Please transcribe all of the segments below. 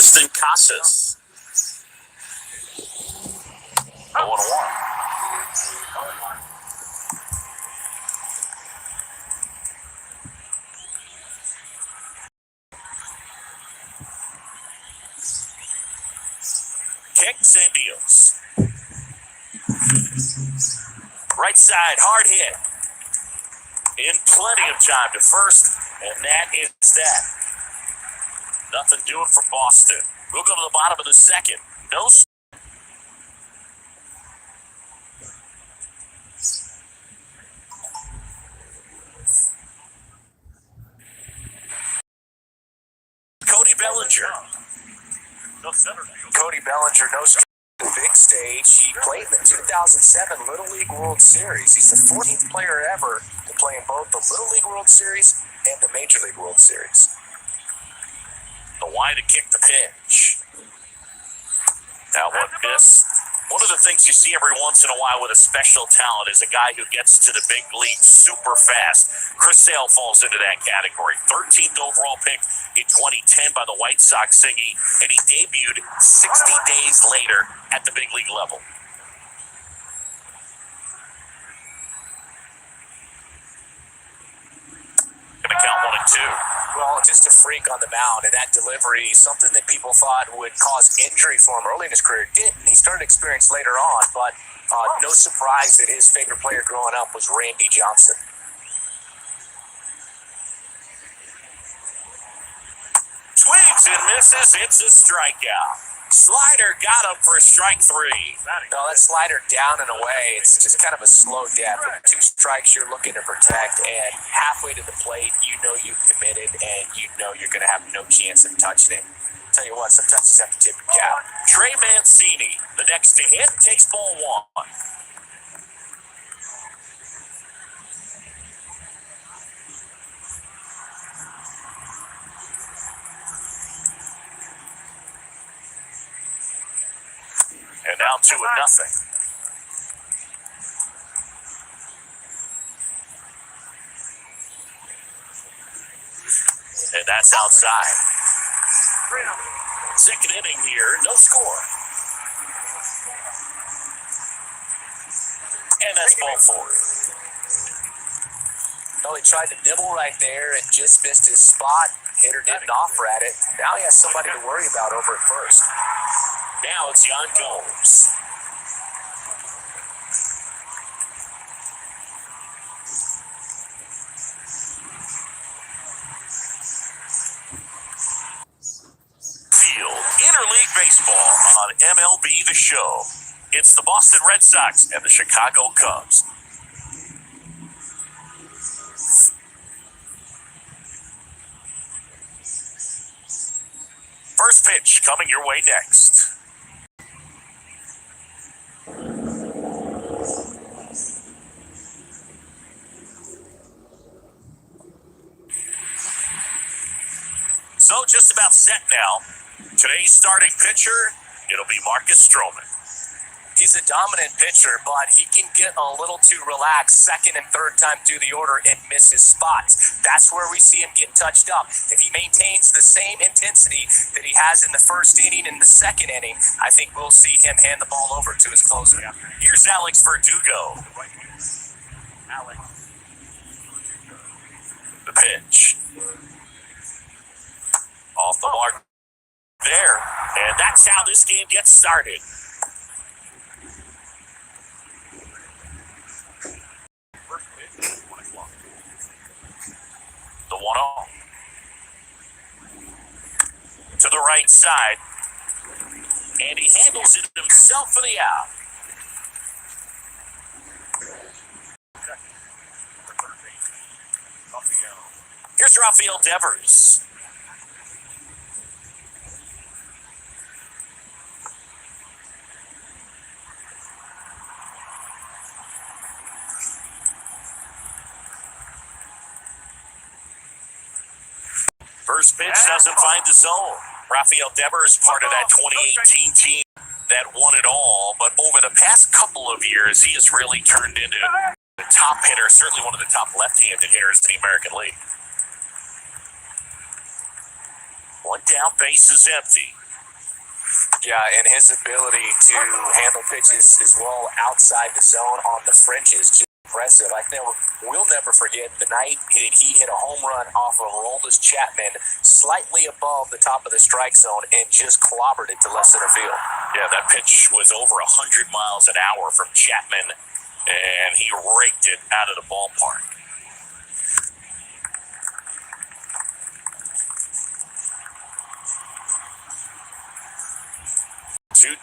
Tristan Casas. 0-1. Kicks and deals. Right side, hard hit. In plenty of time to first, and that is that. Nothing doing for Boston. We'll go to the bottom of the second. No. Cody Bellinger. Cody Bellinger, no big stage. He played in the 2007 Little League World Series. He's the 14th player ever to play in both the Little League World Series and the Major League World Series. The wide to kick the pitch. Now one miss. One of the things you see every once in a while with a special talent is a guy who gets to the big league super fast. Chris Sale falls into that category. 13th overall pick in 2010 by the White Sox, and he debuted 60 days later at the big league level. Gonna count 1-2. Well, just a freak on the mound, and that delivery, something that people thought would cause injury for him early in his career, didn't. He started experience later on, but no surprise that his favorite player growing up was Randy Johnson. Swings and misses. It's a strikeout. Slider got him for strike 3. No, that slider down and away. It's just kind of a slow death. With 2 strikes you're looking to protect, and halfway to the plate, you know you've committed, and you know you're going to have no chance of touching it. Tell you what, sometimes you have to tip your cap. Trey Mancini, the next to hit, takes ball 1. And now 2-0. And that's outside. Second inning here, no score. And that's ball 4. Well, he tried to nibble right there and just missed his spot. Hitter didn't offer at it. Now he has somebody to worry about over at first. Now it's Yan Gomes. Field, interleague baseball on MLB The Show. It's the Boston Red Sox and the Chicago Cubs. First pitch coming your way next. So just about set now. Today's starting pitcher, it'll be Marcus Stroman. He's a dominant pitcher, but he can get a little too relaxed second and third time through the order and miss his spots. That's where we see him get touched up. If he maintains the same intensity that he has in the first inning and the second inning, I think we'll see him hand the ball over to his closer. Here's Alex Verdugo. The pitch. Off the mark there. And that's how this game gets started. The 1-0. To the right side. And he handles it himself for the out. Here's Rafael Devers. First pitch doesn't find the zone. Rafael Devers, part of that 2018 team that won it all, but over the past couple of years, he has really turned into the top hitter, certainly one of the top left-handed hitters in the American League. One down, base is empty. Yeah, and his ability to handle pitches as well outside the zone on the fringes, just impressive. We'll never forget the night he hit a home run off of Aroldis Chapman slightly above the top of the strike zone and just clobbered it to left center field. Yeah, that pitch was over 100 miles an hour from Chapman, and he raked it out of the ballpark.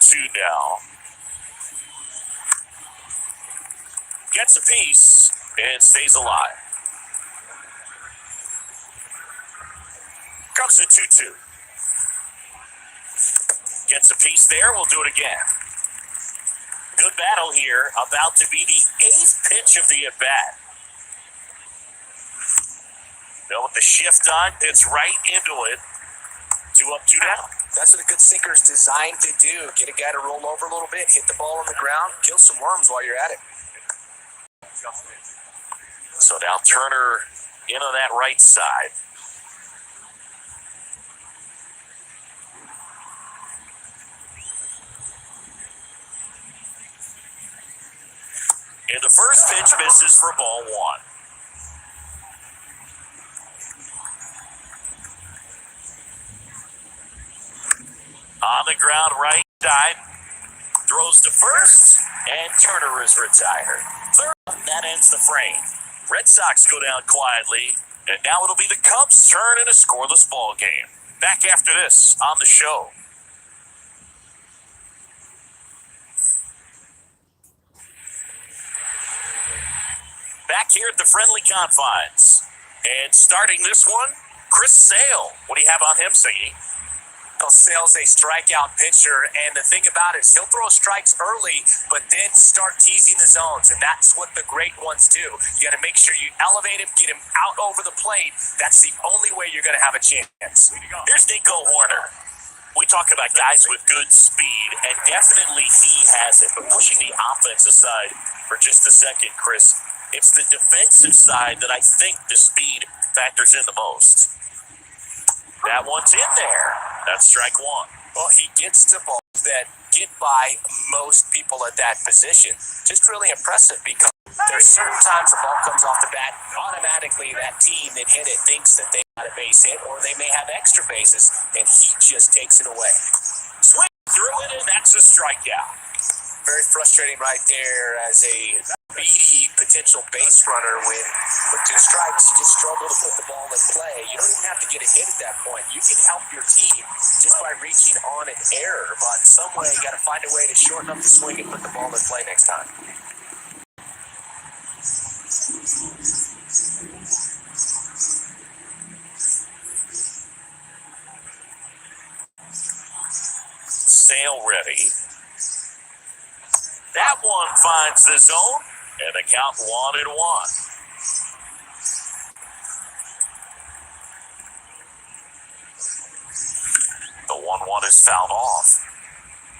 Two now. Gets a piece and stays alive. Comes the 2-2. Gets a piece there. We'll do it again. Good battle here. About to be the 8th pitch of the at-bat. Now with the shift on, it's right into it. 2 up, 2 down. That's what a good sinker is designed to do. Get a guy to roll over a little bit, hit the ball on the ground, kill some worms while you're at it. So now Turner in on that right side. And the first pitch misses for ball 1. On the ground, right side. Throws to first, and Turner is retired. Third, that ends the frame. Red Sox go down quietly, and now it'll be the Cubs' turn in a scoreless ball game. Back after this on the show. Back here at the friendly confines. And starting this one, Chris Sale. What do you have on him, Siggy? Sale's a strikeout pitcher, and the thing about it is he'll throw strikes early, but then start teasing the zones, and that's what the great ones do. You got to make sure you elevate him, get him out over the plate. That's the only way you're going to have a chance. Here's Nico Horner. We talk about guys with good speed, and definitely he has it. But pushing the offense aside for just a second, Chris, it's the defensive side that I think the speed factors in the most. That one's in there. That's strike 1. Well, he gets to balls that get by most people at that position. Just really impressive because there's certain times the ball comes off the bat, automatically that team that hit it thinks that they got a base hit or they may have extra bases, and he just takes it away. Swing through it, and that's a strikeout. Very frustrating right there as a speedy potential base runner when with 2 strikes you just struggle to put the ball in play. You don't even have to get a hit at that point. You can help your team just by reaching on an error, but some way you got to find a way to shorten up the swing and put the ball in play next time. Sale ready. That one finds the zone, and the count 1-1. The 1-1 is fouled off.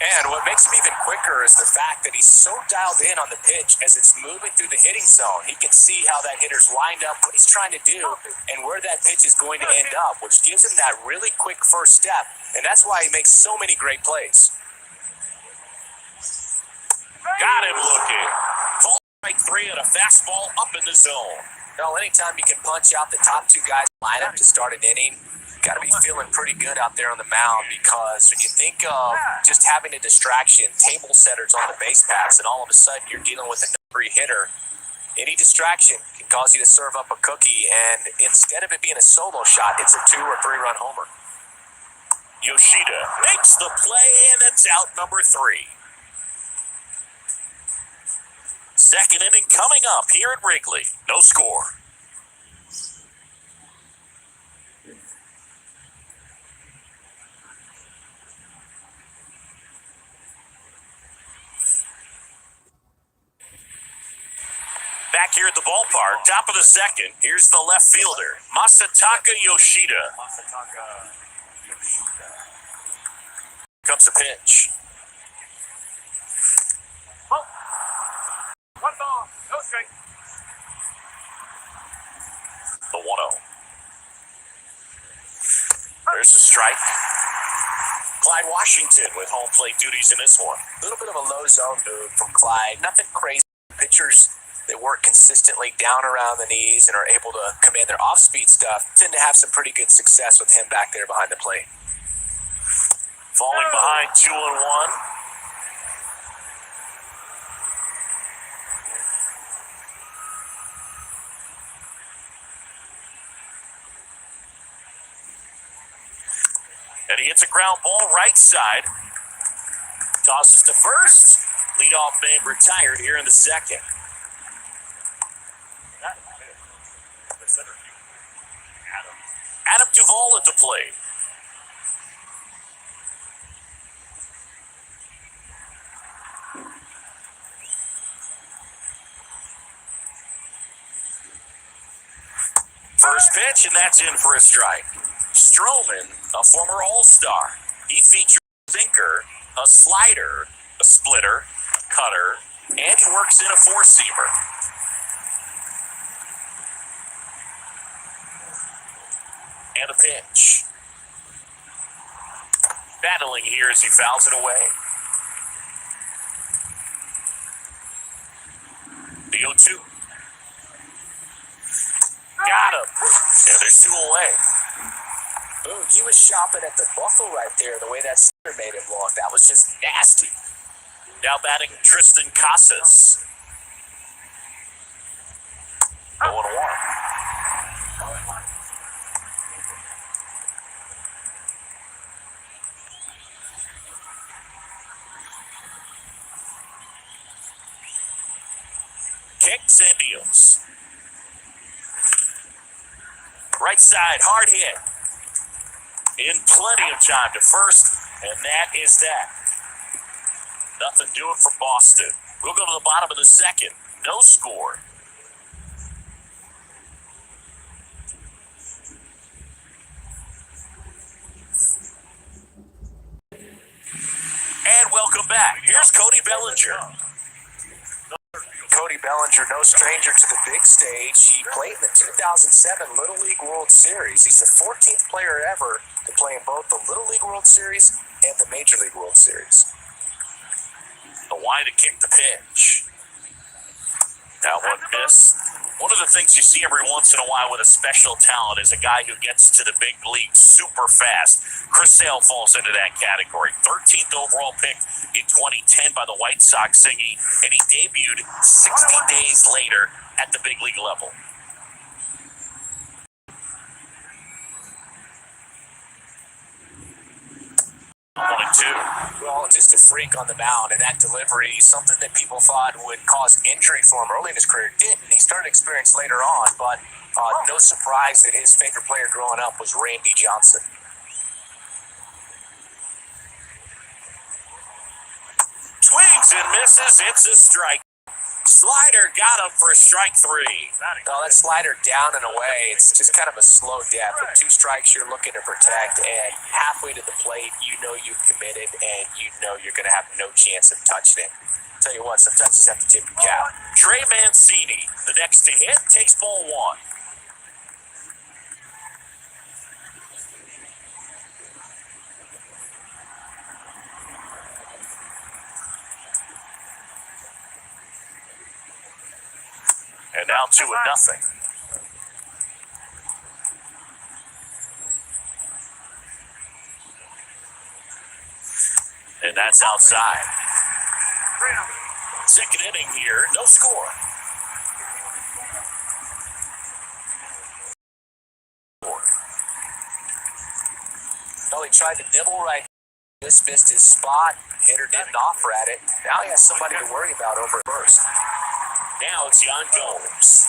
And what makes him even quicker is the fact that he's so dialed in on the pitch as it's moving through the hitting zone. He can see how that hitter's lined up, what he's trying to do, and where that pitch is going to end up, which gives him that really quick first step. And that's why he makes so many great plays. Got him looking. Ball strike 3 and a fastball up in the zone. Well, anytime you can punch out the top 2 guys in the lineup to start an inning, you got to be feeling pretty good out there on the mound, because when you think of just having a distraction, table setters on the base paths, and all of a sudden you're dealing with a number 3 hitter, any distraction can cause you to serve up a cookie, and instead of it being a solo shot, it's a 2 or 3 run homer. Yoshida makes the play, and it's out number 3. Second inning coming up here at Wrigley. No score. Back here at the ballpark, top of the second, here's the left fielder, Masataka Yoshida. Comes the pitch. One ball, no strike. The 1-0. There's a strike. Washington with home plate duties in this one. A little bit of a low zone move from Clyde. Nothing crazy. Pitchers that work consistently down around the knees and are able to command their off-speed stuff tend to have some pretty good success with him back there behind the plate. Falling behind 2-1. And he hits a ground ball right side. Tosses to first. Leadoff man retired here in the second. Adam Duvall at the plate. First pitch, and that's in for a strike. Stroman, a former All-Star. He features a sinker, a slider, a splitter, cutter, and he works in a four-seamer. And a pitch. Battling here as he fouls it away. The 0-2. Got him. And there's two away. Ooh, he was shopping at the buffle right there, the way that center made him look. That was just nasty. Now batting Tristan Casas. 0-1. Kicks and deals. Right side, hard hit. In plenty of time to first, and that is that. Nothing doing for Boston. We'll go to the bottom of the second. No score. And welcome back. Here's Cody Bellinger. Cody Bellinger, no stranger to the big stage. He played in the 2007 Little League World Series. He's the 14th player ever to play in both the Little League World Series and the Major League World Series. The wide to kick the pitch. That one missed. One of the things you see every once in a while with a special talent is a guy who gets to the big league super fast. Chris Sale falls into that category. 13th overall pick in 2010 by the White Sox singing, and he debuted 60 days later at the big league level. Well, just a freak on the mound, and that delivery, something that people thought would cause injury for him early in his career, didn't. He started experience later on, but no surprise that his favorite player growing up was Randy Johnson. Swings and misses. It's a strike. Slider got him for strike three. No, that slider down and away, it's just kind of a slow death. With two strikes you're looking to protect, and halfway to the plate, you know you've committed, and you know you're going to have no chance of touching it. Tell you what, sometimes you just have to tip your cap. Trey Mancini, the next to hit, takes ball one. And now 2-0. And that's outside. Second inning here, no score. Well, he tried to nibble right. Just missed his spot. Hitter didn't offer at it. Now he has somebody to worry about over first. Now it's Yan Gomes.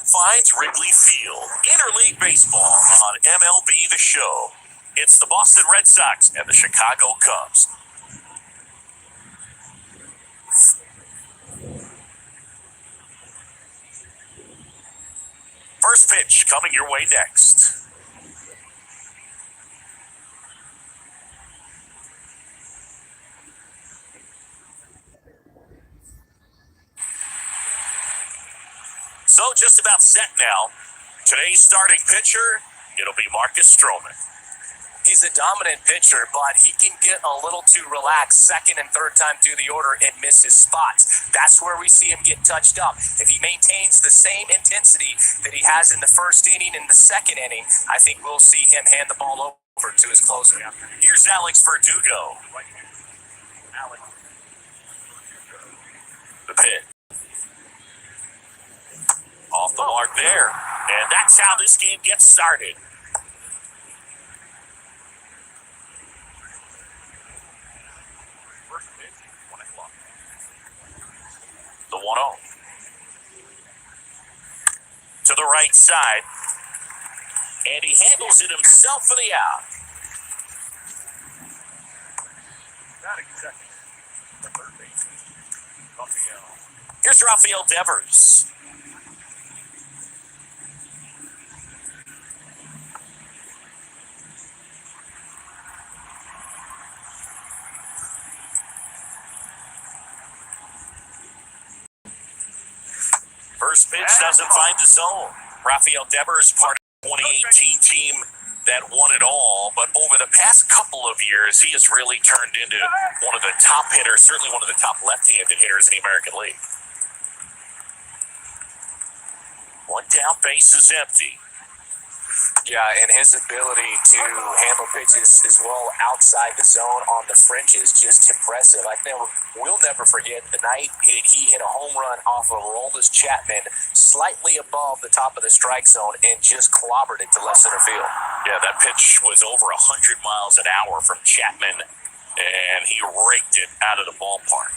Finds Wrigley Field. Interleague baseball on MLB The Show. It's the Boston Red Sox and the Chicago Cubs. First pitch coming your way next. So just about set now. Today's starting pitcher, it'll be Marcus Stroman. He's a dominant pitcher, but he can get a little too relaxed second and third time through the order and miss his spots. That's where we see him get touched up. If he maintains the same intensity that he has in the first inning and the second inning, I think we'll see him hand the ball over to his closer. Here's Alex Verdugo. The pitch. Off the mark there. And that's how this game gets started. The 1-0. To the right side. And he handles it himself for the out. Here's Rafael Devers. First pitch doesn't find the zone. Rafael Devers, part of the 2018 team that won it all, but over the past couple of years, he has really turned into one of the top hitters, certainly one of the top left-handed hitters in the American League. One down, base is empty. Yeah, and his ability to handle pitches as well outside the zone on the fringes, just impressive. We'll never forget the night he hit a home run off of Aroldis Chapman slightly above the top of the strike zone and just clobbered it to left center field. Yeah, that pitch was over 100 miles an hour from Chapman, and he raked it out of the ballpark.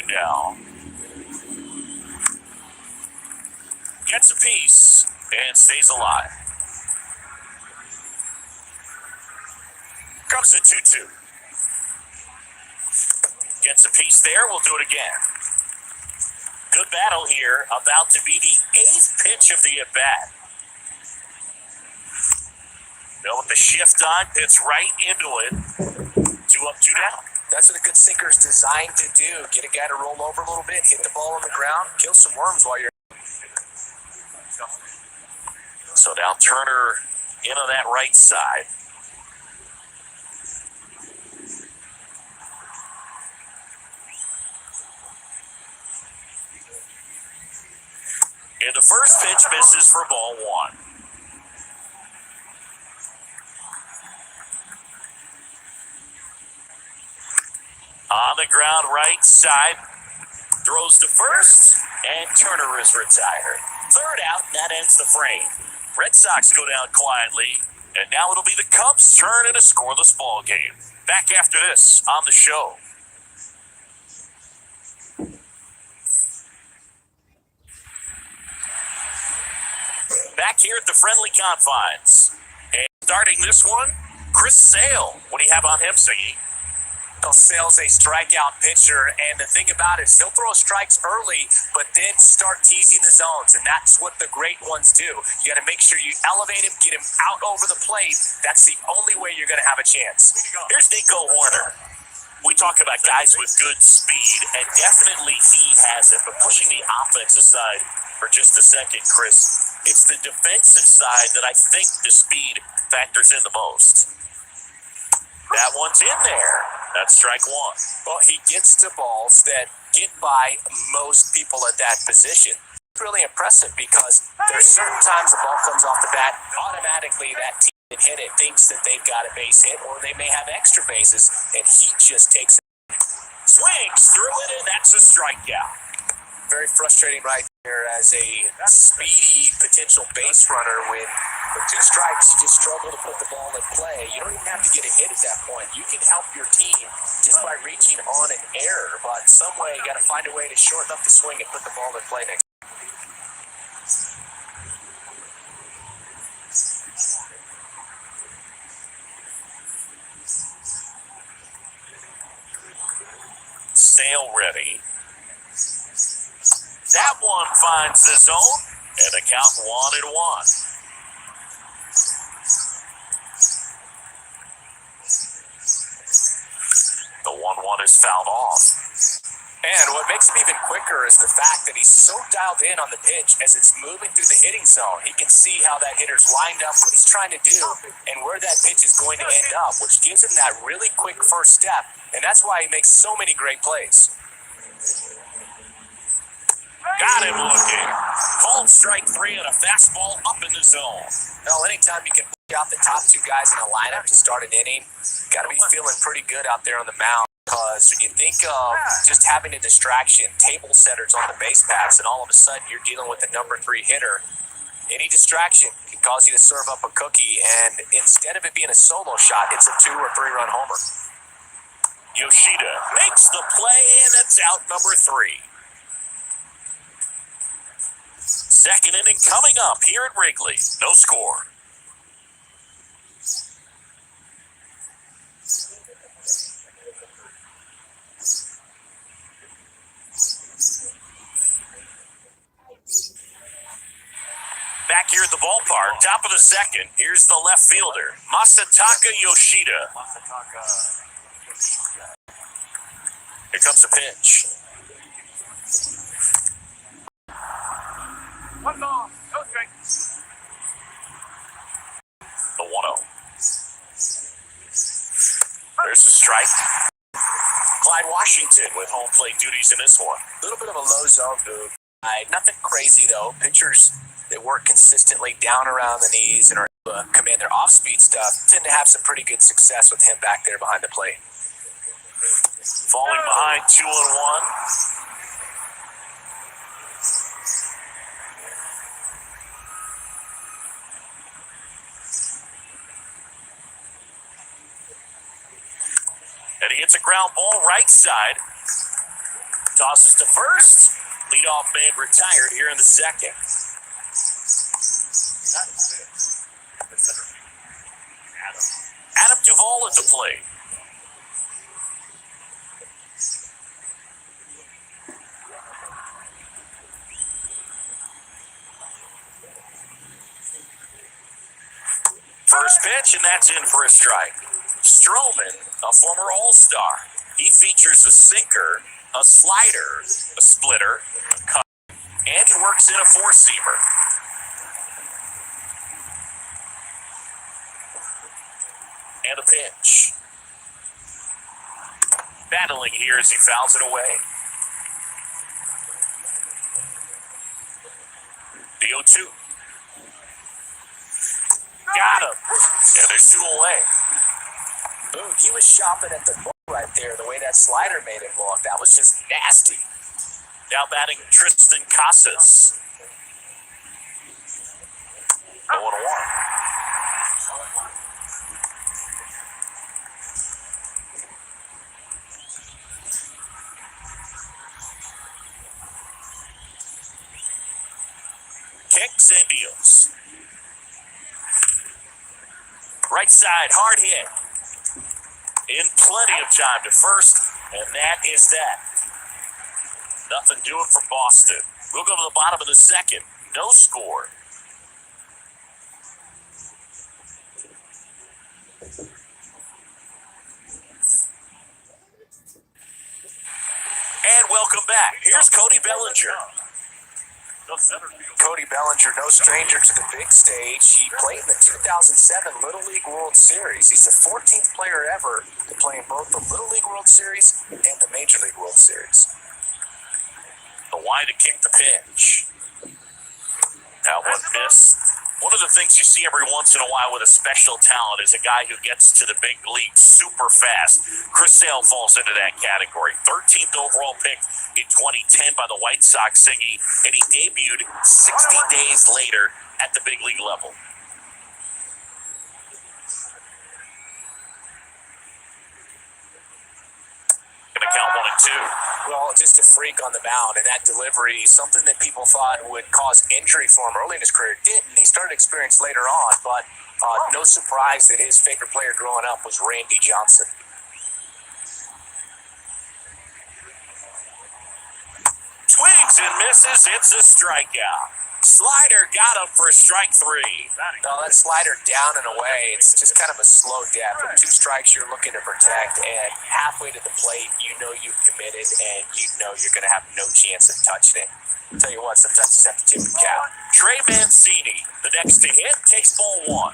Now gets a piece and stays alive. Comes at 2-2. Gets a piece there. We'll do it again. Good battle here. About to be the 8th pitch of the at-bat. Bill with the shift on, hits right into it. 2 up, 2 down. That's what a good sinker is designed to do. Get a guy to roll over a little bit, hit the ball on the ground, kill some worms while you're... So now Turner in on that right side. And the first pitch misses for ball 1. On the ground, right side, throws to first, and Turner is retired. Third out, and that ends the frame. Red Sox go down quietly, and now it'll be the Cubs' turn in a scoreless ball game. Back after this on the show. Back here at the friendly confines. And starting this one, Chris Sale. What do you have on him, Siggy? Sale's a strikeout pitcher, and the thing about it is he'll throw strikes early, but then start teasing the zones, and that's what the great ones do. You got to make sure you elevate him, get him out over the plate. That's the only way you're going to have a chance. Here's Nico Warner. We talk about guys with good speed, and definitely he has it, but pushing the offense aside for just a second, Chris, it's the defensive side that I think the speed factors in the most. That one's in there. That's strike 1. Well, he gets to balls that get by most people at that position. It's really impressive because there's certain times the ball comes off the bat, automatically that team that hit it thinks that they've got a base hit or they may have extra bases, and he just takes it. Swings through it, and that's a strikeout. Very frustrating right there as a speedy potential base runner when with 2 strikes, you just struggle to put the ball in play. You don't even have to get a hit at that point. You can help your team just by reaching on an error, but some way you got to find a way to shorten up the swing and put the ball in play next. Sale ready. That one finds the zone, and the count 1-1. is fouled off. And what makes him even quicker is the fact that he's so dialed in on the pitch as it's moving through the hitting zone. He can see how that hitter's lined up, what he's trying to do, and where that pitch is going to end up, which gives him that really quick first step. And that's why he makes so many great plays. Got him looking. Called strike 3 on a fastball up in the zone. Well, anytime you can pick out the top two guys in a lineup to start an inning, got to be feeling pretty good out there on the mound. Because when you think of just having a distraction, table setters on the base paths, and all of a sudden you're dealing with the number 3 hitter, any distraction can cause you to serve up a cookie, and instead of it being a solo shot, it's a 2 or 3 run homer. Yoshida makes the play, and it's out number 3. Second inning coming up here at Wrigley. No score. Back here at the ballpark, top of the second, here's the left fielder, Masataka Yoshida. Here comes the pitch. 1 ball, no strike. The 1-0. There's the strike. Clyde Washington with home plate duties in this one. A little bit of a low zone move. Nothing crazy, though. Pitchers that work consistently down around the knees and are able to command their off-speed stuff tend to have some pretty good success with him back there behind the plate. Falling behind 2-1. And he hits a ground ball right side. Tosses to first. Leadoff man retired here in the second. Adam Duvall at the plate. First pitch, and that's in for a strike. Stroman, a former All-Star. He features a sinker, a slider, a splitter, a cut, and he works in a four-seamer. And a pitch. Battling here as he fouls it away. The 0-2. Got him. And there's 2 away. Boom, he was shopping at the ball right there, the way that slider made it look. That was just nasty. Now batting Tristan Casas. 0-1. Kicks and deals. Right side, hard hit. In plenty of time to first, and that is that. Nothing doing for Boston. We'll go to the bottom of the second. No score. And welcome back. Here's Cody Bellinger. Cody Bellinger, no stranger to the big stage. He played in the 2007 Little League World Series. He's the 14th player ever to play in both the Little League World Series and the Major League World Series. The wide to kick the pitch. That one missed. One of the things you see every once in a while with a special talent is a guy who gets to the big league super fast. Chris Sale falls into that category. 13th overall pick in 2010 by the White Sox, and he debuted 60 days later at the big league level. Gonna count 1-2. Well, just a freak on the mound, and that delivery, something that people thought would cause injury for him early in his career, didn't. He started to experience later on, but no surprise that his favorite player growing up was Randy Johnson. swings and misses. It's a strikeout. Slider got him for strike 3. No, that slider down and away. It's just kind of a slow death. With 2 strikes, you're looking to protect, and halfway to the plate, you know you've committed, and you know you're going to have no chance of touching it. I'll tell you what, sometimes you just have to tip the cap. Trey Mancini, the next to hit, takes ball 1.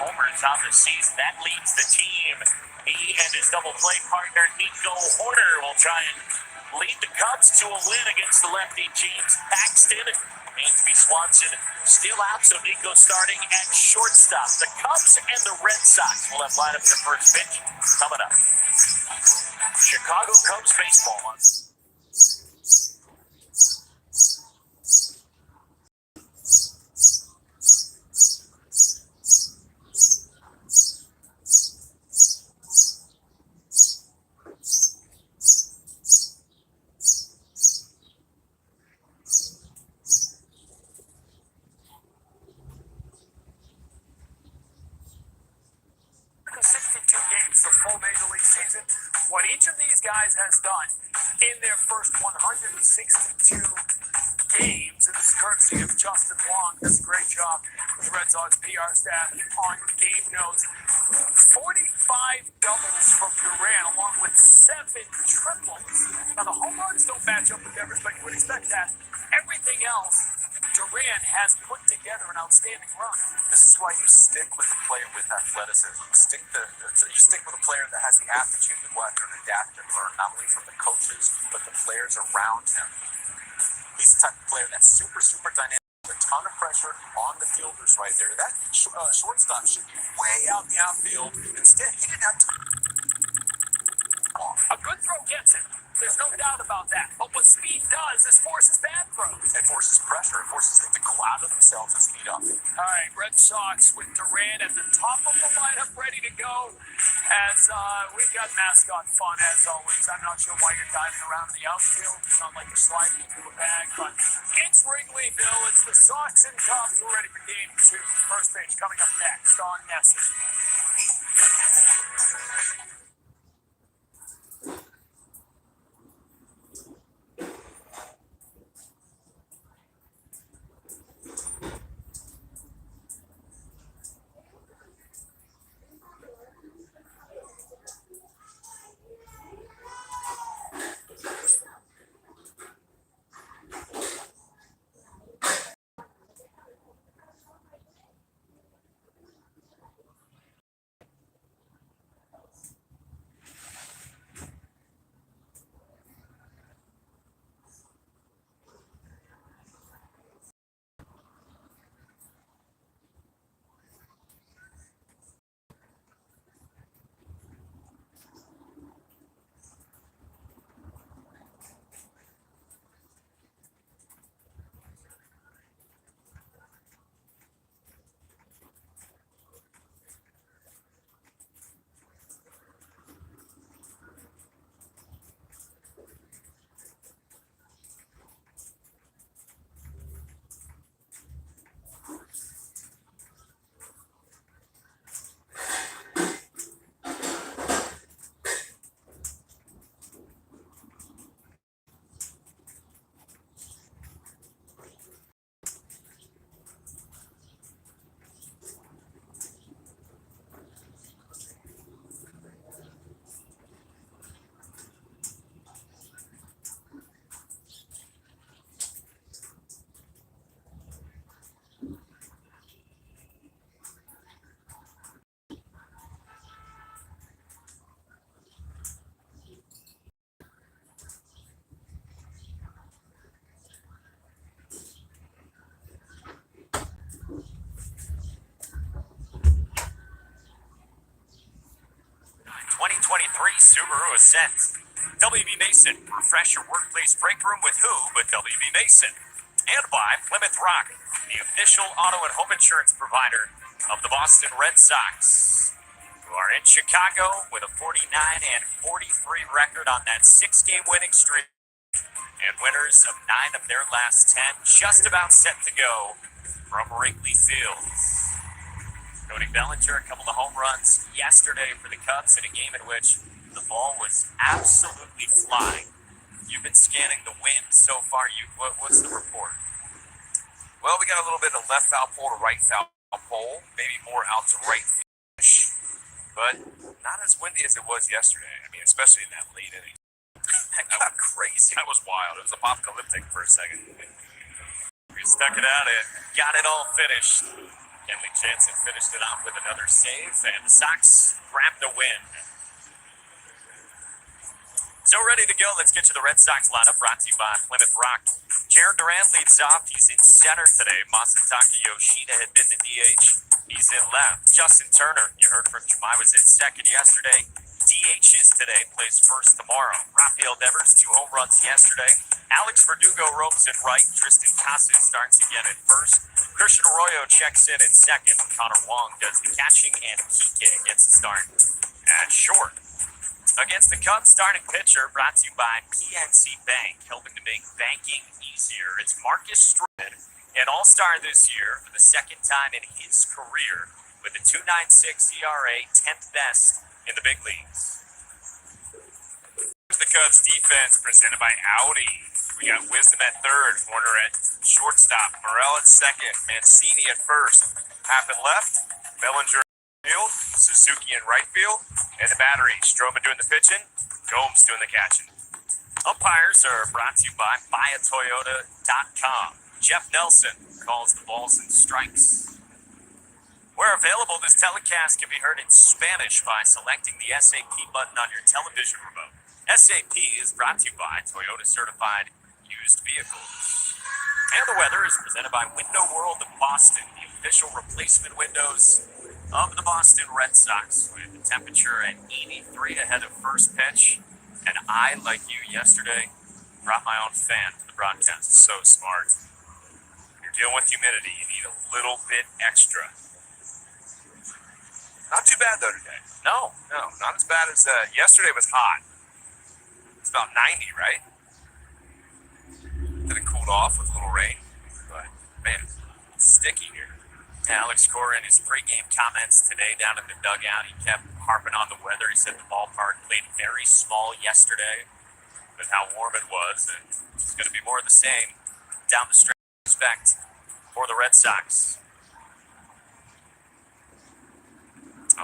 Homers on the season. That leads the team. He and his double play partner, Nico Horner, will try and lead the Cubs to a win against the lefty James Paxton. Ansby Swanson still out, so Nico starting at shortstop. The Cubs and the Red Sox will have lined up their first pitch coming up. Chicago Cubs baseball on. 62 games, the full Major League season. What each of these guys has done in their first 162 games, and this is courtesy of Justin Long, does a great job with the Red Sox PR staff on game notes. 45 doubles from Duran, along with 7 triples. Now, the home runs don't match up with Devers, but you would expect that. Everything else, Duran has put together an outstanding run. This is why you stick with a player with athleticism. You stick with a player that has the aptitude to go after and adapt and learn, not only from the coaches, but the players around him. He's the type of player that's super, super dynamic. A ton of pressure on the fielders right there. That shortstop should be way out in the outfield. Instead, he didn't have time. A good throw gets it. There's no doubt about that. But what speed does is forces bad throws. It forces pressure. It forces them to go out of themselves and speed up. All right, Red Sox with Duran at the top of the lineup, ready to go. As we've got mascot fun, as always. I'm not sure why you're diving around in the outfield. It's not like you're sliding into a bag, but it's Wrigleyville. It's the Sox and Cubs. We're ready for game 2. First pitch coming up next on Nesson. 2023 Subaru Ascent. WB Mason, refresh your workplace break room with who but WB Mason. And by Plymouth Rock, the official auto and home insurance provider of the Boston Red Sox, who are in Chicago with a 49-43 record on that 6-game winning streak. And winners of 9 of their last 10 just about set to go from Wrigley Field. Cody Bellinger, a couple of home runs yesterday for the Cubs in a game in which the ball was absolutely flying. You've been scanning the wind so far. What's the report? Well, we got a little bit of left foul pole to right foul pole, maybe more out to right field, but not as windy as it was yesterday. I mean, especially in that late inning. That got crazy. That was wild. It was apocalyptic for a second. We stuck it out and got it all finished. Kenley Jansen finished it off with another save, and the Sox grabbed a win. So ready to go. Let's get to the Red Sox lineup, brought to you by Plymouth Rock. Jared Duran leads off. He's in center today. Masataka Yoshida had been the DH. He's in left. Justin Turner, you heard from Jemai, was in second yesterday. DHs today, plays first tomorrow. Rafael Devers, 2 home runs yesterday. Alex Verdugo roams in right. Tristan Casas starts again at first. Christian Arroyo checks in at second. Connor Wong does the catching, and Kike gets the start at short. Against the Cubs starting pitcher, brought to you by PNC Bank, helping to make banking easier. It's Marcus Stroman, an all-star this year for the second time in his career, with a 2.96 ERA, 10th best in the big leagues. The Cubs defense presented by Audi. We got Wisdom at third, Warner at shortstop, Morel at second, Mancini at first, Happen left, Bellinger field, Suzuki in right field, and the battery. Stroman doing the pitching, Gomes doing the catching. Umpires are brought to you by buyatoyota.com. Jeff Nelson calls the balls and strikes. Where available, this telecast can be heard in Spanish by selecting the SAP button on your television remote. SAP is brought to you by Toyota Certified Used Vehicles. And the weather is presented by Window World of Boston, the official replacement windows of the Boston Red Sox, with the temperature at 83 ahead of first pitch. And I, like you yesterday, brought my own fan to the broadcast. So smart. When you're dealing with humidity, you need a little bit extra. Not too bad though today. No, Not as bad as yesterday was hot. It's about 90, right? Then it cooled off with a little rain. But man, it's sticky here. Alex Cora in his pregame comments today down in the dugout, he kept harping on the weather. He said the ballpark played very small yesterday with how warm it was, and it's going to be more of the same down the stretch. Respect for the Red Sox.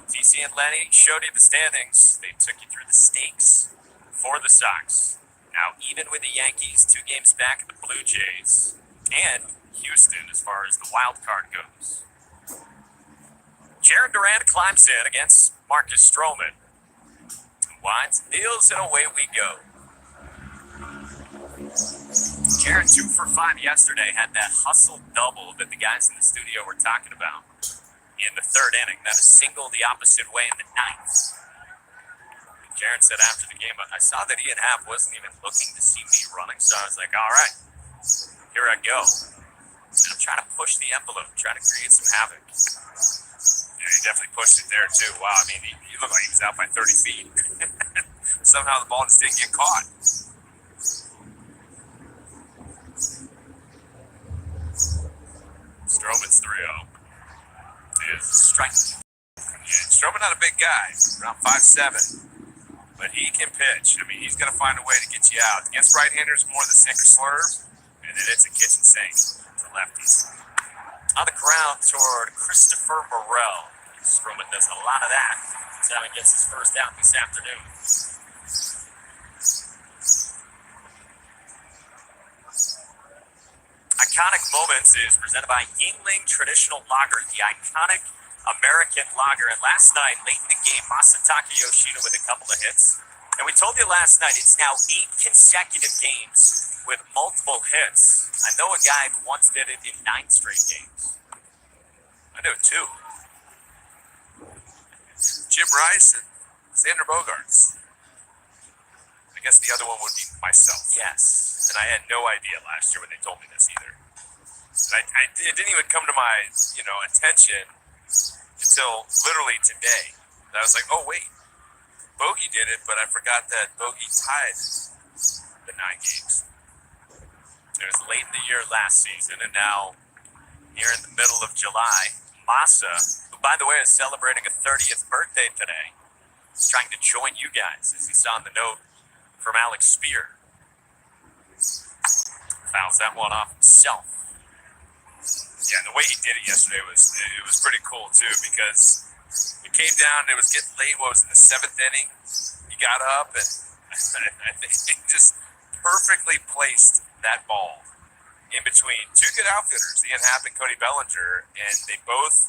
TC and Lenny showed you the standings. They took you through the stakes for the Sox. Now even with the Yankees, 2 games back of the Blue Jays, and Houston as far as the wild card goes. Jared Duran climbs in against Marcus Stroman. Winds, deals, and away we go. Jared 2 for 5 yesterday, had that hustle double that the guys in the studio were talking about in the 3rd inning. Then a single the opposite way in the 9th. Jared said after the game, I saw that Ian Happ wasn't even looking to see me running, so I was like, all right, here I go. And I'm trying to push the envelope, trying to create some havoc. Yeah, he definitely pushed it there too. Wow, I mean, he looked like he was out by 30 feet. Somehow the ball just didn't get caught. Stroman's 3-0. Is Strike. yeah, Stroman not a big guy, around 5'7", but he can pitch. I mean, he's going to find a way to get you out. Against right-handers, more the sink or slurve, and then it's a kitchen sink to lefties. On the ground toward Christopher Morel. Stroman does a lot of that. That's how he gets his first out this afternoon. Iconic Moments is presented by Yingling Traditional Lager, the iconic American lager. And last night, late in the game, Masataka Yoshida with a couple of hits. And we told you last night, it's now 8 consecutive games with multiple hits. I know a guy who once did it in 9 straight games. I know 2. Jim Rice and Xander Bogaerts. I guess the other one would be myself. Yes. And I had no idea last year when they told me this either. And it didn't even come to my, attention until literally today. And I was like, oh wait, Bogey did it, but I forgot that Bogey tied the 9 games. It was late in the year last season, and now here in the middle of July, Massa, who by the way is celebrating a 30th birthday today, is trying to join you guys, as he saw in the note from Alex Spear. Fouls that one off himself. Yeah, and the way he did it yesterday was pretty cool too, because it came down, it was getting late, what was it, the 7th inning? He got up and I think he just perfectly placed that ball in between 2 good outfielders, Ian Happ and Cody Bellinger, and they both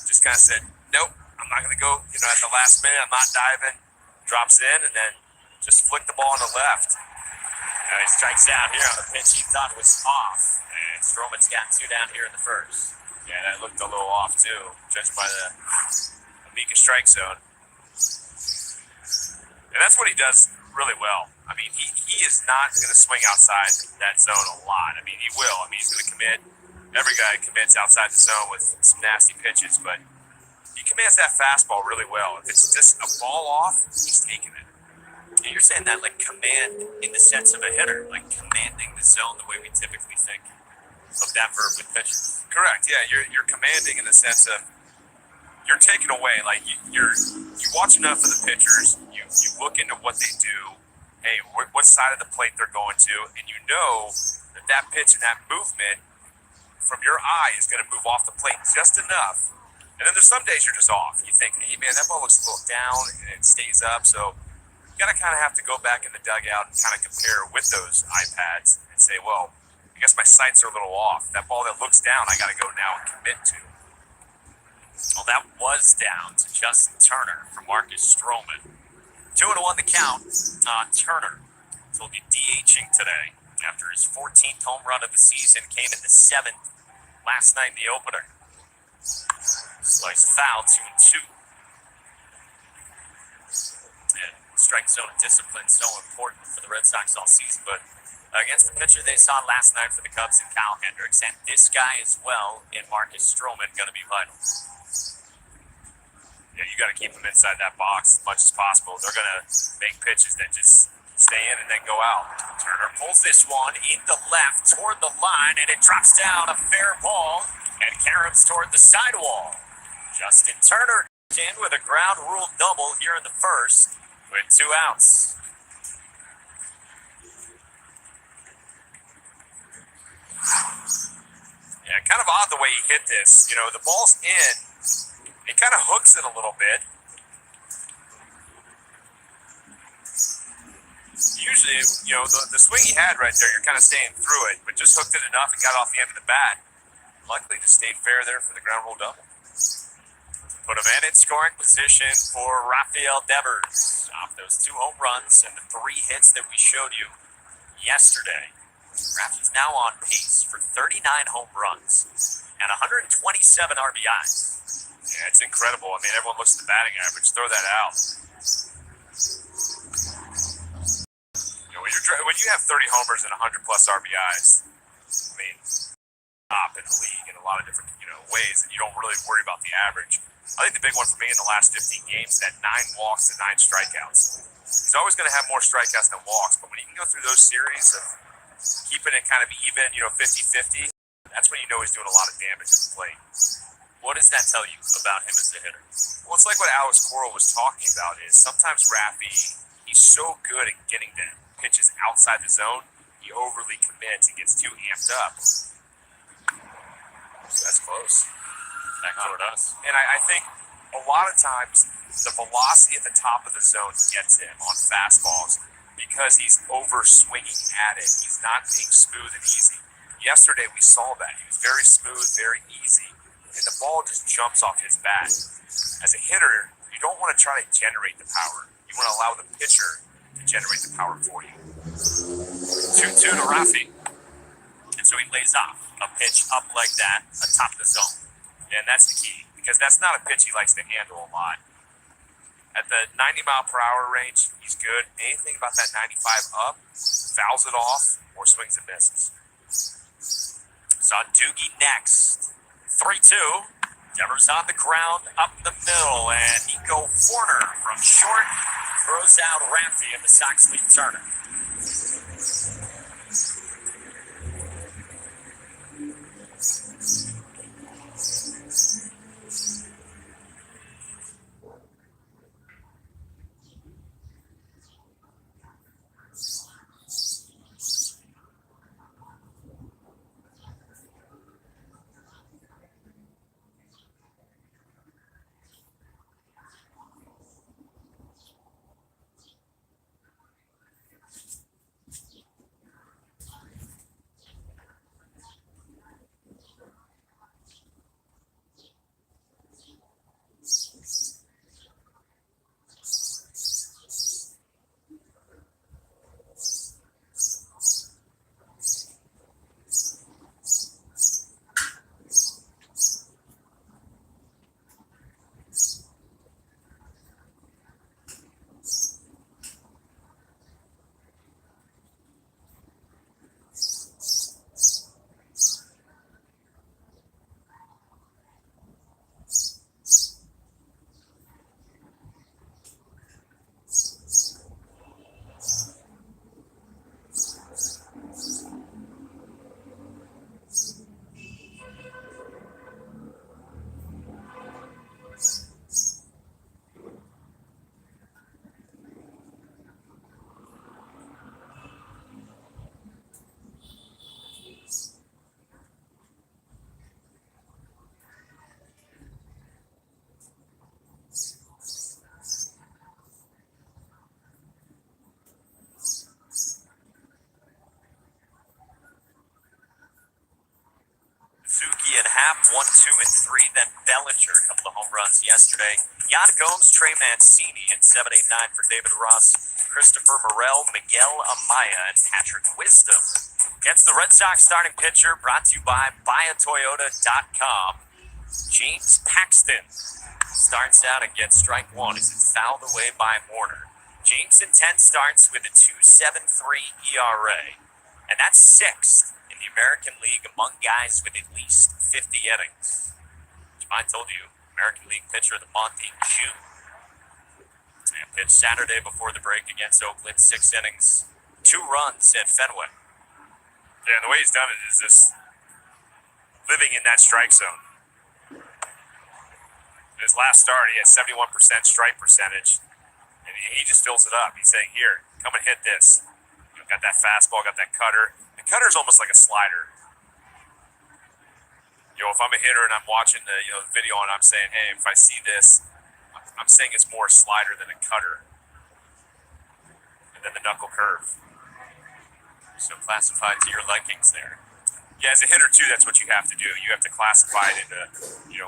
just kind of said, nope, I'm not going to go, at the last minute, I'm not diving, drops in, and then just flicked the ball on the left. He strikes out here on the pitch he thought was off, and Stroman's got 2 down here in the first. Yeah, that looked a little off too, judging by the Amica strike zone. And that's what he does really well. I mean, he is not going to swing outside that zone a lot. I mean, he will. I mean, he's going to commit. Every guy commits outside the zone with some nasty pitches, but he commands that fastball really well. If it's just a ball off, he's taking it. And you're saying that like command in the sense of a hitter, like commanding the zone the way we typically think of that verb with pitchers. Correct. Yeah, you're commanding in the sense of you're taking away. Like you watch enough of the pitchers, you look into what they do. Hey, what side of the plate they're going to, and you know that pitch and that movement from your eye is going to move off the plate just enough. And then there's some days you're just off. You think, hey man, that ball looks a little down and it stays up. So you got to kind of have to go back in the dugout and kind of compare with those iPads and say, well, I guess my sights are a little off. That ball that looks down, I got to go now and commit to. Well, that was down to Justin Turner from Marcus Stroman. 2-1 the count. Turner will be DHing today after his 14th home run of the season, came in the 7th last night in the opener. Slice foul, 2-2. And strike zone discipline so important for the Red Sox all season, but against the pitcher they saw last night for the Cubs and Kyle Hendricks, and this guy as well in Marcus Stroman going to be vital. Yeah, you got to keep them inside that box as much as possible. They're going to make pitches that just stay in and then go out. Turner pulls this one into left toward the line, and it drops down a fair ball and caroms toward the sidewall. Justin Turner in with a ground rule double here in the first with 2 outs. Yeah, kind of odd the way he hit this. The ball's in. He kind of hooks it a little bit. Usually, the swing he had right there, you're kind of staying through it, but just hooked it enough and got off the end of the bat. Luckily, just stayed fair there for the ground rule double. Put him in scoring position for Rafael Devers off those 2 home runs and the 3 hits that we showed you yesterday. Rafa's now on pace for 39 home runs and 127 RBIs. Yeah, it's incredible. I mean, everyone looks at the batting average. Throw that out. When you have 30 homers and 100 plus RBIs, I mean, top in the league in a lot of different ways, and you don't really worry about the average. I think the big one for me in the last 15 games is that 9 walks and 9 strikeouts. He's always going to have more strikeouts than walks, but when you can go through those series of keeping it kind of even, 50-50, that's when you know he's doing a lot of damage at the plate. What does that tell you about him as a hitter? Well, it's like what Alex Cora was talking about is sometimes Rafi, he's so good at getting the pitches outside the zone, he overly commits and gets too amped up. So that's close. Back toward us. And I think a lot of times the velocity at the top of the zone gets him on fastballs because he's over swinging at it. He's not being smooth and easy. Yesterday we saw that. He was very smooth, very easy. And the ball just jumps off his bat. As a hitter, you don't want to try to generate the power. You want to allow the pitcher to generate the power for you. 2-2 to Rafi. And so he lays off a pitch up like that atop the zone. And that's the key, because that's not a pitch he likes to handle a lot. At the 90-mile-per-hour range, he's good. Anything about that 95 up, fouls it off, or swings and misses. Saw Doogie next. 3-2. Devers on the ground, up the middle, and Nico Forner from short throws out Rafi, and the Sox lead Turner. 1, 2, and 3. Then Bellinger, a couple of home runs yesterday. Yan Gomes, Trey Mancini, and 7, 8, 9 for David Ross, Christopher Morel, Miguel Amaya, and Patrick Wisdom. Against the Red Sox starting pitcher, brought to you by BuyAToyota.com. James Paxton starts out and gets strike one as it's fouled away by Warner. James in 10 starts with a 2.73 ERA, and that's sixth in the American League among guys with at least 50 innings. I told you, American League pitcher of the month in June. And pitched Saturday before the break against Oakland, 6 innings, 2 runs at Fenway. Yeah, and the way he's done it is just living in that strike zone. In his last start, he had 71% strike percentage, and he just fills it up. He's saying, here, come and hit this. You know, got that fastball, got that cutter. The cutter's almost like a slider. You know, if I'm a hitter and I'm watching the video and I'm saying, hey, if I see this, I'm saying it's more a slider than a cutter. And then the knuckle curve. So classified to your likings there. Yeah, as a hitter too, that's what you have to do. You have to classify it into,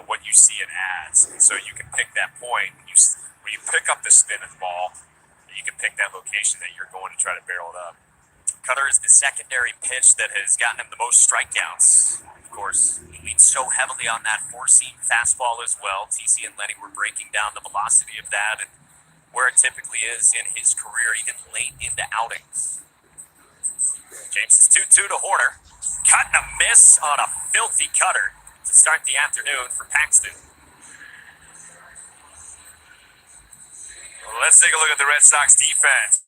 what you see it as. And so you can pick that point. When you pick up the spin of the ball, you can pick that location that you're going to try to barrel it up. Cutter is the secondary pitch that has gotten him the most strikeouts. Of course, he leans so heavily on that four-seam fastball as well. TC and Lenny were breaking down the velocity of that and where it typically is in his career, even late into outings. James is 2-2 to Horner. Cut and a miss on a filthy cutter to start the afternoon for Paxton. Well, let's take a look at the Red Sox defense.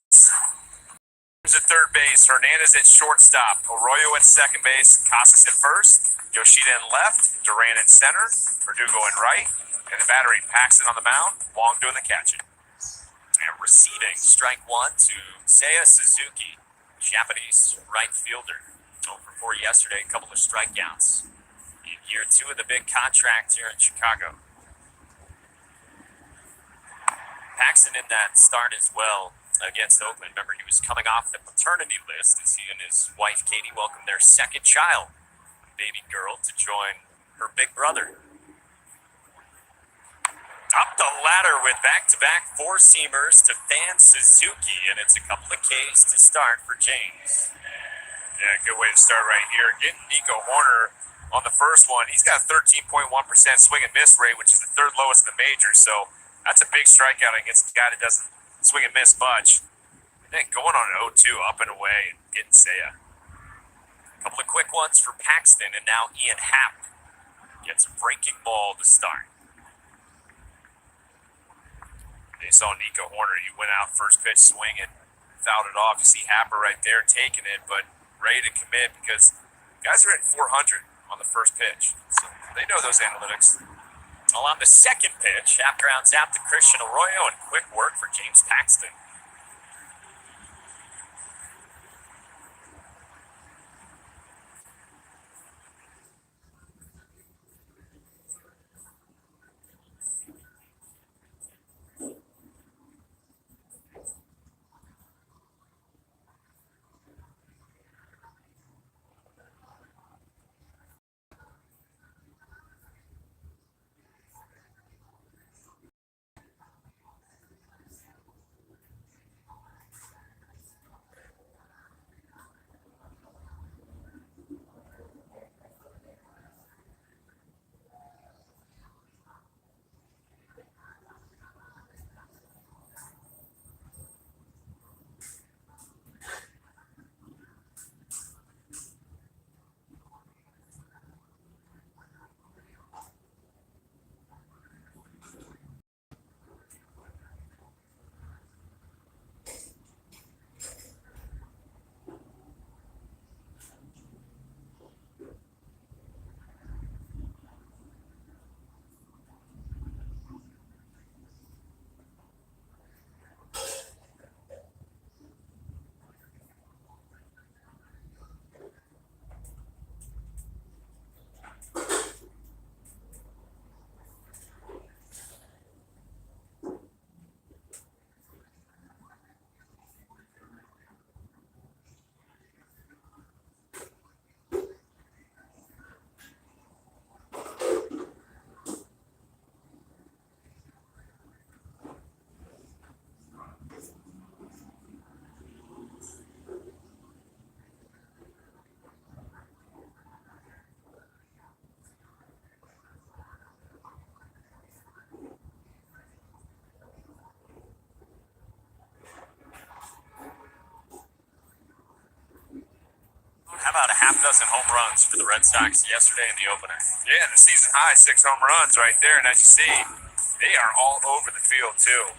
At third base, Hernandez at shortstop, Arroyo at second base, Casas at first, Yoshida in left, Duran in center, Verdugo in right, and the battery Paxton on the mound, Wong doing the catching. And receiving strike one to Seiya Suzuki, Japanese right fielder. 0 for 4 yesterday, a couple of strikeouts. In year 2 of the big contract here in Chicago. Paxton in that start as well against Oakland. Remember, he was coming off the paternity list as he and his wife Katie welcomed their second child, a baby girl, to join her big brother. Up the ladder with back-to-back four-seamers to Fan Suzuki, and it's a couple of Ks to start for James. Yeah, good way to start right here. Getting Nico Horner on the first one. He's got a 13.1% swing and miss rate, which is the third lowest in the majors, so that's a big strikeout against the guy that doesn't swing and miss much. And then going on an 0-2 up and away and getting Seiya. A couple of quick ones for Paxton, and now Ian Happ gets a breaking ball to start. You saw Nico Horner. He went out first pitch swing and fouled it off. You see Happer right there taking it, but ready to commit because guys are hitting 400 on the first pitch. So they know those analytics. Well, on the second pitch, Happ grounds out to Christian Arroyo, and quick work for James Paxton. How about a half dozen home runs for the Red Sox yesterday in the opener? Yeah, the season high, 6 home runs right there. And as you see, they are all over the field, too.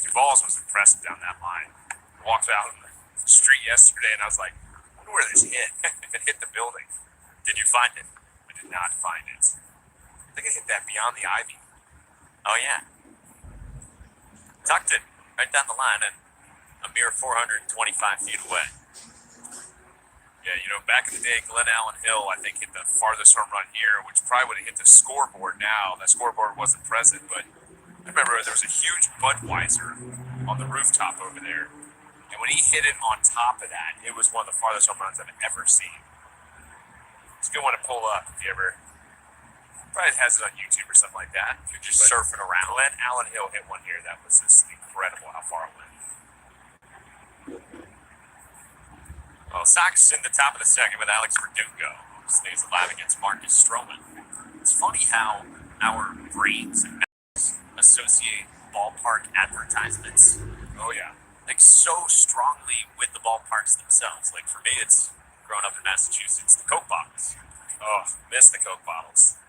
Duvall's was impressive down that line. I walked out on the street yesterday, and I was like, I wonder where this hit. If it hit the building. Did you find it? I did not find it. I think it hit that beyond the ivy. Oh, yeah. Tucked it right down the line and a mere 425 feet away. Yeah, you know, back in the day, Glenn Allen Hill, I think, hit the farthest home run here, which probably would have hit the scoreboard now. That scoreboard wasn't present, but I remember there was a huge Budweiser on the rooftop over there. And when he hit it on top of that, it was one of the farthest home runs I've ever seen. It's a good one to pull up if you ever. Probably has it on YouTube or something like that. If you're just surfing around. Glenn Allen Hill hit one here that was just incredible how far it went. Well, Sox in the top of the second with Alex Verdugo, who stays alive against Marcus Stroman. It's funny how our brains and mouths associate ballpark advertisements. Oh, yeah. Like, so strongly with the ballparks themselves. Like, for me, it's growing up in Massachusetts, the Coke bottles. Oh, miss the Coke bottles.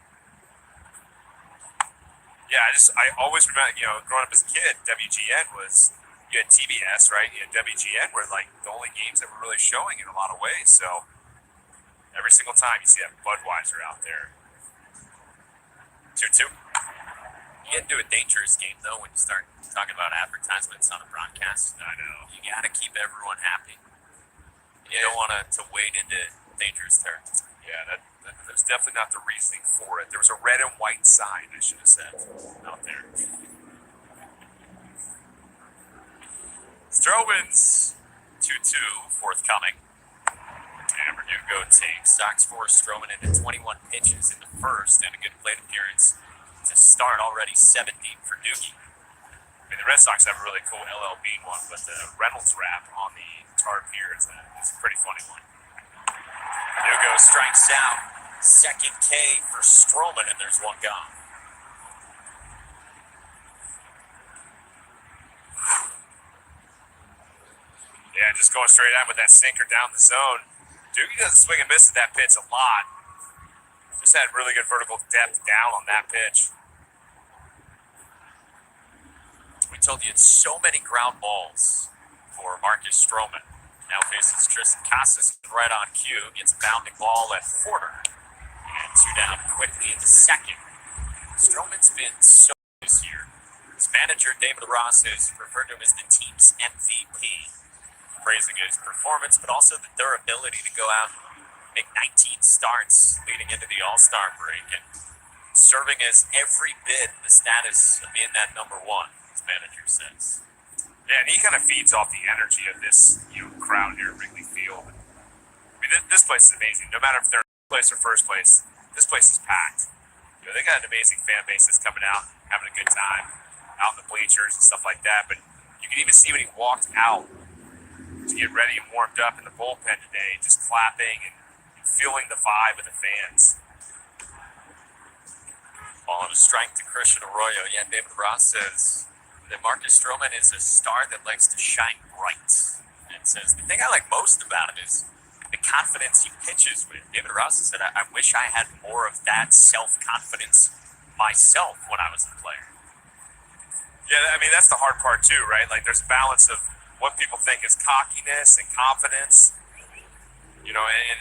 Yeah, I always remember, you know, growing up as a kid, WGN was, you had TBS, right? You had WGN were like the only games that were really showing in a lot of ways. So every single time you see that Budweiser out there. 2-2. You get into a dangerous game, though, when you start talking about advertisements on a broadcast. I know. You got to keep everyone happy. You don't want to wade into dangerous territory. Yeah, that's definitely not the reasoning for it. There was a red and white sign, I should have said, out there. Throw-ins, 2-2 forthcoming. And Verdugo takes. Sox force Stroman into 21 pitches in the first and a good plate appearance to start already 7 deep for Doogie. I mean, the Red Sox have a really cool LL Bean one, but the Reynolds wrap on the tarp here is a pretty funny one. Verdugo strikes out. Second K for Stroman, and there's one gone. Yeah, just going straight out with that sinker down the zone. Doogie doesn't swing and miss at that pitch a lot. Just had really good vertical depth down on that pitch. We told you it's so many ground balls for Marcus Stroman. Now faces Tristan Casas right on cue. Gets a bounding ball at Porter. And 2 down quickly in the second. Stroman's been so good this year. His manager, David Ross, has referred to him as the team's MVP, praising his performance, but also the durability to go out and make 19 starts leading into the All-Star break and serving as every bit the status of being that number one, his manager says. Yeah, and he kind of feeds off the energy of this crowd here at Wrigley Field. I mean, this place is amazing. No matter if they're in place or first place, this place is packed. They got an amazing fan base that's coming out, having a good time, out in the bleachers and stuff like that. But you can even see when he walked out to get ready and warmed up in the bullpen today, just clapping and feeling the vibe of the fans. Ball on a strike to Christian Arroyo. Yeah, David Ross says that Marcus Stroman is a star that likes to shine bright. And says the thing I like most about him is the confidence he pitches with. David Ross said, I wish I had more of that self-confidence myself when I was a player. Yeah, I mean, that's the hard part too, right? Like, there's a balance of what people think is cockiness and confidence, and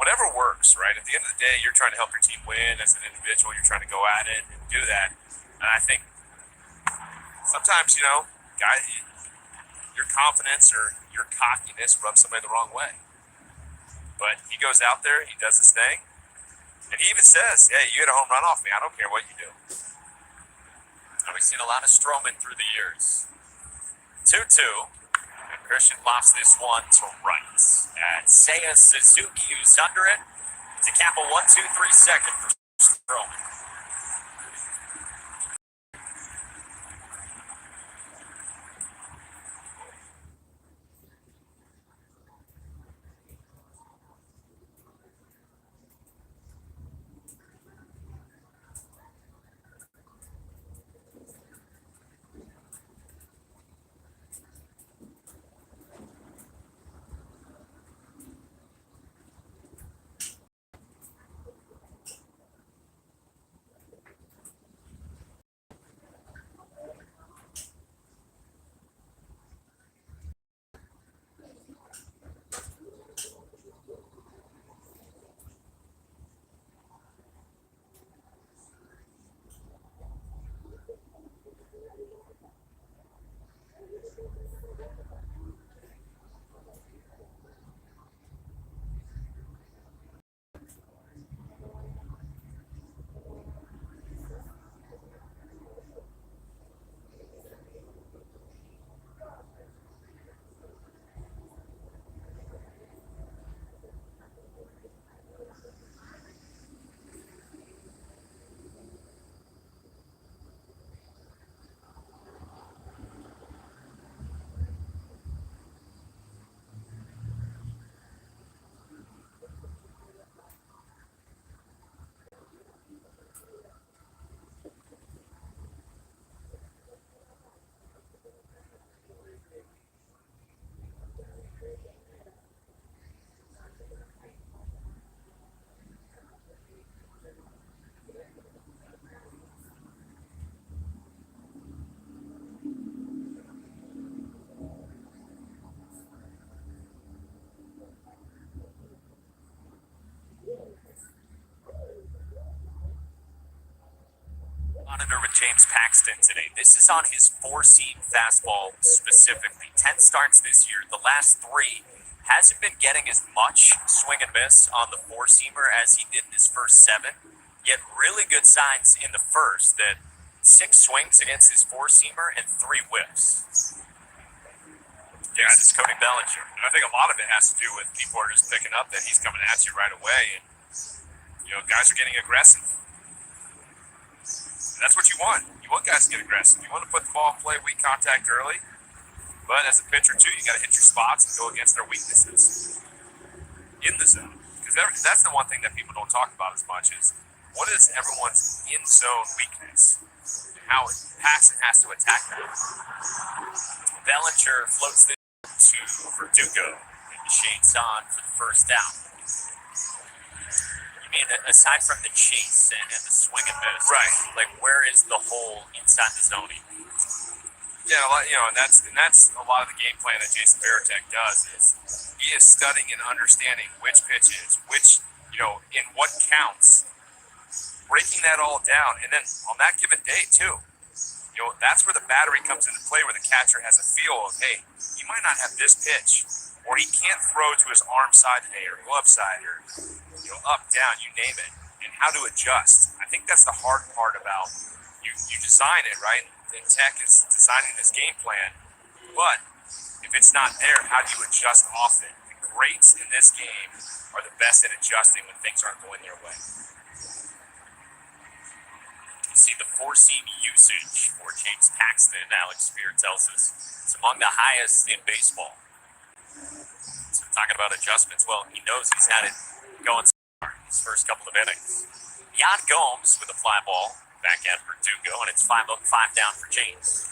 whatever works, right? At the end of the day, you're trying to help your team win as an individual. You're trying to go at it and do that. And I think sometimes, your confidence or your cockiness rubs somebody the wrong way. But he goes out there, he does his thing, and he even says, hey, you get a home run off me. I don't care what you do. And we've seen a lot of Stroman through the years. 2-2. And Christian lofts this one to right. And Seiya Suzuki, who's under it, to cap a 1-2-3 second for Stroman. James Paxton today. This is on his four-seam fastball specifically. 10 starts this year. The last 3 hasn't been getting as much swing and miss on the four-seamer as he did in his first 7. Yet really good signs in the first that 6 swings against his four-seamer and 3 whiffs. Yeah, This is Cody Bellinger. And I think a lot of it has to do with people are just picking up that he's coming at you right away, and guys are getting aggressive. And that's what you want. You want guys to get aggressive. You want to put the ball in play, weak contact early. But as a pitcher too, you got to hit your spots and go against their weaknesses in the zone. Because that's the one thing that people don't talk about as much is what is everyone's in zone weakness and how Paxton has to attack that. Bellinger floats this to Verdugo. And Shane's on for the first out. You mean aside from the chase and the swing and miss, Right. Like where is the hole inside the zone? Yeah, and that's a lot of the game plan that Jason Varitek does is he is studying and understanding which pitches, which in what counts, breaking that all down, and then on that given day too, that's where the battery comes into play, where the catcher has a feel of, hey, he might not have this pitch, or he can't throw to his arm side today, or glove side, or up, down, you name it, and how to adjust. I think that's the hard part about you design it right. And Tech is designing this game plan, but if it's not there, how do you adjust off it? The greats in this game are the best at adjusting when things aren't going their way. You see the four-seam usage for James Paxton, Alex Spear tells us, it's among the highest in baseball. So talking about adjustments, well, he knows he's had it going so far in his first couple of innings. Jan Gomes with a fly ball back at Verdugo, and it's 5 up, 5 down for James.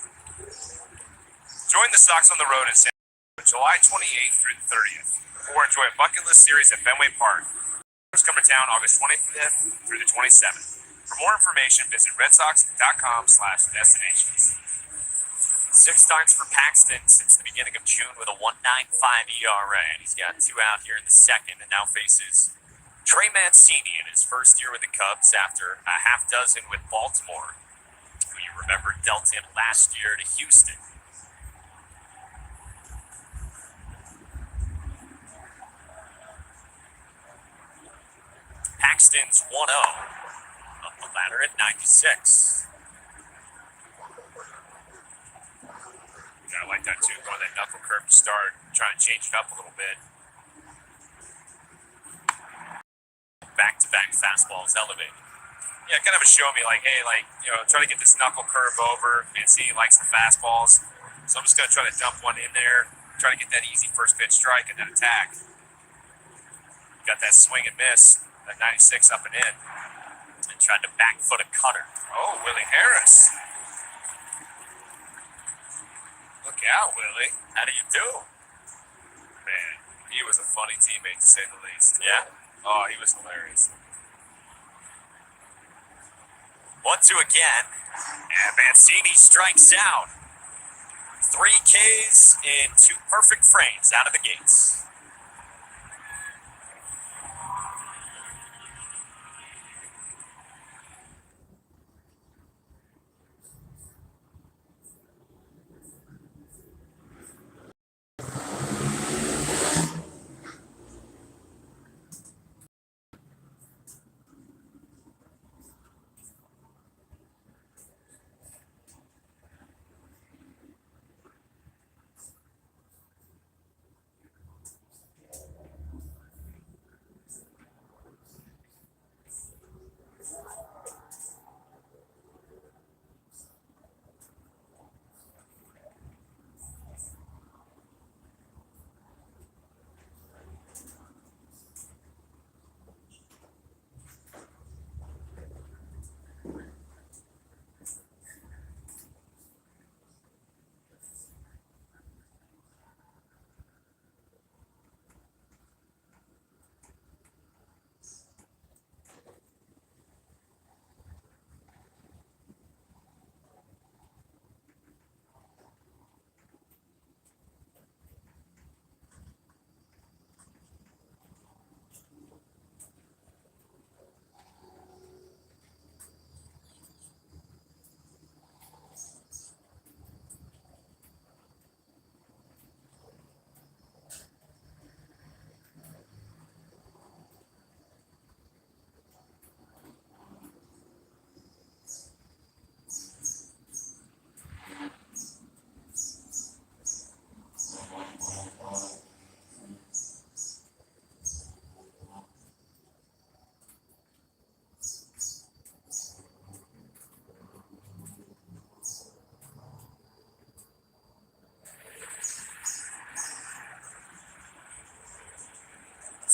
Join the Sox on the road in San Diego, July 28th through the 30th, or enjoy a bucket list series at Fenway Park. Come to town August 25th through the 27th. For more information, visit redsox.com/destinations. 6 starts for Paxton since the beginning of June with a 1.95 ERA, and he's got 2 out here in the second, and now faces Trey Mancini in his first year with the Cubs after a half dozen with Baltimore, who you remember dealt in last year to Houston. Paxton's 1-0 up the ladder at 96. Yeah, I like that too, going that knuckle curve to start, trying to change it up a little bit. Back-to-back fastballs elevated. Yeah, kind of a show me try to get this knuckle curve over. Vinci likes the fastballs, so I'm just going to try to dump one in there, try to get that easy first pitch strike and then attack. Got that swing and miss, that 96 up and in. And tried to back foot a cutter. Oh, Willie Harris. Look out, Willie. How do you do? Man, he was a funny teammate to say the least. Yeah? Oh, he was hilarious. 1-2 again, and Mancini strikes out. 3 Ks in 2 perfect frames out of the gates.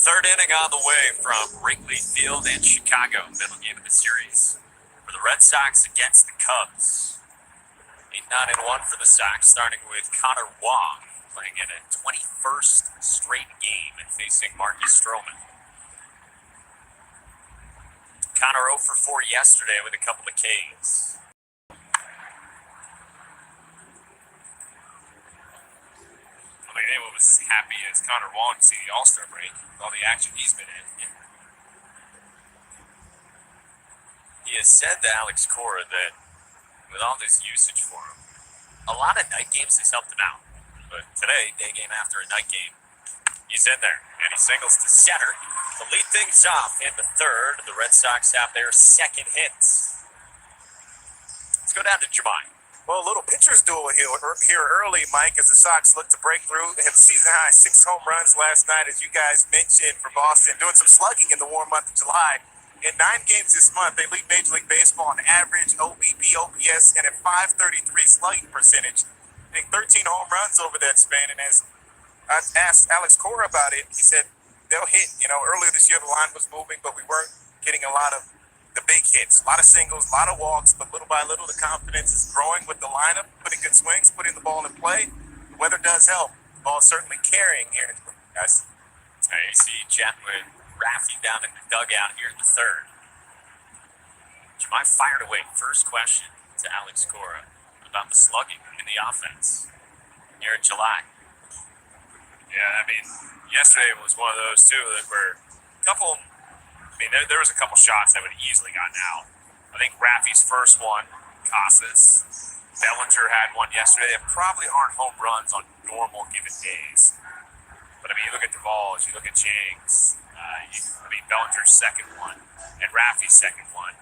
Third inning on the way from Wrigley Field in Chicago, middle game of the series for the Red Sox against the Cubs. 8-9-1 for the Sox, starting with Connor Wong, playing in a 21st straight game and facing Marcus Stroman. Connor 0 for 4 yesterday with a couple of Ks. I don't think anyone was as happy as Connor Wong to see the All-Star break with all the action he's been in. He has said to Alex Cora that with all this usage for him, a lot of night games has helped him out. But today, day game after a night game, he's in there, and he singles to center to lead things off in the third. The Red Sox have their second hit. Let's go down to Jemai. Well, a little pitcher's duel here early, Mike, as the Sox look to break through. They had season high 6 home runs last night, as you guys mentioned, for Boston, doing some slugging in the warm month of July. In 9 games this month, they lead Major League Baseball on average, OBP, OPS, and a .533 slugging percentage. Hitting 13 home runs over that span, and as I asked Alex Cora about it, he said they'll hit. Earlier this year the line was moving, but we weren't getting a lot of the big hits, a lot of singles, a lot of walks, but little by little the confidence is growing with the lineup, putting good swings, putting the ball in play. The weather does help. The ball is certainly carrying here, guys. You see chatting with Raffy down in the dugout here in the third. Jemai fired away. First question to Alex Cora about the slugging in the offense here in July. Yeah, yesterday was one of those too that were a couple. There was a couple shots that would have easily gotten out. I think Raffy's first one, Casas. Bellinger had one yesterday. They probably aren't home runs on normal given days. But you look at Duvall's, you look at Chang's. Bellinger's second one and Raffy's second one.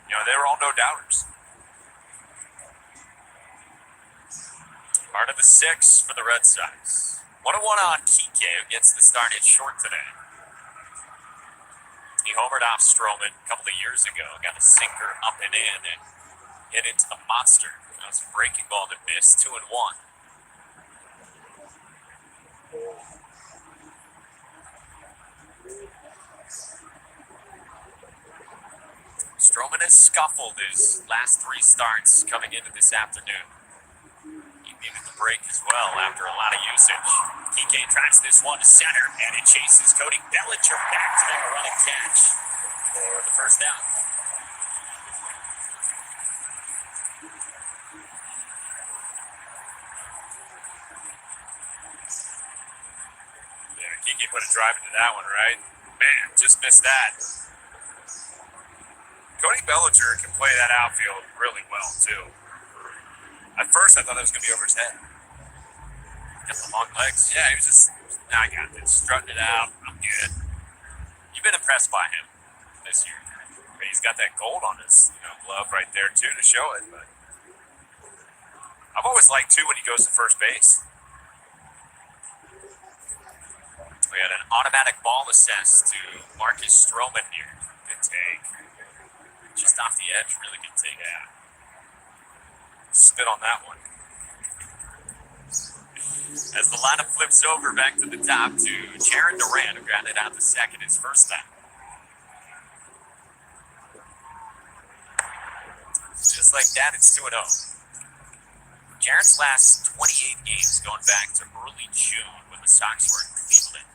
They were all no doubters. Part of the 6 for the Red Sox. 1-1 on Kike, who gets the start at short today. He homered off Stroman a couple of years ago, got a sinker up and in, and hit into the monster. That was a breaking ball that missed, 2-1. Stroman has scuffled his last 3 starts coming into this afternoon. He needed the break as well after a lot of usage. Kike tries this one to center, and it chases Cody Bellinger back to make a running catch for the first down. Yeah, Kike put a drive into that one, right? Man, just missed that. Cody Bellinger can play that outfield really well, too. At first, I thought it was going to be over his head. Got the long legs. Yeah, he was just, I got this, strutting it out. I'm good. You've been impressed by him this year. He's got that gold on his glove right there, too, to show it. But I've always liked, too, when he goes to first base. We had an automatic ball assess to Marcus Stroman here. Good take. Just off the edge, really good take. Yeah. Spit on that one. As the lineup flips over back to the top to Jaron Duran, who grounded out the second, his first time. Just like that, it's 2-0. Jaron's last 28 games going back to early June when the Sox were in Cleveland.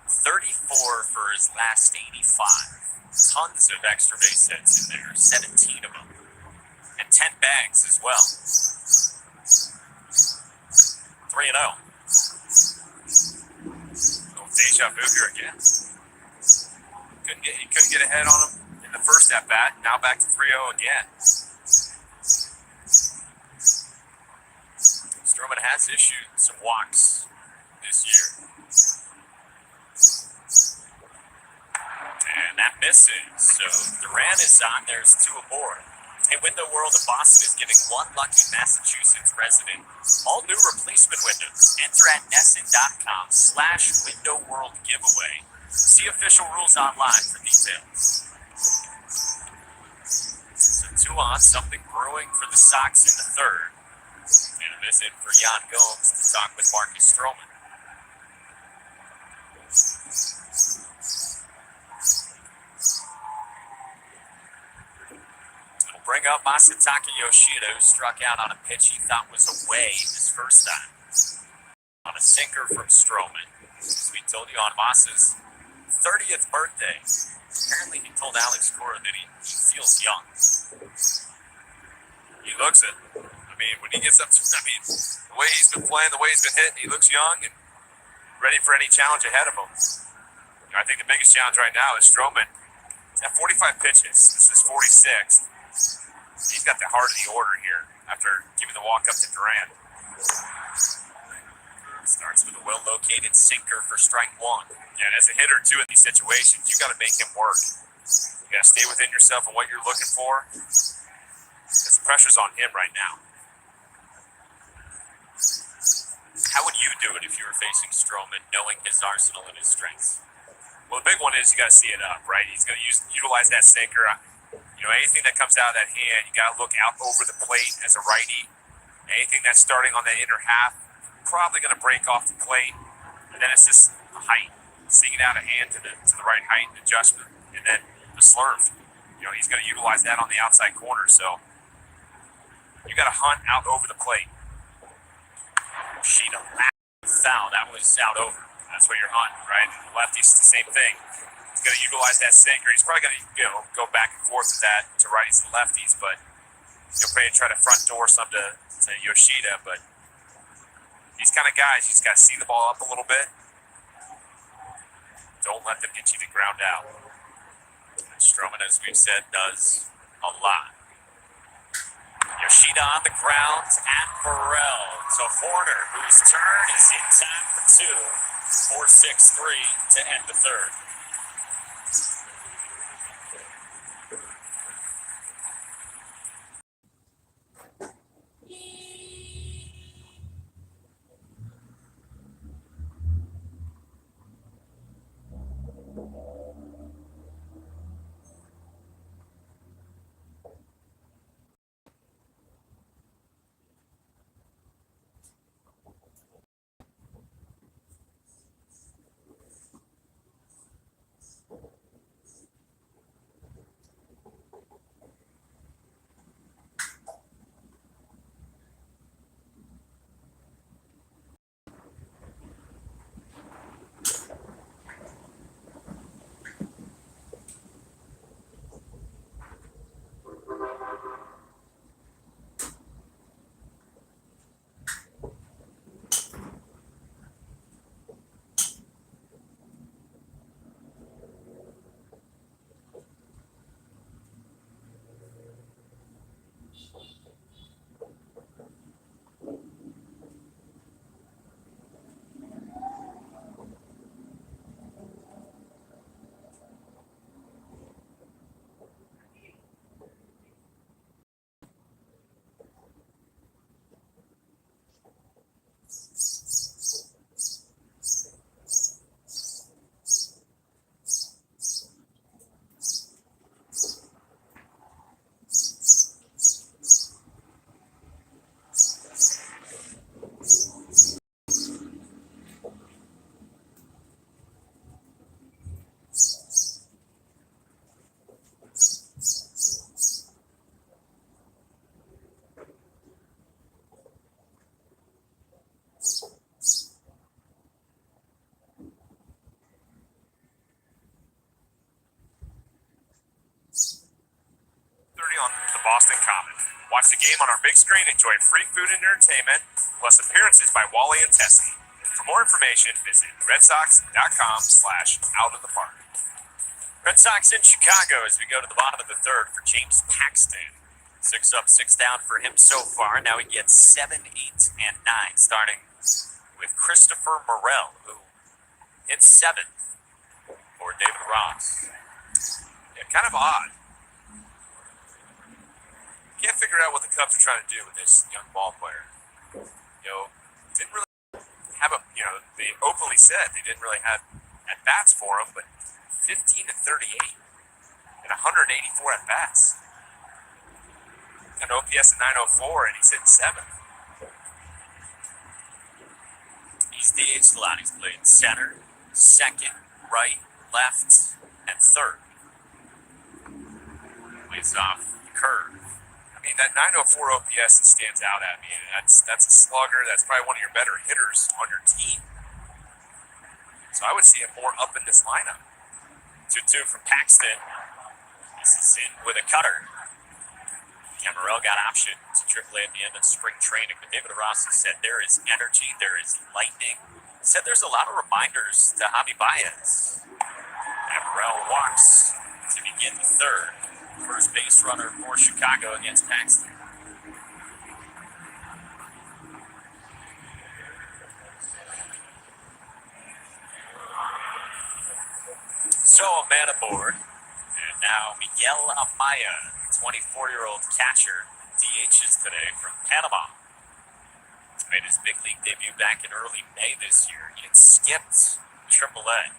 34 for his last 85. Tons of extra base hits in there, 17 of them. And 10 bags as well. 3-0. Oh, deja vu here again. He couldn't get ahead on him in the first at bat. Now back to 3-0 again. Stroman has issued some walks this year. And that misses. So Duran is on. There's 2 aboard. Hey, Window World of Boston is giving one lucky Massachusetts resident all new replacement windows. Enter at Nesson.com/Window World giveaway. See official rules online for details. So 2 on, something brewing for the Sox in the third. And a visit for Jan Gomes to talk with Marcus Stroman. up Masataka Yoshida, who struck out on a pitch he thought was away his first time. On a sinker from Stroman. As we told you, on Masa's 30th birthday, apparently he told Alex Cora that he feels young. He looks it. I mean, when he gets up to, the way he's been playing, the way he's been hitting, he looks young and ready for any challenge ahead of him. I think the biggest challenge right now is Stroman. He's at 45 pitches. This is 46th. He's got the heart of the order here after giving the walk up to Durant. Starts with a well-located sinker for strike one. Yeah, and as a hitter, too, in these situations, you got to make him work. You got to stay within yourself and what you're looking for, because the pressure's on him right now. How would you do it if you were facing Stroman, knowing his arsenal and his strengths? Well, the big one is you got to see it up, right? He's going to utilize that sinker. Anything that comes out of that hand, you got to look out over the plate as a righty. Anything that's starting on that inner half, probably going to break off the plate, and then it's just a height, seeing it out of hand to the right height and adjustment, and then the slurve. He's going to utilize that on the outside corner, so you got to hunt out over the plate. Yoshida foul, that was out over. That's what you're hunting, right? And the lefty's the same thing. He's going to utilize that sinker. He's probably going to go back and forth with that to righties and lefties, but probably try to front door some to Yoshida, but these kind of guys, you just got to see the ball up a little bit. Don't let them get you to ground out. And Stroman, as we've said, does a lot. Yoshida on the ground at Burrell to Horner, whose turn is in time for two. 4-6-3 to end the third. On the Boston Common. Watch the game on our big screen, enjoy free food and entertainment, plus appearances by Wally and Tessie. For more information, visit redsox.com/out of the park. Red Sox in Chicago as we go to the bottom of the third for James Paxton. 6 up, 6 down for him so far. Now he gets 7, 8, and 9, starting with Christopher Morel, who hit 7th for David Ross. Yeah, kind of odd. Can't figure out what the Cubs are trying to do with this young ball player. Didn't really have they openly said they didn't really have at bats for him, but 15 and 38 and 184 at bats. An OPS of 904, and he's hitting 7th. He's DH'd a lot. He's played center, second, right, left, and third. Plays off the curve. mean, that 904 OPS stands out at me. And that's a slugger. That's probably one of your better hitters on your team. So I would see him more up in this lineup. 2-2 from Paxton. This is in with a cutter. Camarel got option to AAA at the end of spring training, but David Rossi said there is energy, there is lightning. He said there's a lot of reminders to Javi Baez. Camarel walks to begin the third. First base runner for Chicago against Paxton. So a man aboard. And now Miguel Amaya, 24-year-old catcher, DHs today from Panama. Made his big league debut back in early May this year. He had skipped AAA.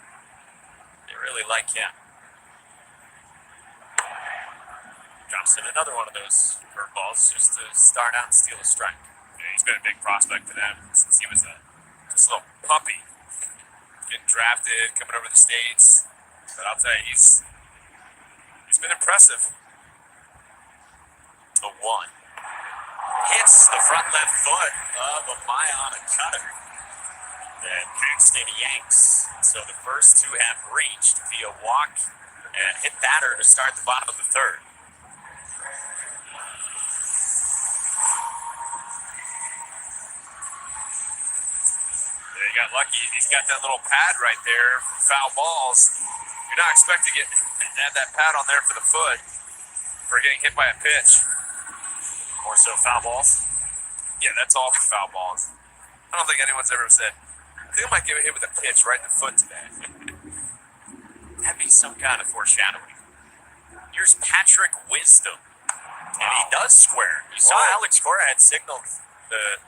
They really like him. Drops in another one of those curveballs just to start out and steal a strike. Yeah, he's been a big prospect for them since he was just a little puppy. Getting drafted, coming over to the States. But I'll tell you, he's been impressive. The one. Hits the front left foot of Amaya on a cutter. Then Paxton yanks. So the first two have reached via walk and hit batter to start the bottom of the third. Yeah, he got lucky. He's got that little pad right there for foul balls. You're not expecting it to have that pad on there for the foot for getting hit by a pitch. More so foul balls. Yeah, that's all for foul balls. I don't think anyone's ever said, I think I might get hit with a pitch right in the foot today. That'd be some kind of foreshadowing. Here's Patrick Wisdom. And he does square. You saw Alex Cora had signaled the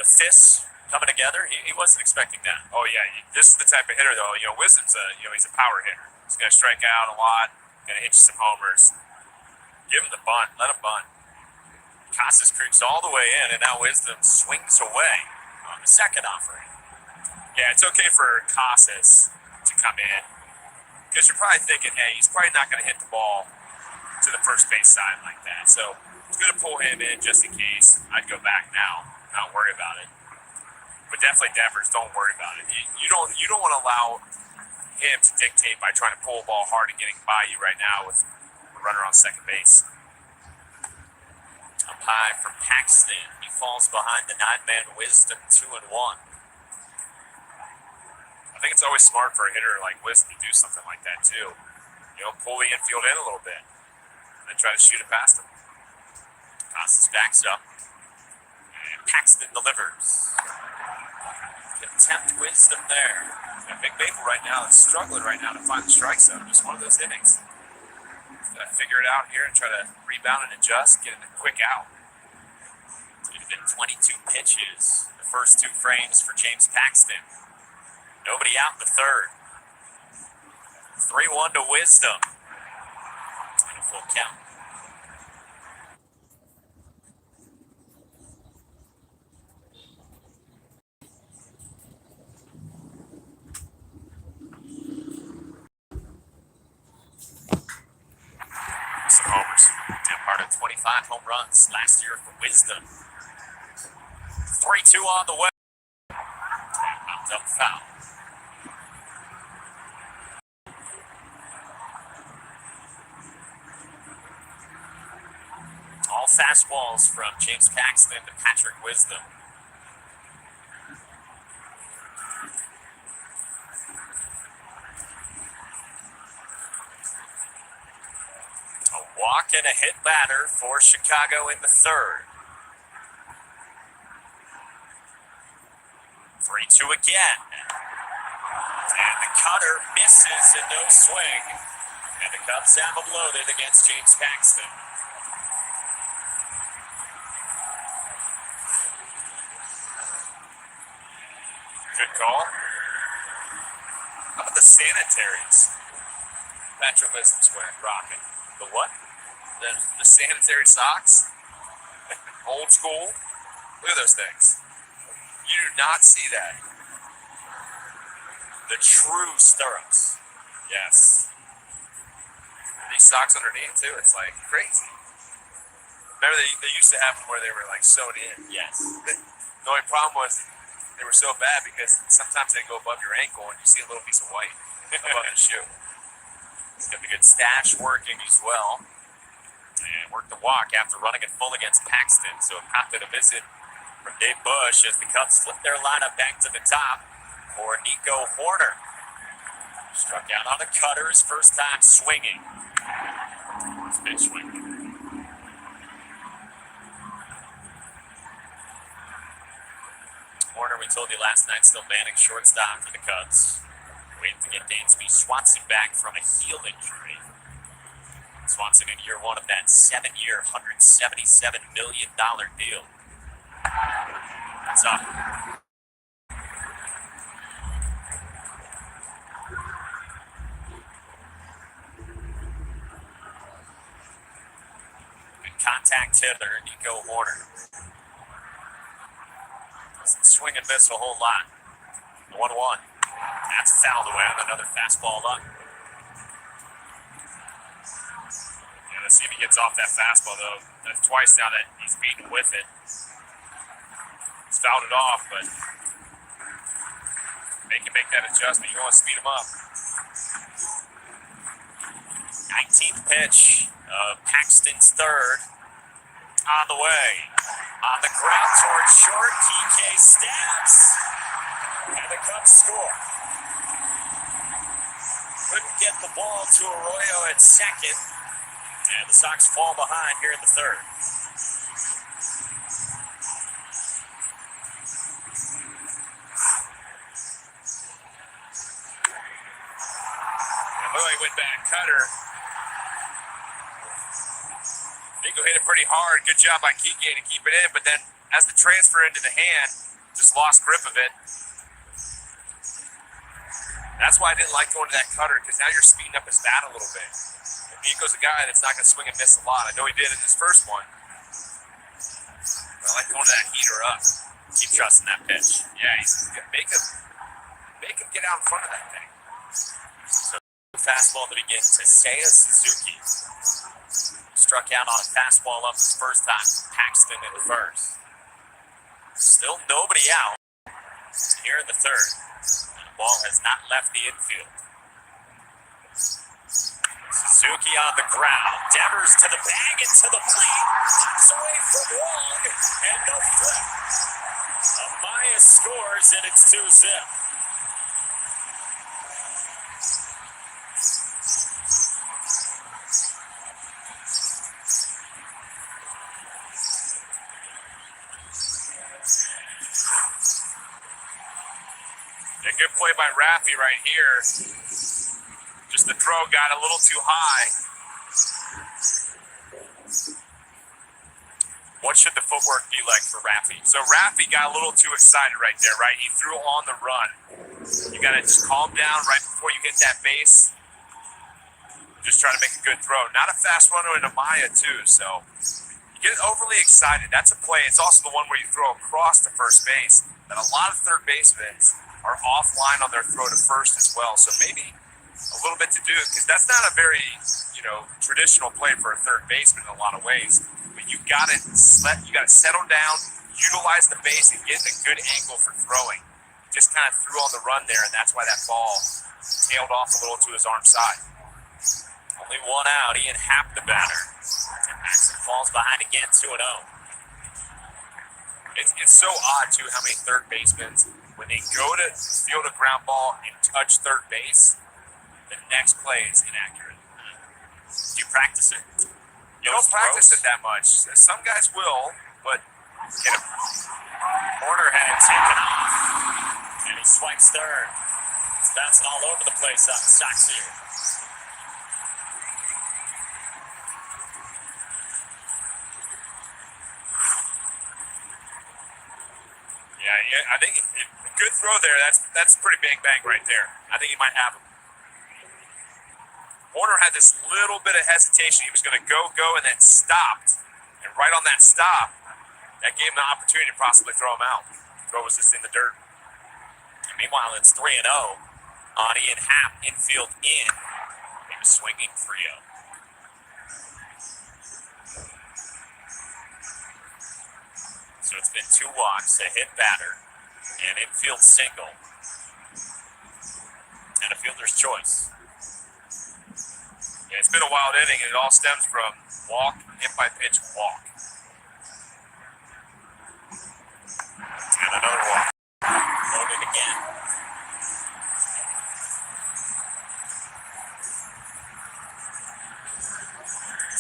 fists coming together. He wasn't expecting that. Oh, yeah. This is the type of hitter, though. Wisdom's he's a power hitter. He's going to strike out a lot, going to hit you some homers. Give him the bunt. Let him bunt. Casas creeps all the way in, and now Wisdom swings away on the second offering. Yeah, it's okay for Casas to come in because you're probably thinking, hey, he's probably not going to hit the ball to the first base side like that. So it's going to pull him in just in case. I'd go back now, not worry about it. But definitely Devers, don't worry about it. You don't want to allow him to dictate by trying to pull a ball hard and getting by you right now with a runner on second base. Up high from Paxton. He falls behind the 9-man Wisdom 2-1. I think it's always smart for a hitter like Wisdom to do something like that too. Pull the infield in a little bit and then try to shoot it past him. Casas backs up. And Paxton delivers. Attempt Wisdom there. And Big Maple right now is struggling right now to find the strike zone. Just one of those innings. Got to figure it out here and try to rebound and adjust, get it a quick out. It had been 22 pitches, the first two frames for James Paxton. Nobody out in the third. 3-1 to Wisdom. And a full count. Some homers. And part of 25 home runs last year for Wisdom. 3-2 on the way. And knocked up foul. All fastballs from James Paxton to Patrick Wisdom. A walk and a hit batter for Chicago in the third. 3-2 again. And the cutter misses and no swing. And the Cubs have him loaded against James Paxton. Good call. How about the sanitaries? Patrick Wisdom's wearing, rocking. The what? The sanitary socks. Old school. Look at those things. You do not see that. The true stirrups. Yes. These socks underneath too. It's like crazy. Remember they used to have them where they were like sewn in. Yes. The only problem was they were so bad because sometimes they go above your ankle and you see a little piece of white above the shoe. He's got the good stash working as well. And worked the walk after running it full against Paxton. So a popped a visit from Dave Bush as the Cubs flip their lineup back to the top for Nico Horner. Struck out on the cutters, first time swinging. First pitch swinging. Horner, we told you last night, still manning shortstop for the Cubs. Waiting to get Dansby Swanson back from a heel injury. Swanson in year one of that 7-year, $177 million deal. That's up. Good contact hitter, Nico Horner. Doesn't swing and miss a whole lot. 1-1. That's fouled away on another fastball up. Yeah, let's see if he gets off that fastball though. That's twice now that he's beaten with it. He's fouled it off, but they can make that adjustment. You want to speed him up. 19th pitch of Paxton's third. On the way. On the ground towards short. TK stabs. And the Cubs score. Couldn't get the ball to Arroyo at second. And the Sox fall behind here in the third. And Lily went back, cutter. Nico hit it pretty hard. Good job by Kike to keep it in, but then as the transfer into the hand, just lost grip of it. That's why I didn't like going to that cutter, because now you're speeding up his bat a little bit. And Nico's a guy that's not going to swing and miss a lot. I know he did in his first one. But I like going to that heater up. Keep trusting that pitch. Yeah, make him get out in front of that thing. So fastball to begin. Seiya Suzuki struck out on a fastball up his first time from Paxton in the first. Still nobody out here in the third. And the ball has not left the infield. Suzuki on the ground. Devers to the bag and to the plate. Pops away from Wong. And no flip. Amaya scores and it's 2-0. A good play by Raffy right here. Just the throw got a little too high. What should the footwork be like for Raffy? So Raffy got a little too excited right there, right? He threw on the run. You got to just calm down right before you hit that base. Just try to make a good throw. Not a fast runner into Maya too, so you get overly excited. That's a play. It's also the one where you throw across to first base. And a lot of third basemen are offline on their throw to first as well. So maybe a little bit to do, because that's not a very, traditional play for a third baseman in a lot of ways. But you got to settle down, utilize the base, and get in a good angle for throwing. Just kind of threw on the run there, and that's why that ball tailed off a little to his arm side. Only one out. Ian Happ the batter. And Maxson falls behind again, 2-0. It's so odd, too, how many third basemen, when they go to field a ground ball and touch third base, the next play is inaccurate. Do you practice it? You don't practice it that much. Some guys will, but Horner had it taken off. And he swipes third. It's bouncing all over the place on the Sox here. Yeah, I think a good throw there. That's pretty bang right there. I think he might have him. Horner had this little bit of hesitation. He was going to go, and then stopped. And right on that stop, that gave him the opportunity to possibly throw him out. The throw was just in the dirt. And meanwhile, it's 3-0 on Ian Happ, infield in. He was swinging 3-0. So it's been 2 walks, a hit batter, an infield single, and a fielder's choice. Yeah, it's been a wild inning, and it all stems from walk, hit by pitch, walk. And another walk. Loaded again.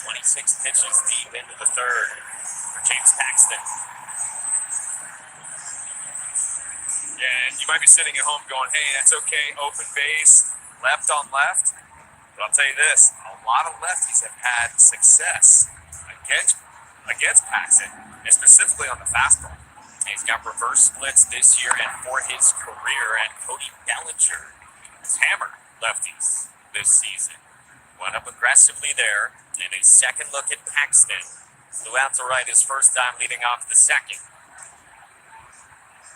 26 pitches deep into the third for James Paxton. Yeah, and you might be sitting at home going, hey, that's okay, open base, left on left. But I'll tell you this, a lot of lefties have had success against Paxton, and specifically on the fastball. He's got reverse splits this year and for his career, and Cody Bellinger has hammered lefties this season. Went up aggressively there, and a second look at Paxton. Flew out to right his first time leading off the second.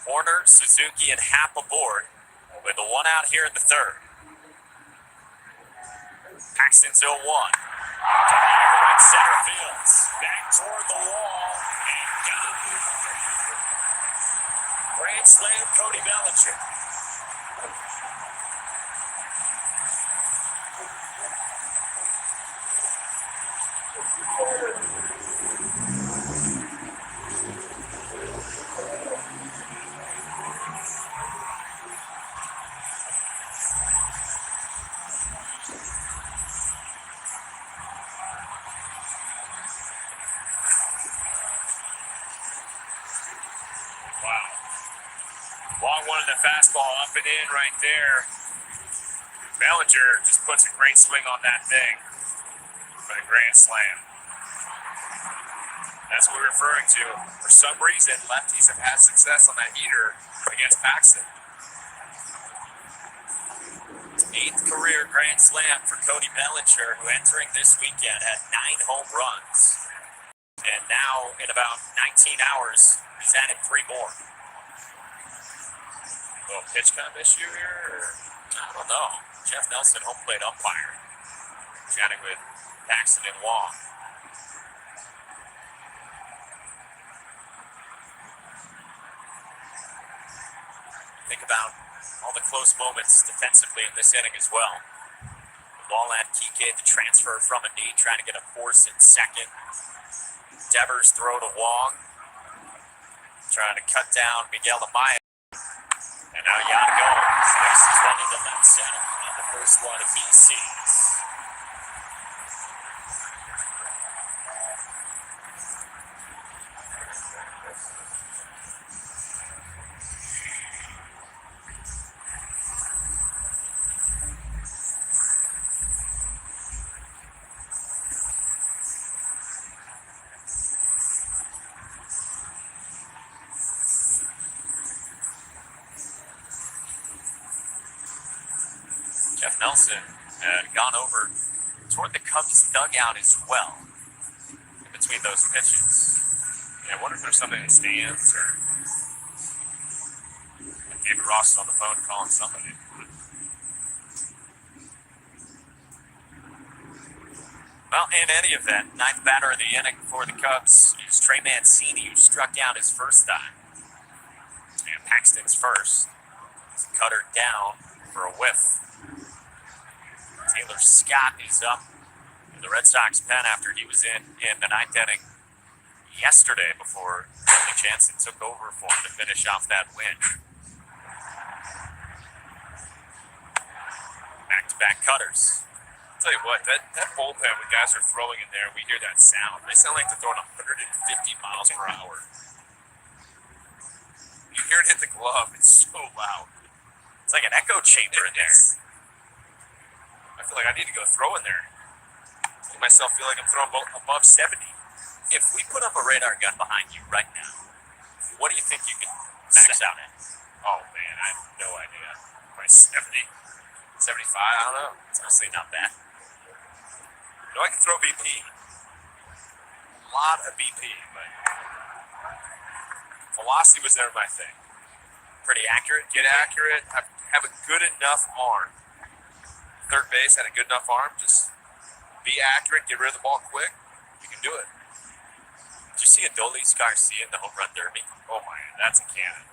Horner, Suzuki, and Happ aboard with the 1 out here in the third. Paxton's 0-1. Right center field. Back toward the wall. And got it. Grand slam, Cody Bellinger. Wow. Long one in the fastball, up and in right there. Bellinger just puts a great swing on that thing for the grand slam. That's what we're referring to. For some reason, lefties have had success on that heater against Paxton. 8th career grand slam for Cody Bellinger, who entering this weekend had 9 home runs. And now, in about 19 hours, he's added 3 more. Little pitch count issue here? Or? I don't know. Jeff Nelson, home plate umpire, chatting with Paxton and Wong. Think about all the close moments defensively in this inning as well. The ball at Kike, the transfer from a knee, trying to get a force in second. Devers throw to Wong, trying to cut down Miguel Amaya. And now Yan goes. This is running to left center on the first one of BC's. Jeff Nelson had gone over toward the Cubs dugout as well in between those pitches. Yeah, I wonder if there's something in the stands or if David Ross is on the phone calling somebody. Well, in any event, 9th batter of the inning for the Cubs is Trey Mancini, who struck out his first time. And Paxton's first. He's cutter down for a whiff. Taylor Scott is up in the Red Sox pen after he was in the 9th inning yesterday before Tony Jansen took over for him to finish off that win. Back-to-back cutters. I'll tell you what, that bullpen when guys are throwing in there, we hear that sound. They sound like they're throwing 150 miles per hour. You hear it hit the glove, it's so loud. It's like an echo chamber in there. I feel like I need to go throw in there. Make myself feel like I'm throwing above 70. If we put up a radar gun behind you right now, what do you think you can max out at? Oh man, I have no idea. Probably 70, 75, I don't know. It's honestly not bad. I can throw BP. A lot of BP, but velocity was never my thing. Pretty accurate. Get accurate, have a good enough arm. Third base had a good enough arm. Just be accurate, get rid of the ball quick. You can do it. Did you see Adolis Garcia in the home run derby? Oh my, that's a cannon.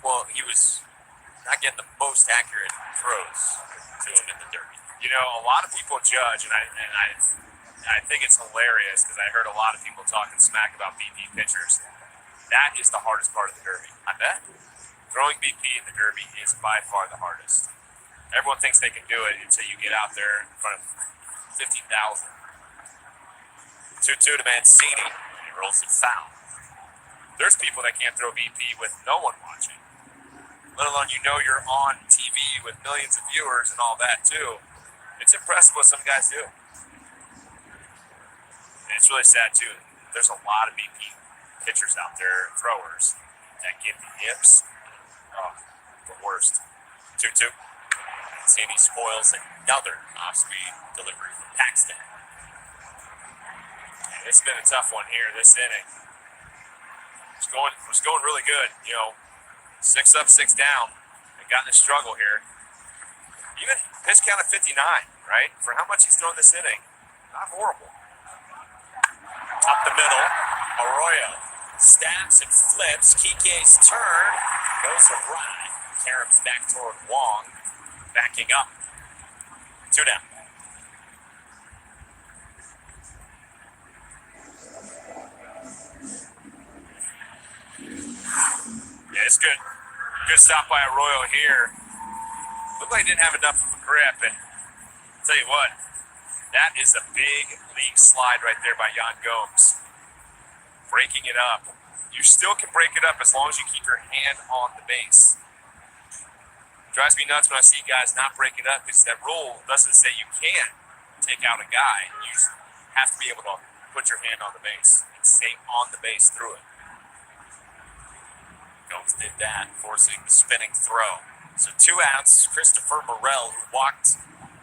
Well, he was not getting the most accurate throws to him in the derby. You know, a lot of people judge, and I think it's hilarious because I heard a lot of people talking smack about BP pitchers. That is the hardest part of the derby. I bet. Throwing BP in the derby is by far the hardest. Everyone thinks they can do it until you get out there in front of 50,000. 2-2 to Mancini. And he rolls it foul. There's people that can't throw BP with no one watching. Let alone you're on TV with millions of viewers and all that too. It's impressive what some guys do. And it's really sad too. There's a lot of BP pitchers out there, throwers, that get the yips. Oh, the worst. 2-2. Mancini spoils another off-speed delivery from Paxton. And it's been a tough one here this inning. It's going really good. 6 up, 6 down. They've gotten a struggle here. Even pitch count of 59, right? For how much he's thrown this inning, not horrible. Up the middle, Arroyo stabs and flips. Kike's turn goes awry. Carams back toward Wong, backing up. 2 down. Yeah, it's good. Good stop by Arroyo here. Looked like he didn't have enough of a grip, and I'll tell you what, that is a big league slide right there by Jan Gomes. Breaking it up. You still can break it up as long as you keep your hand on the base. Drives me nuts when I see guys not break it up because that rule doesn't say you can take out a guy. You just have to be able to put your hand on the base and stay on the base through it. Gomes did that, forcing the spinning throw. So 2 outs, Christopher Morel, who walked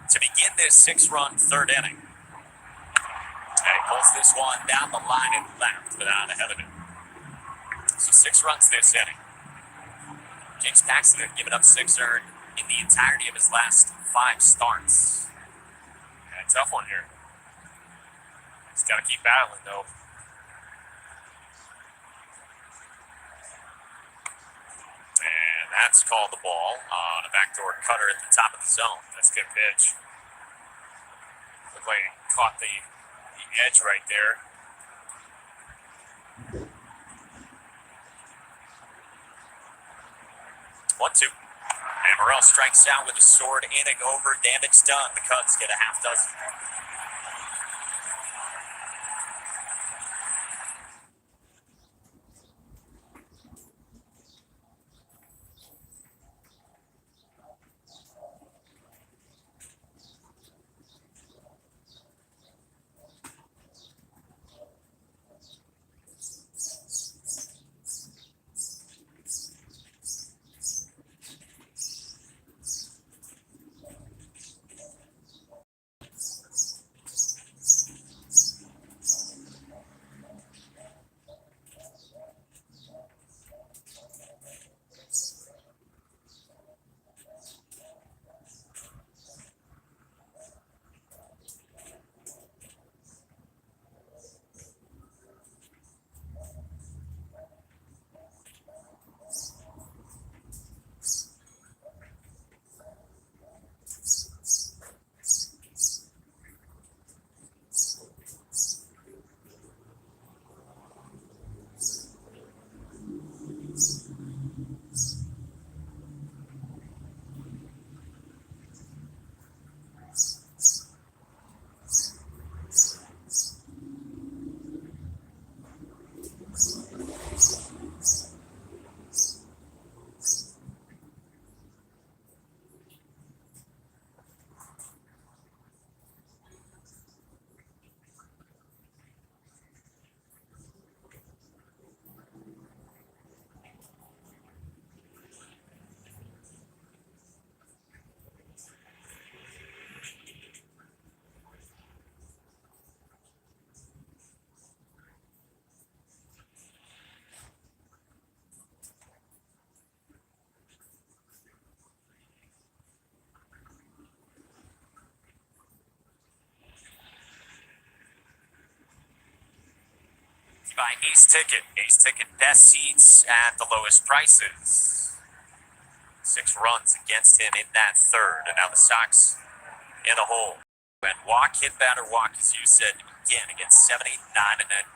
to begin this 6-run third inning. And he pulls this one down the line and left without ahead of it. So 6 runs this inning. James Paxton had given up 6 earned in the entirety of his last 5 starts. Yeah, tough one here. He's got to keep battling, though. And that's called the ball on a backdoor cutter at the top of the zone. That's a good pitch. Looked like he caught the edge right there. 1-2. And Morel strikes out with a sword, inning over, damage done. The Cubs get a half dozen. by Ace Ticket. Ace Ticket, best seats at the lowest prices. 6 runs against him in that third, and now the Sox in a hole. And walk, hit, batter, walk, as you said, again against 7, 8, 9, and then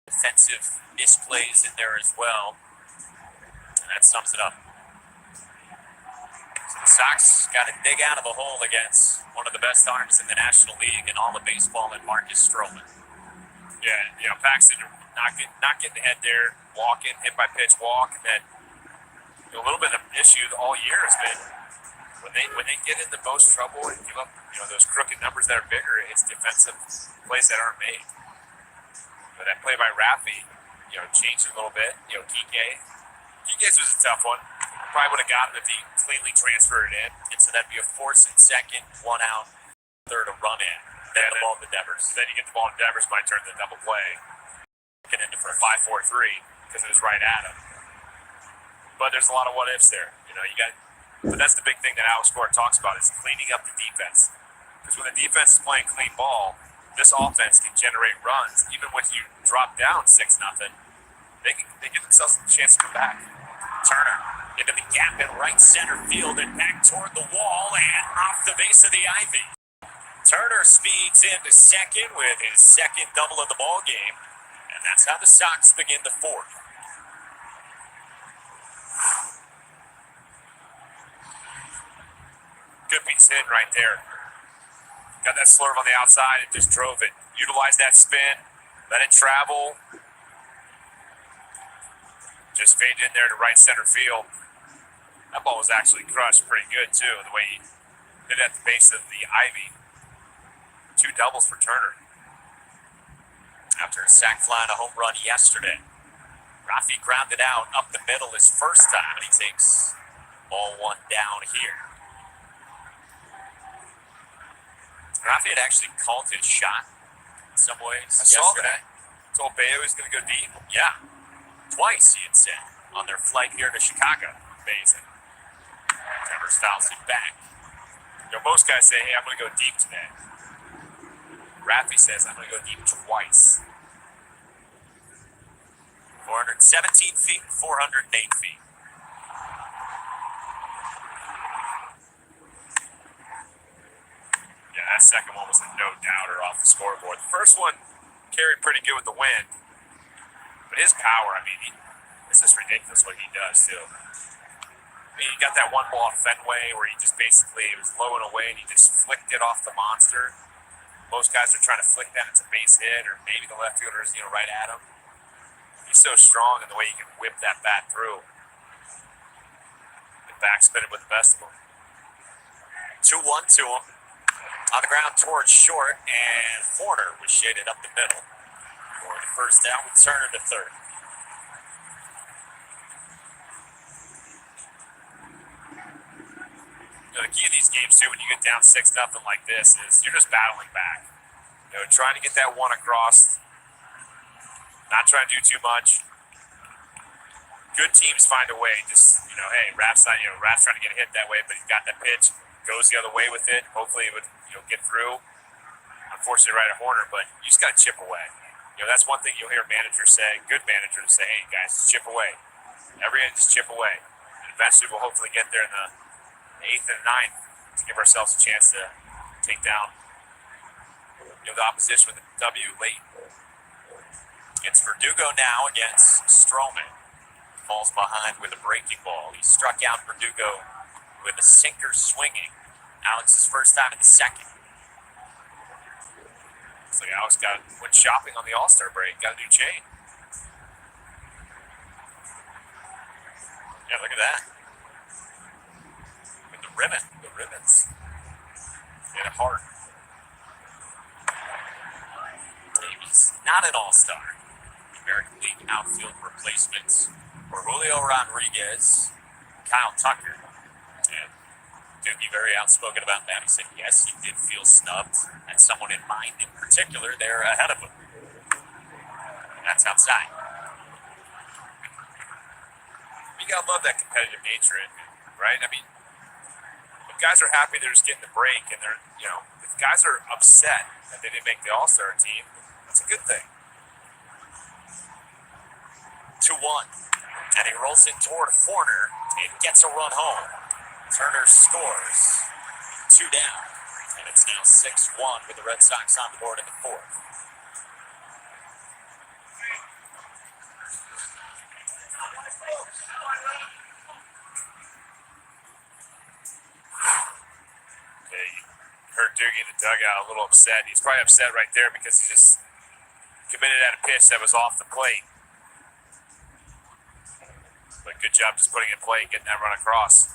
defensive misplays in there as well. And that sums it up. So the Sox got to dig out of a hole against one of the best arms in the National League and all of baseball, and Marcus Stroman. Yeah, Paxton not getting ahead there, walking, hit by pitch, walk, and then a little bit of issue all year has been when they get in the most trouble and give up those crooked numbers that are bigger, it's defensive plays that aren't made. But that play by Raffy, changed a little bit. Kike's was a tough one. Probably would have got him if he cleanly transferred it in. And so that'd be a force in second, 1 out, third, a run in. Then the ball to Devers. Then you get the ball to Devers, might turn the double play. Get into For first. 5-4-3 because it was right at him. But there's a lot of what ifs there. But that's the big thing that Alex Cora talks about is cleaning up the defense. Because when the defense is playing clean ball, this offense can generate runs. Even when you drop down 6-0, they give themselves a chance to come back. Turner into the gap in right center field and back toward the wall and off the base of the ivy. Turner speeds into second with his second double of the ball game, and that's how the Sox begin the fourth. Good piece hit right there. Got that slurve on the outside and just drove it. Utilized that spin, let it travel. Just faded in there to right center field. That ball was actually crushed pretty good too, the way he did it at the base of the ivy. 2 doubles for Turner. After a sac fly and a home run yesterday, Rafi grounded out up the middle his first time, and he takes ball 1 down here. Rafi had actually called his shot in some ways I saw yesterday. that. Told Bayo he's going to go deep. Yeah, twice he had said on their flight here to Chicago. Amazing. Devers fouls it back. Most guys say, hey, I'm going to go deep today. Raffy says, I'm going to go deep twice. 417 feet, 408 feet. Yeah, that second one was a no-doubter off the scoreboard. The first one carried pretty good with the wind. But his power, it's just ridiculous what he does, too. You got that one ball off Fenway where he just basically, it was low and away, and he just flicked it off the monster. Most guys are trying to flick that into base hit, or maybe the left fielder's, right at him. He's so strong in the way he can whip that bat through. And backspin it with the best of them. 2-1 to him. On the ground towards short, and Horner was shaded up the middle for the first down with Turner to third. The key in these games, too, when you get down 6-0 like this, is you're just battling back. Trying to get that one across, not trying to do too much. Good teams find a way. Just, hey, Raph's trying to get a hit that way, but he's got that pitch, goes the other way with it. Hopefully it would, get through. Unfortunately, right at Horner, but you just got to chip away. That's one thing you'll hear managers say, good managers say, hey, guys, just chip away. Every inch, just chip away. And eventually we'll hopefully get there in the 8th and 9th to give ourselves a chance to take down the opposition with a W late. It's Verdugo now against Stroman. Falls behind with a breaking ball. He struck out Verdugo with a sinker swinging. Alex's first time in the second. Looks like Alex went shopping on the All-Star break. Got a new chain. Yeah, look at that. With the ribbons. And a heart. He's not an all-star. American League outfield replacements for Julio Rodriguez, Kyle Tucker. And Doogie very outspoken about that. He said, yes, he did feel snubbed. Had someone in mind in particular there ahead of him. That's outside. You gotta love that competitive nature in it, right? If guys are happy they're just getting the break, and they're, if guys are upset that they didn't make the All-Star team, that's a good thing. 2-1. And he rolls it toward Horner and gets a run home. Turner scores. 2 down. And it's now 6-1 with the Red Sox on the board in the fourth. Okay, you heard Doogie in the dugout a little upset. He's probably upset right there because he just committed at a pitch that was off the plate. But good job just putting it in play and getting that run across.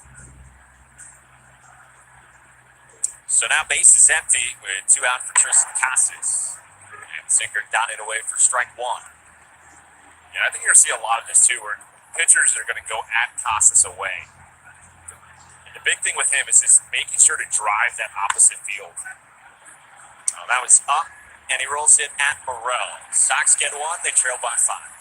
So now base is empty with 2 out for Tristan Casas. And Sinker dotted away for strike 1. Yeah, I think you're going to see a lot of this too, where pitchers are going to go at Casas away. And the big thing with him is just making sure to drive that opposite field. Oh, that was up, and he rolls it at Morel. Sox get 1, they trail by 5.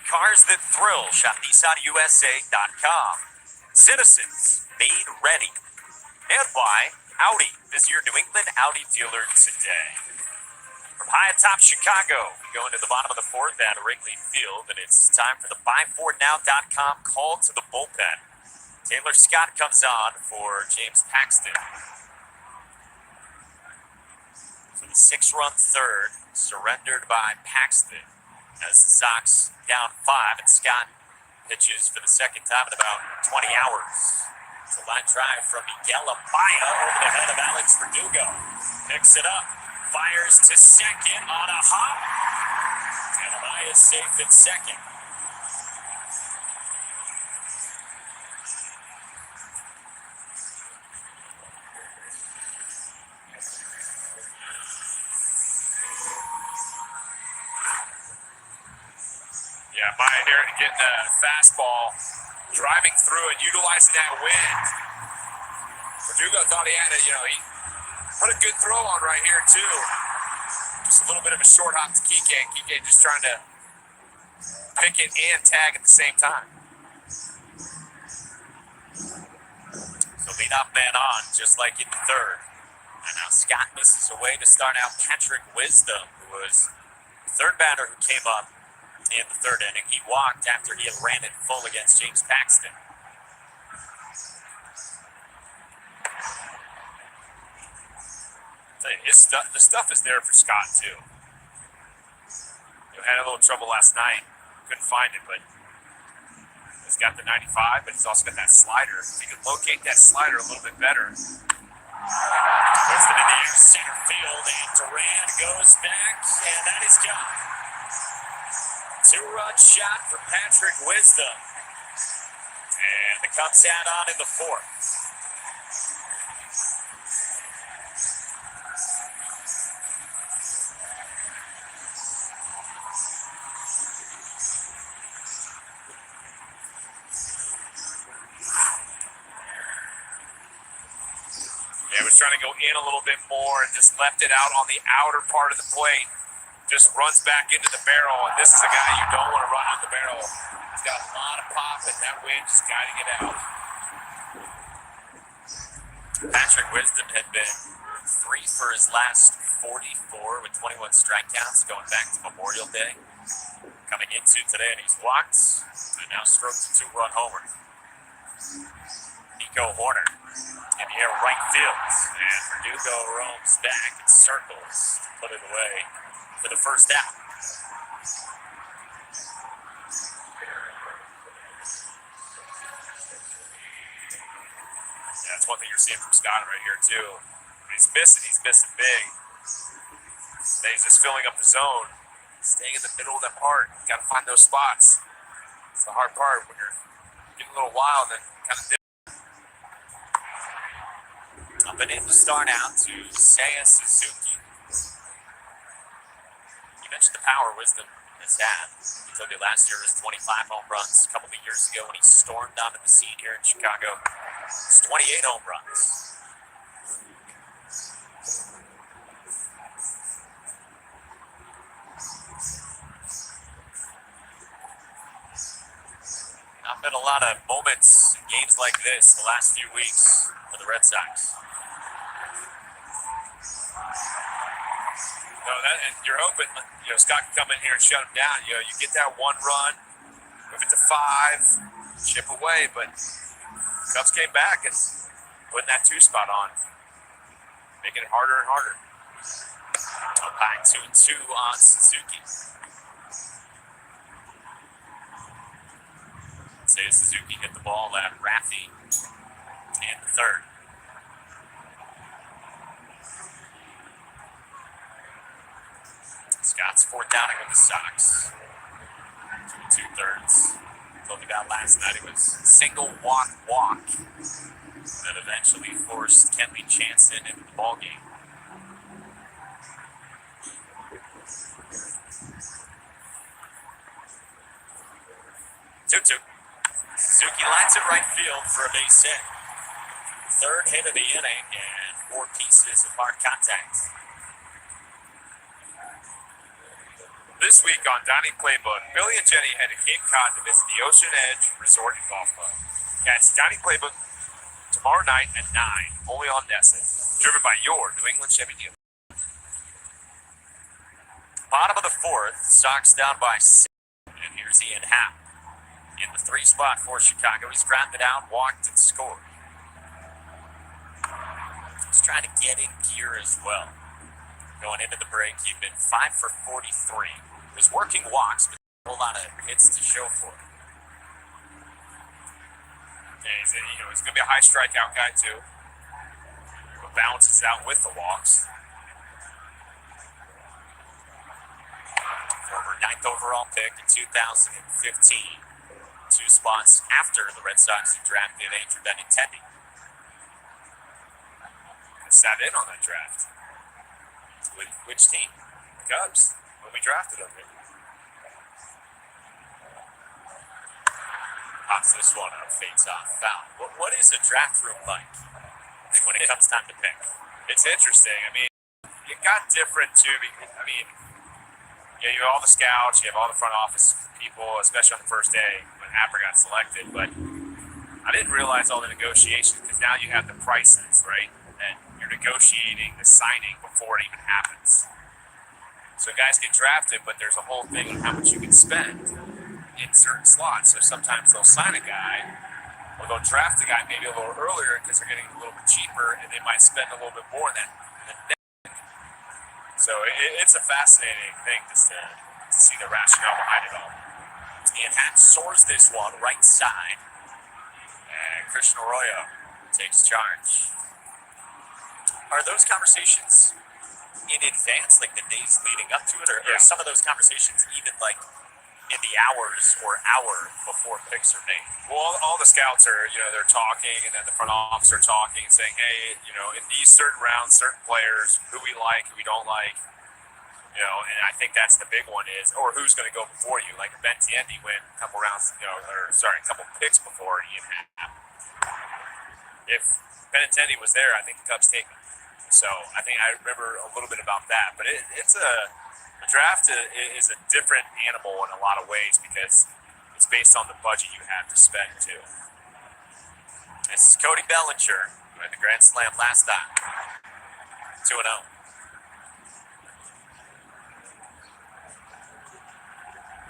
Cars that thrill. Shop NissanUSA.com. Citizens made ready. And by Audi. Visit your New England Audi dealer today. From high atop Chicago, we go into the bottom of the fourth at Wrigley Field, and it's time for the BuyFordNow.com call to the bullpen. Taylor Scott comes on for James Paxton. So the 6-run third surrendered by Paxton. As the Sox down 5, and Scott pitches for the second time in about 20 hours. It's a line drive from Miguel Amaya over the head of Alex Verdugo. Picks it up, fires to second on a hop, and Amaya is safe at second. Yeah, Maya here getting the fastball, driving through it, utilizing that wind. Verdugo thought he had it, he put a good throw on right here too. Just a little bit of a short hop to Kike. Kike just trying to pick it and tag at the same time. So leadoff man on, just like in the third. And now Scott misses away to start out Patrick Wisdom, who was the third batter who came up in the third inning. He walked after he had ran it full against James Paxton. The stuff is there for Scott too. Had a little trouble last night, couldn't find it, but he's got the 95, but he's also got that slider. If he can locate that slider a little bit better. Puts it in the air, center field, and Duran goes back, and that is gone. Two-run shot for Patrick Wisdom. And the Cubs add on in the fourth. Yeah, was trying to go in a little bit more and just left it out on the outer part of the plate. Just runs back into the barrel, and this is a guy you don't want to run into the barrel. He's got a lot of pop, and that wind just got to get out. Patrick Wisdom had been 3 for his last 44 with 21 strikeouts going back to Memorial Day. Coming into today, and he's walked and now stroked a 2-run homer. Nico Horner in the air right field, and Verdugo roams back and circles to put it away for the first out. Yeah, that's one thing you're seeing from Scott right here too. When he's missing big. Then he's just filling up the zone, staying in the middle of that part. You got to find those spots. It's the hard part when you're getting a little wild and kind of dip. Up and in to start out to Seiya Suzuki. You mentioned the power Wisdom has had. He told you last year was 25 home runs. A couple of years ago when he stormed onto the scene here in Chicago, it's 28 home runs. Not been a lot of moments in games like this the last few weeks for the Red Sox. No, and you're hoping, Scott can come in here and shut him down. You get that one run, move it to 5, chip away, but Cubs came back and putting that 2 spot on, making it harder and harder. Up high 2-2 on Suzuki. Seiya Suzuki hit the ball at Raffy in the third. Scott's 4th outing with the Sox. 2 2/3. Told you about last night. It was single walk that eventually forced Kenley Jansen into the ballgame. Two. Suzuki lines it right field for a base hit. 3rd hit of the inning and 4 pieces of hard contact. This week on Dining Playbook, Billy and Jenny head to Cape Cod to visit the Ocean Edge Resort and Golf Club. Catch Dining Playbook tomorrow night at 9, only on Nessun. Driven by your New England Chevy dealer. Bottom of the 4th, Sox down by 6. And here's Ian Happ in the 3 spot for Chicago. He's grounded out, walked, and scored. He's trying to get in gear as well. Going into the break, he'd been 5 for 43. He was working walks, but a whole lot of hits to show for it. Yeah, he's going to be a high strikeout guy too. But balances out with the walks. Former 9th overall pick in 2015. 2 spots after the Red Sox had drafted Andrew Benintendi. And sat in on that draft. With which team? The Cubs, when we drafted him. Pops this one up, fades off, foul. What is a draft room like when it comes time to pick? It's interesting. I mean, it got different too. I mean, you have all the scouts, you have all the front office people, especially on the first day when Happer got selected. But I didn't realize all the negotiations because now you have the prices, right? And you're negotiating the signing before it even happens. So guys get drafted, but there's a whole thing on how much you can spend in certain slots. So sometimes they'll sign a guy, or they'll draft a guy maybe a little earlier because they're getting a little bit cheaper, and they might spend a little bit more than that. So it's a fascinating thing just to see the rationale behind it all. And Hatt soars this one right side. And Christian Arroyo takes charge. Are those conversations in advance, like the days leading up to it, or Yeah. some of those conversations even like in the hours or hour before picks are made? Well, all the scouts are, they're talking, and then the front office are talking, saying, hey, in these certain rounds, certain players, who we like, who we don't like, and I think that's the big one is, or who's going to go before you. Like Ben Tandy went a couple rounds, a couple picks before Ian Happ. If Benintendi was there, I think the Cubs take him. So I think I remember a little bit about that. But it's a draft is a different animal in a lot of ways because it's based on the budget you have to spend too. This is Cody Bellinger, who had the Grand Slam last time. 2-0.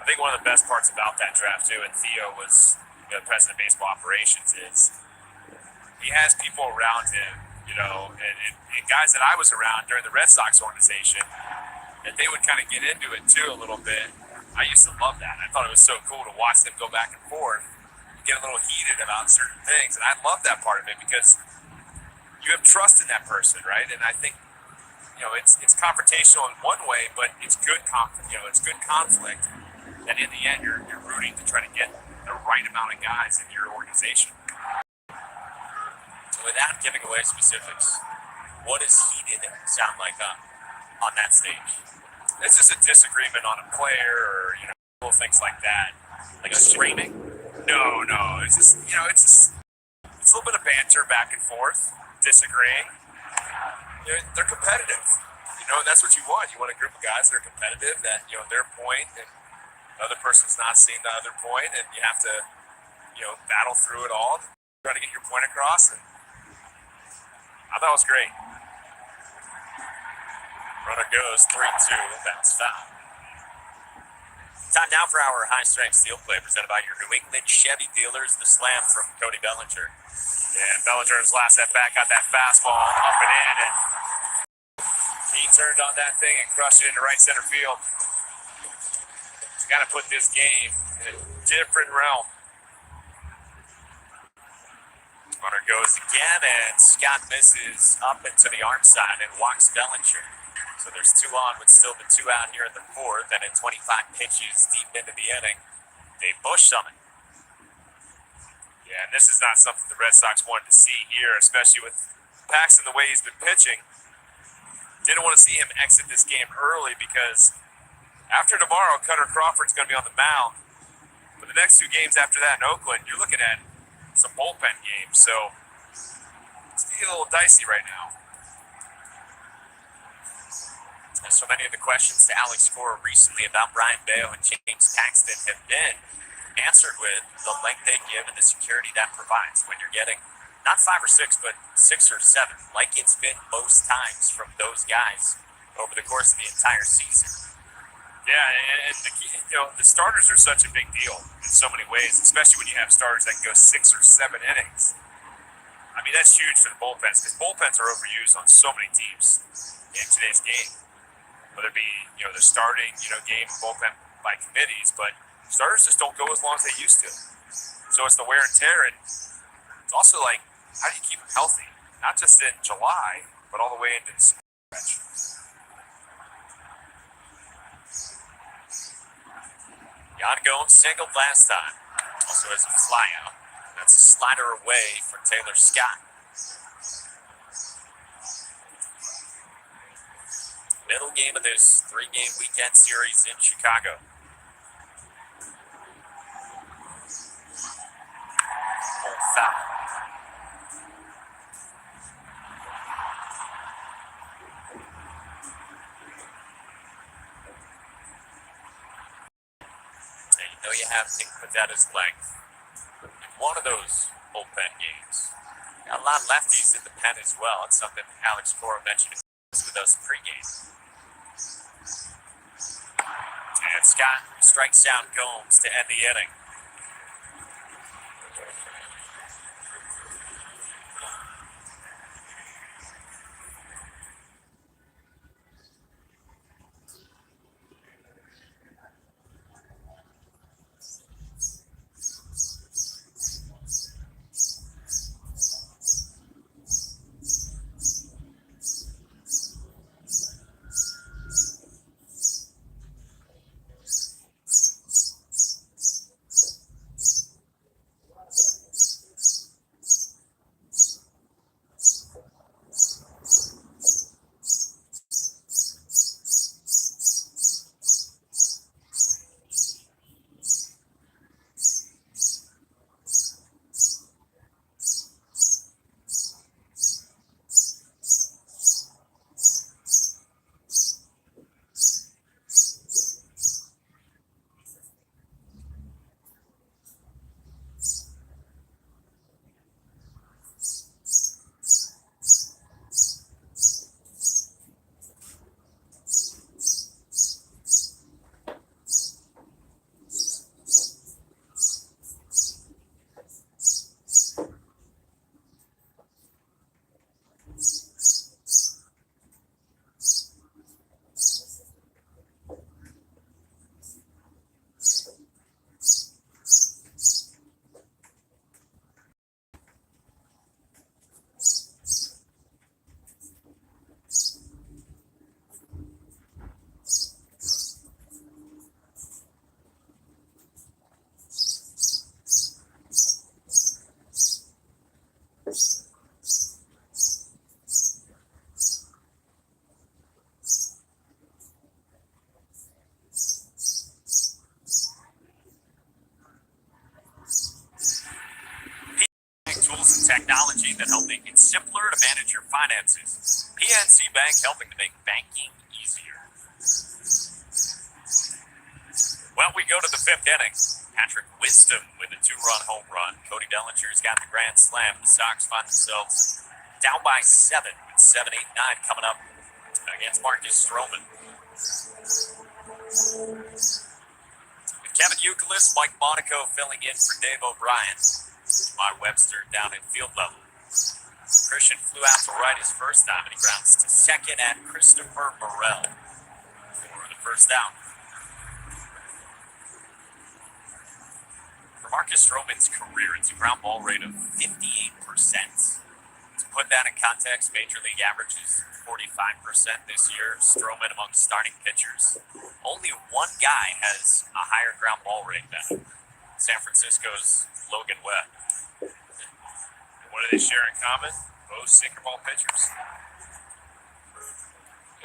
I think one of the best parts about that draft too, and Theo was the president of baseball operations, is he has people around him, and guys that I was around during the Red Sox organization, and they would kind of get into it too a little bit. I used to love that. I thought it was so cool to watch them go back and forth, get a little heated about certain things, and I love that part of it because you have trust in that person, right? And I think it's confrontational in one way, but it's good it's good conflict, and in the end, you're rooting to try to get the right amount of guys in your organization. Without giving away specifics, what does heated sound like on that stage? It's just a disagreement on a player, or little things like that. Like screaming? No. It's just it's a little bit of banter back and forth, disagreeing. They're competitive. That's what you want. You want a group of guys that are competitive, that their point and the other person's not seeing the other point, and you have to battle through it all, try to get your point across. And I thought it was great. Runner goes 3-2. Bounce foul. Time now for our high-strength steel play presented by your New England Chevy dealers. The slam from Cody Bellinger. And Bellinger's last at bat got that fastball up and in, and he turned on that thing and crushed it into right center field. He's got to put this game in a different realm. Runner goes again, and Scott misses up into the arm side and walks Bellinger. So there's 2 on with still the 2 out here in the 4th, and at 25 pitches deep into the inning, Dave Bush summon. Yeah, and this is not something the Red Sox wanted to see here, especially with Paxton the way he's been pitching. Didn't want to see him exit this game early because after tomorrow, Cutter Crawford's going to be on the mound. But the next 2 games after that in Oakland, you're looking at some bullpen games. So it's getting a little dicey right now. And so many of the questions to Alex Cora recently about Brian Bayo and James Paxton have been answered with the length they give and the security that provides when you're getting not 5 or 6, but 6 or 7, like it's been most times from those guys over the course of the entire season. Yeah, and the starters are such a big deal in so many ways, especially when you have starters that can go 6 or 7 innings. I mean, that's huge for the bullpens because bullpens are overused on so many teams in today's game. Whether it be, the starting, game bullpen by committees, but starters just don't go as long as they used to. So it's the wear and tear, and it's also like, how do you keep them healthy? Not just in July, but all the way into the stretch. Jan Gomes singled last time. Also has a flyout. That's a slider away for Taylor Scott. Middle game of this 3-game weekend series in Chicago. Foul. And you have Nick Pavetta's length in one of those bullpen games. Got a lot of lefties in the pen as well. It's something Alex Cora mentioned with us pregame. And Scott strikes out Gomes to end the inning. machine that helped make it simpler to manage your finances. PNC Bank, helping to make banking easier. Well, we go to the fifth inning. Patrick Wisdom with a 2-run home run. Cody Bellinger's got the grand slam. The Sox find themselves down by 7 with 7, 8, 9 coming up against Marcus Stroman. With Kevin Youkilis, Mike Monaco filling in for Dave O'Brien. Jamar Webster down in field level. Christian flew out to right his first time, and he grounds to second at Christopher Morel for the first down. For Marcus Stroman's career, it's a ground ball rate of 58%. To put that in context, Major League averages 45% this year. Stroman among starting pitchers. Only one guy has a higher ground ball rate than him. San Francisco's Logan Webb. What do they share in common? Both sinker ball pitchers.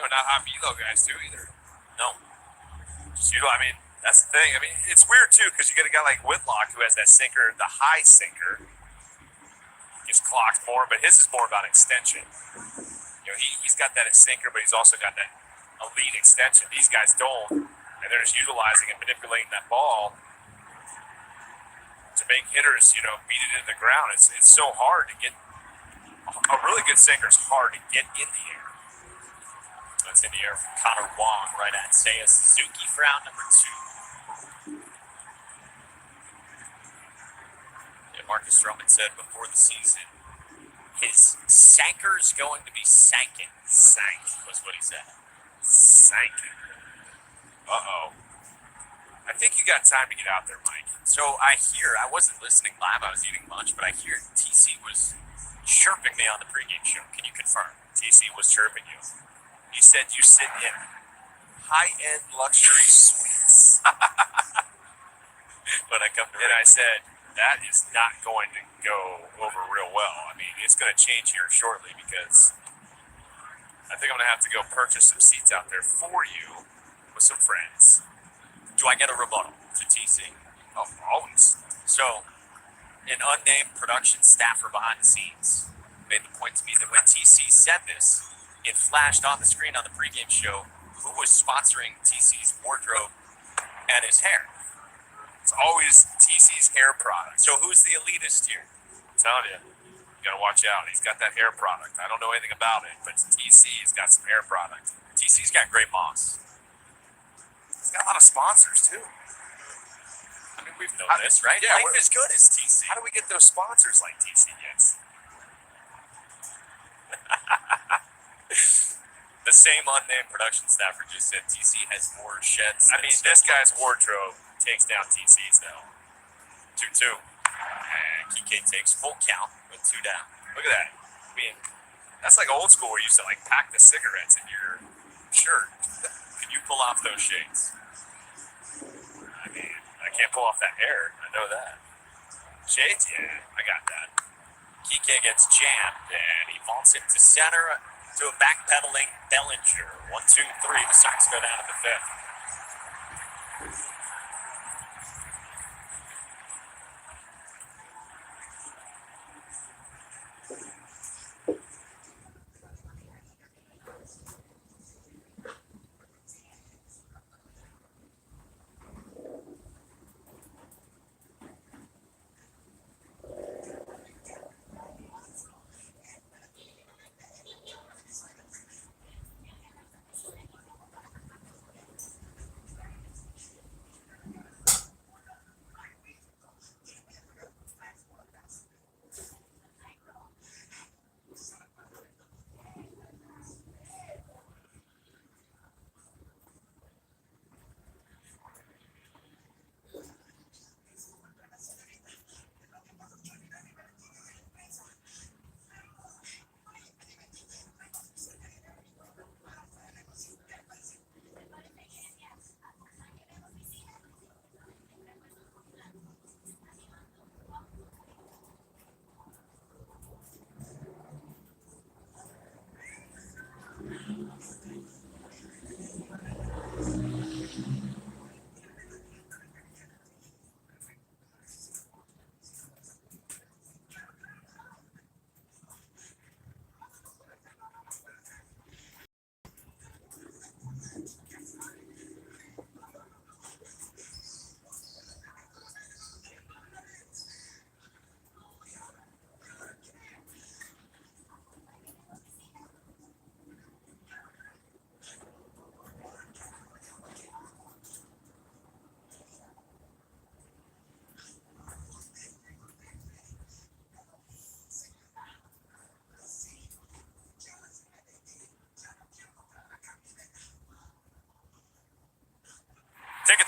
Not high velo guys too either. No. I mean, that's the thing. I mean, it's weird too because you get a guy like Whitlock who has that sinker, the high sinker. Gets clocked more, but his is more about extension. He's got that sinker, but he's also got that elite extension. These guys don't, and they're just utilizing and manipulating that ball to make hitters, beat it into the ground. It's so hard to get a really good sinker. Is hard to get in the air. That's in the air from Connor Wong right at Seiya Suzuki for out number 2. Yeah, Marcus Stroman said before the season, his sanker's going to be sankin'. Sank was what he said. Sanking. Uh-oh. I think you got time to get out there, Mike. So I wasn't listening live, I was eating lunch, but I hear TC was chirping me on the pregame show. Can you confirm? TC was chirping you. He said you sit in high-end luxury suites. When I come to And I said, that is not going to go over real well. I mean, it's going to change here shortly because I think I'm going to have to go purchase some seats out there for you with some friends. do I get a rebuttal to TC? Oh, always. So, an unnamed production staffer behind the scenes made the point to me that when TC said this, it flashed on the screen on the pregame show who was sponsoring TC's wardrobe and his hair. It's always TC's hair product. So who's the elitist here? I'm telling you, you got to watch out. He's got that hair product. I don't know anything about it, but TC's got some hair product. TC's got great moss. He's got a lot of sponsors, too. I mean, we've known this, right? Yeah, Life is good as TC. How do we get those sponsors like TC gets? The same unnamed production staffer just said TC has more sheds. I mean, this guy's wardrobe takes down TC's, though. 2-2. And Kike takes full count with 2 down. Look at that. I mean, that's like old school where you used to, pack the cigarettes in your shirt. Can you pull off those shades? I mean, I can't pull off that hair. I know that. Shades? Yeah, I got that. Kike gets jammed, and he vaults it to center to a backpedaling Bellinger. 1, 2, 3. The Sox go down to the 5th.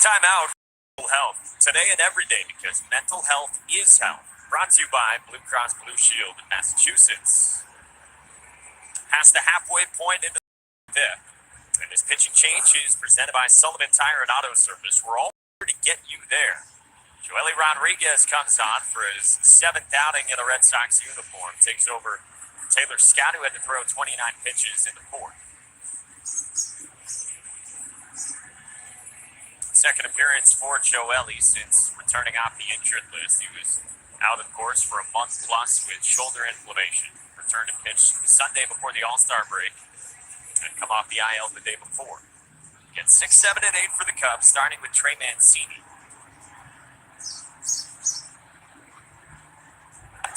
timeout. Mental health today and every day, because mental health is health. Brought to you by Blue Cross Blue Shield in Massachusetts. Past the halfway point into the fifth. And this pitching change is presented by Sullivan Tire and Auto Service. We're all here to get you there. Joely Rodriguez comes on for his 7th outing in a Red Sox uniform. Takes over Taylor Scott, who had to throw 29 pitches in the fourth. Second appearance for Joely since returning off the injured list. He was out, of course, for a month plus with shoulder inflammation. Returned to pitch Sunday before the All-Star break and come off the IL the day before. Again, 6, 7, and 8 for the Cubs, starting with Trey Mancini.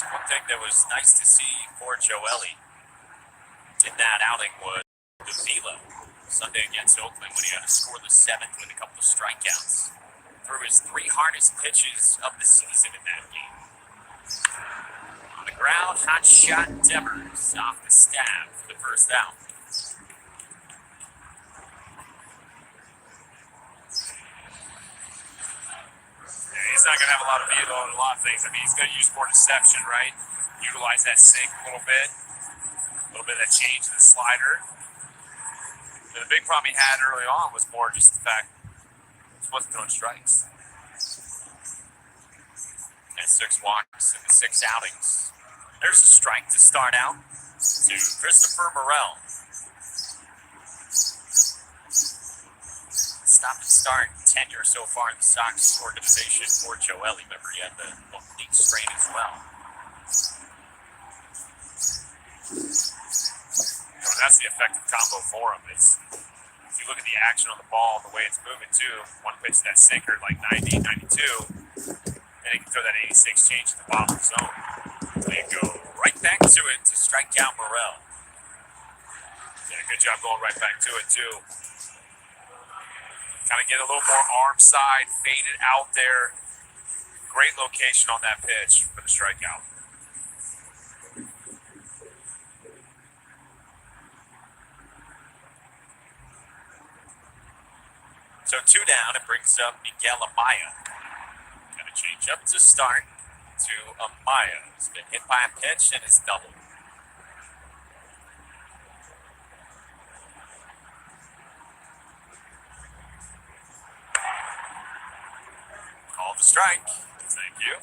One thing that was nice to see for Joely in that outing was the velo. Sunday against Oakland when he had a scoreless 7th with a couple of strikeouts. Threw his 3 hardest pitches of the season in that game. On the ground, hot shot Devers off the stab for the first out. Yeah, he's not going to have a lot of velo on a lot of things. I mean, he's going to use more deception, right? Utilize that sink a little bit of that change in the slider. And the big problem he had early on was more just the fact he wasn't throwing strikes. And 6 walks in the 6 outings. There's a strike to start out to Christopher Morel. Stop and start tenure so far in the Sox organization for Joely. Remember, he had the oblique strain as well. You know, that's the effective combo for him. Is if you look at the action on the ball, the way it's moving too, one pitch to that sinker like 90, 92, and he can throw that 86 change in the bottom of the zone. They go right back to it to strike out Morel. Did a good job going right back to it too. Kind of get a little more arm side, faded out there. Great location on that pitch for the strikeout. So 2 down, it brings up Miguel Amaya. Got to change up to start to Amaya. He's been hit by a pitch and it's doubled. Call the strike. Thank you.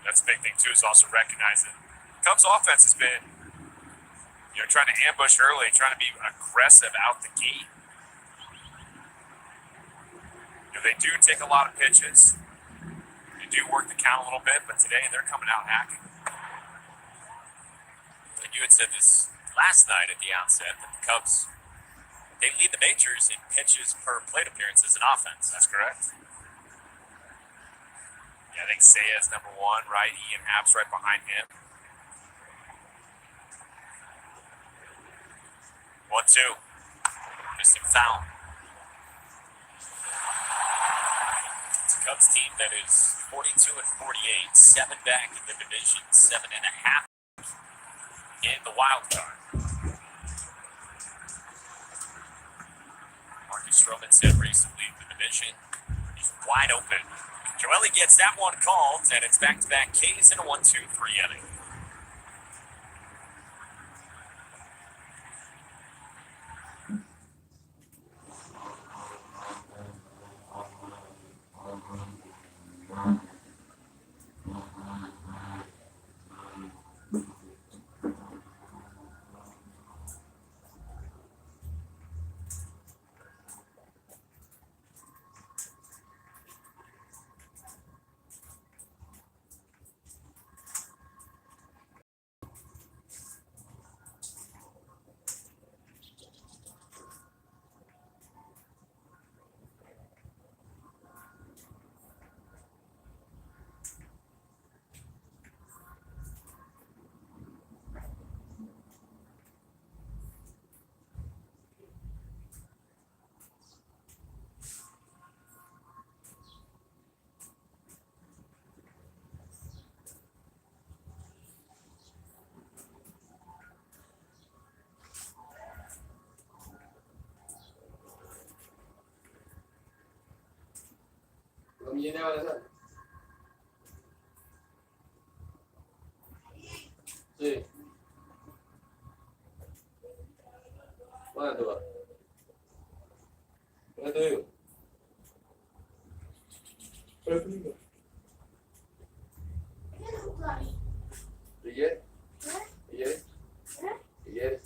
That's a big thing too, is also recognizing Cubs offense has been, trying to ambush early, trying to be aggressive out the gate. They do take a lot of pitches. They do work the count a little bit, but today they're coming out hacking. And you had said this last night at the outset that the Cubs, they lead the majors in pitches per plate appearance as an offense. That's correct. Yeah, I think Seiya's number 1, right? Ian Happ's right behind him. 1-2. Missing foul. It's a Cubs team that is 42 and 48, 7 back in the division, 7.5 in the wild card. Marcus Stroman said recently the division is wide open. Joely gets that one called, and it's back-to-back Ks in a 1-2-3 inning. Camilla va a dejar. Sí. ¿Dónde tú vas? ¿Dónde te digo? ¿Y ¿Y ¿Y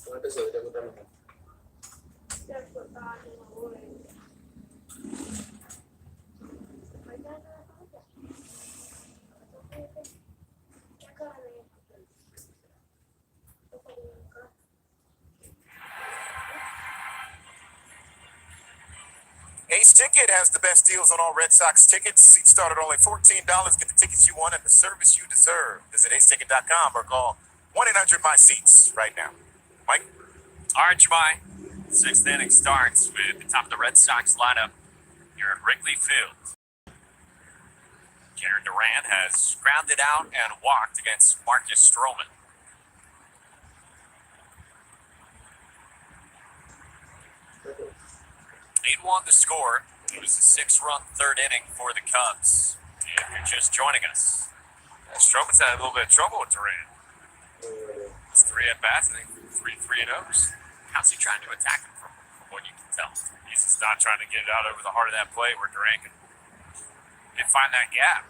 ¿Cómo empezó? ¿Te gusta mejor? Ace Ticket has the best deals on all Red Sox tickets. Seats start at only $14. Get the tickets you want and the service you deserve. Visit aceticket.com or call 1-800-MY-SEATS right now. Mike? All right, Jemai. Sixth inning starts with the top of the Red Sox lineup here at Wrigley Field. Karen Durant has grounded out and walked against Marcus Stroman. 8-1 the score. It was a 6-run third inning for the Cubs. If you're just joining us, Stroman's had a little bit of trouble with Durant. It's 3 at-bats, I think 3 and O's. how's he trying to attack him from what you can tell? He's just not trying to get it out over the heart of that plate where Durant can find that gap.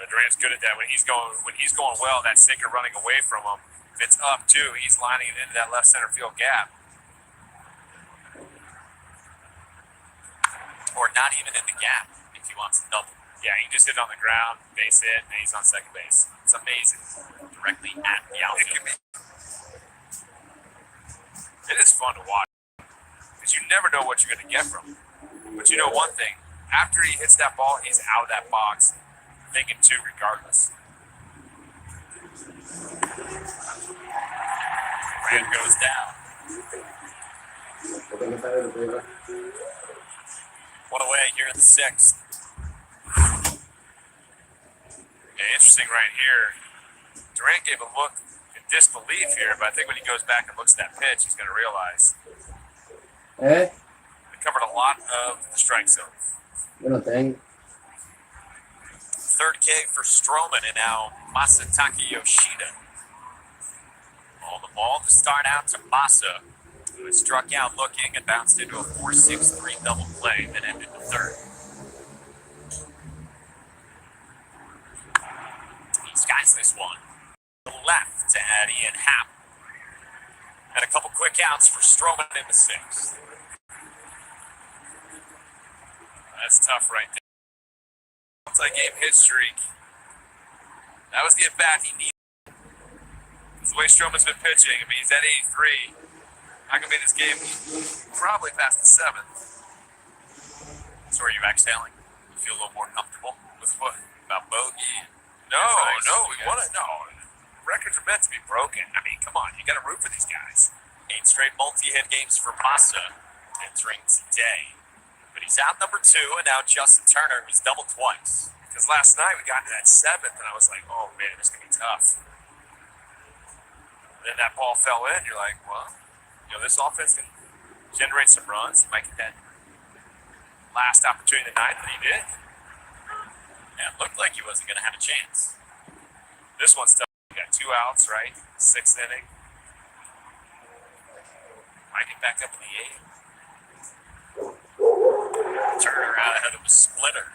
Durant's good at that. When he's going well, that sinker running away from him. If it's up too, he's lining it into that left center field gap. Or not even in the gap if he wants to double. Yeah, he just hit it on the ground, base hit, and he's on second base. It's amazing. Directly at the outfield. It is fun to watch because you never know what you're going to get from him. But you know one thing: after he hits that ball, he's out of that box, thinking two regardless. Brand goes down. One away here in the sixth. Yeah, interesting right here. Durant gave a look in disbelief here, but I think when he goes back and looks at that pitch, he's going to realize ¿Eh? they covered a lot of the strike zone. Yo no tengo. Third K for Stroman and now Masataka Yoshida. On the ball to start out to Masa, who had struck out looking and bounced into a 4-6-3 double play that ended the third. He skies this one. To the left to add Ian Happ. And a couple quick outs for Stroman in the sixth. That's tough right there. Multi-game hit streak. That was the at-bat he needed. That's the way Stroman's been pitching. I mean, he's at 83. Not going to be this game probably past the 7th. So are you exhaling? You feel a little more comfortable With what? about bogey? No, Nice. we want to. No. Records are meant to be broken. I mean, come on. You got to root for these guys. 8 straight multi-hit games for Masa entering today. But he's out number 2, and now Justin Turner, who's doubled twice. Because last night we got to that 7th, and I was like, oh, man, it's going to be tough. Then that ball fell in. You're like, well, this offense can generate some runs. He might get that last opportunity tonight that he did. And it looked like he wasn't going to have a chance. This one's tough. We got 2 outs, right? 6th inning. Might get back up in the 8th. Turner out ahead of a splitter.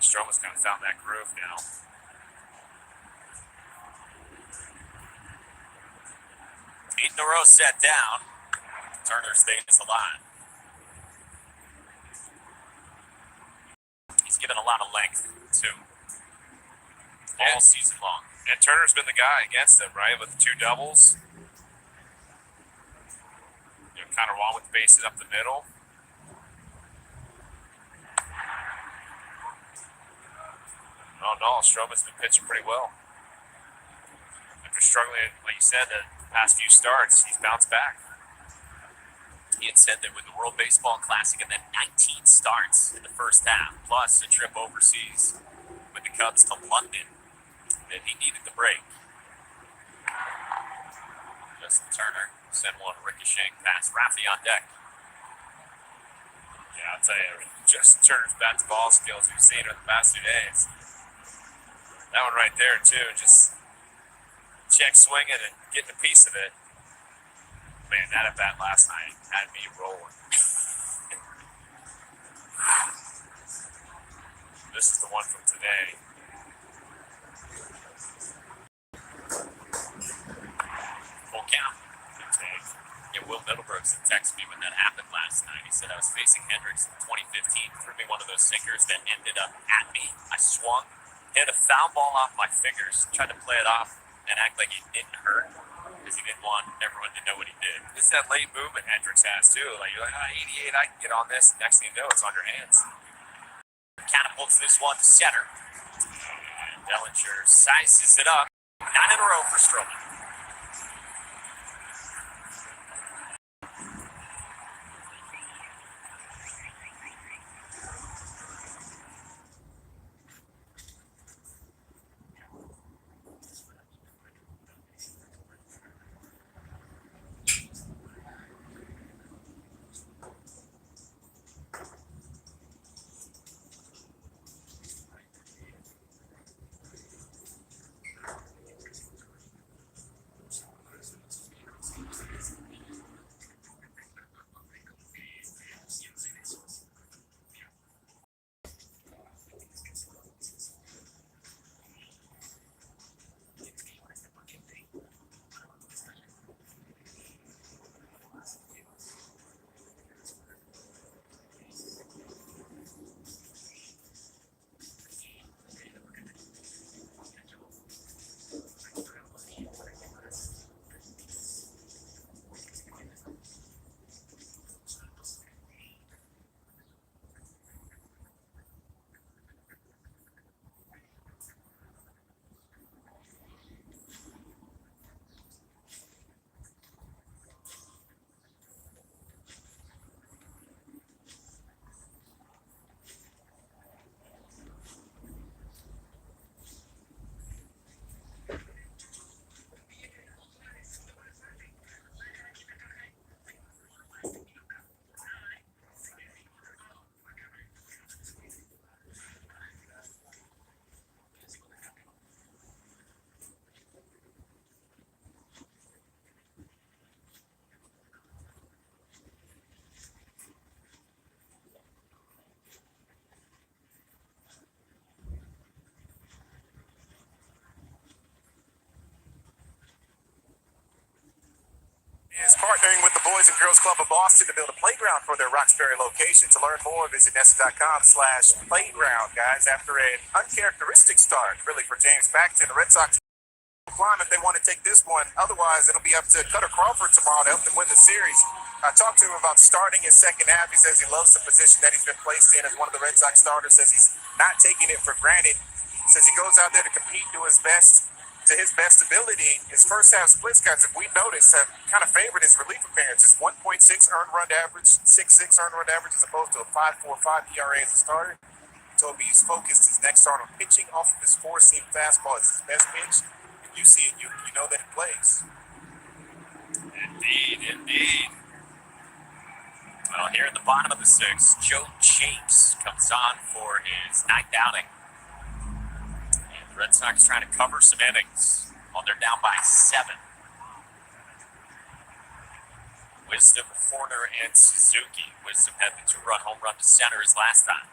Stroman's kind of found that groove now. Eight in a row set down. Turner stays alive. He's given a lot of length, too. All season long. And Turner's been the guy against him, right? With the 2 doubles. Kind of wrong with the bases up the middle. No, Stroman's been pitching pretty well. After struggling, like you said, the past few starts, he's bounced back. He had said that with the World Baseball Classic and then 19 starts in the first half, plus a trip overseas with the Cubs to London, that he needed the break. Justin Turner sent one ricocheting past Rafi on deck. Yeah, I'll tell you, Justin Turner's bat-to-ball skills we've seen in the past 2 days. That one right there, too, just check swinging and getting a piece of it. Man, that at-bat last night had me rolling. This is the one from today. Full count. Yeah, Will Middlebrooks had texted me when that happened last night. He said, I was facing Hendricks in 2015, threw me one of those sinkers that ended up at me. I swung, hit a foul ball off my fingers, tried to play it off and act like it didn't hurt because he didn't want everyone to know what he did. It's that late movement Hendricks has, too. Like, you're like, 88, I can get on this. Next thing you know, it's on your hands. Catapults this one to center. And Bellinger sizes it up. 9 in a row for Stroman. Is partnering with the Boys and Girls Club of Boston to build a playground for their Roxbury location. To learn more, visit NESN.com/playground, guys. After an uncharacteristic start, really, for James Paxton, the Red Sox climb if they want to take this one. Otherwise, it'll be up to Cutter Crawford tomorrow to help them win the series. I talked to him about starting his second half. He says he loves the position that he's been placed in as one of the Red Sox starters. Says he's not taking it for granted. Says he goes out there to compete, do his best. To his best ability. His first half splits, guys, if we notice, have kind of favored his relief appearances. 1.6 earned run average, 6.6 earned run average, as opposed to a 5.45 ERA as a starter. He told me he's focused his next start on pitching off of his four-seam fastball. It's his best pitch. If you see it, you know that it plays. Indeed. Well, here at the bottom of the sixth, Joe Chapes comes on for his ninth outing. The Red Sox trying to cover some innings while they're down by 7. Wisdom, Horner, and Suzuki. Wisdom had the 2-run home run to center his last time.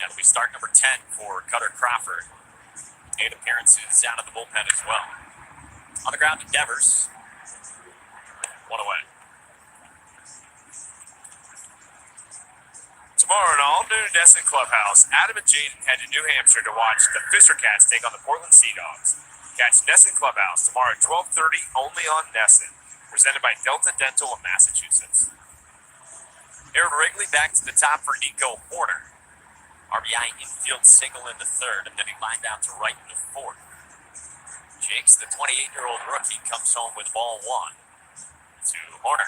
And we start number 10 for Cutter Crawford. 8 appearances out of the bullpen as well. On the ground to Devers. 1 away. Tomorrow in all-new NESN Clubhouse, Adam and Jaden head to New Hampshire to watch the Fisher Cats take on the Portland Sea Dogs. Catch NESN Clubhouse tomorrow at 12:30 only on NESN. Presented by Delta Dental of Massachusetts. Aaron Wrigley back to the top for Nico Horner. RBI infield single in the third, and then he lined out to right in the fourth. Jakes, the 28-year-old rookie, comes home with ball 1. to Horner.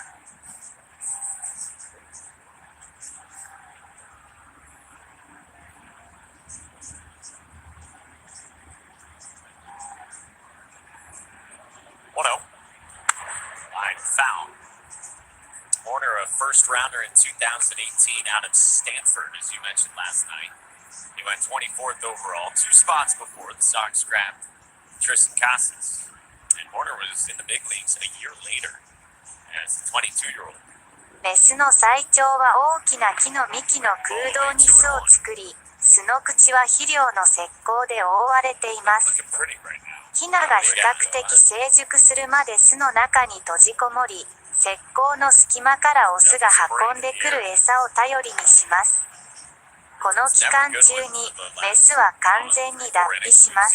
Line foul. Horner, a first rounder in 2018 out of Stanford, as you mentioned last night. He went 24th overall, 2 spots before the Sox grabbed Tristan Casas. And Horner was in the big leagues a year later as a 22-year-old. メスの最長は大きな木の幹の空洞に巣を作り、巣の口は肥料の石膏で覆われています。 Looking pretty right now. ヒナが比較的成熟するまで巣の中に閉じこもり、石膏の隙間からオスが運んでくる餌を頼りにします。この期間中にメスは完全に脱皮します。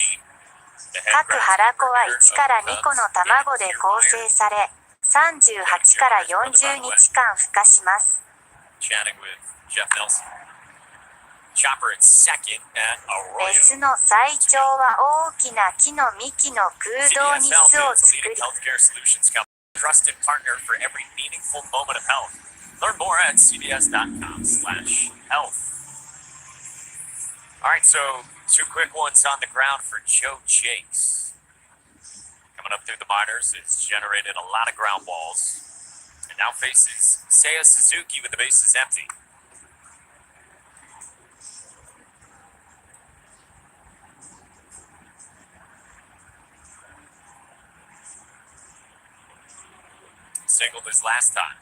各腹子は1から2個の卵で構成され、38から40日間孵化します。 Chatting with Jeff Nelson. Chopper at second at メ Arroyo. スの最長は大きな木の幹の空洞に CDS 巣 Health を is a 作 leading り、 healthcare solutions company. Trusted partner for every meaningful moment of health. Learn more at cds.com/health. All right, so 2 quick ones on the ground for Joe Jakes. Coming up through the minors, it's generated a lot of ground balls. And now faces Seiya Suzuki with the bases empty. Singled his last time.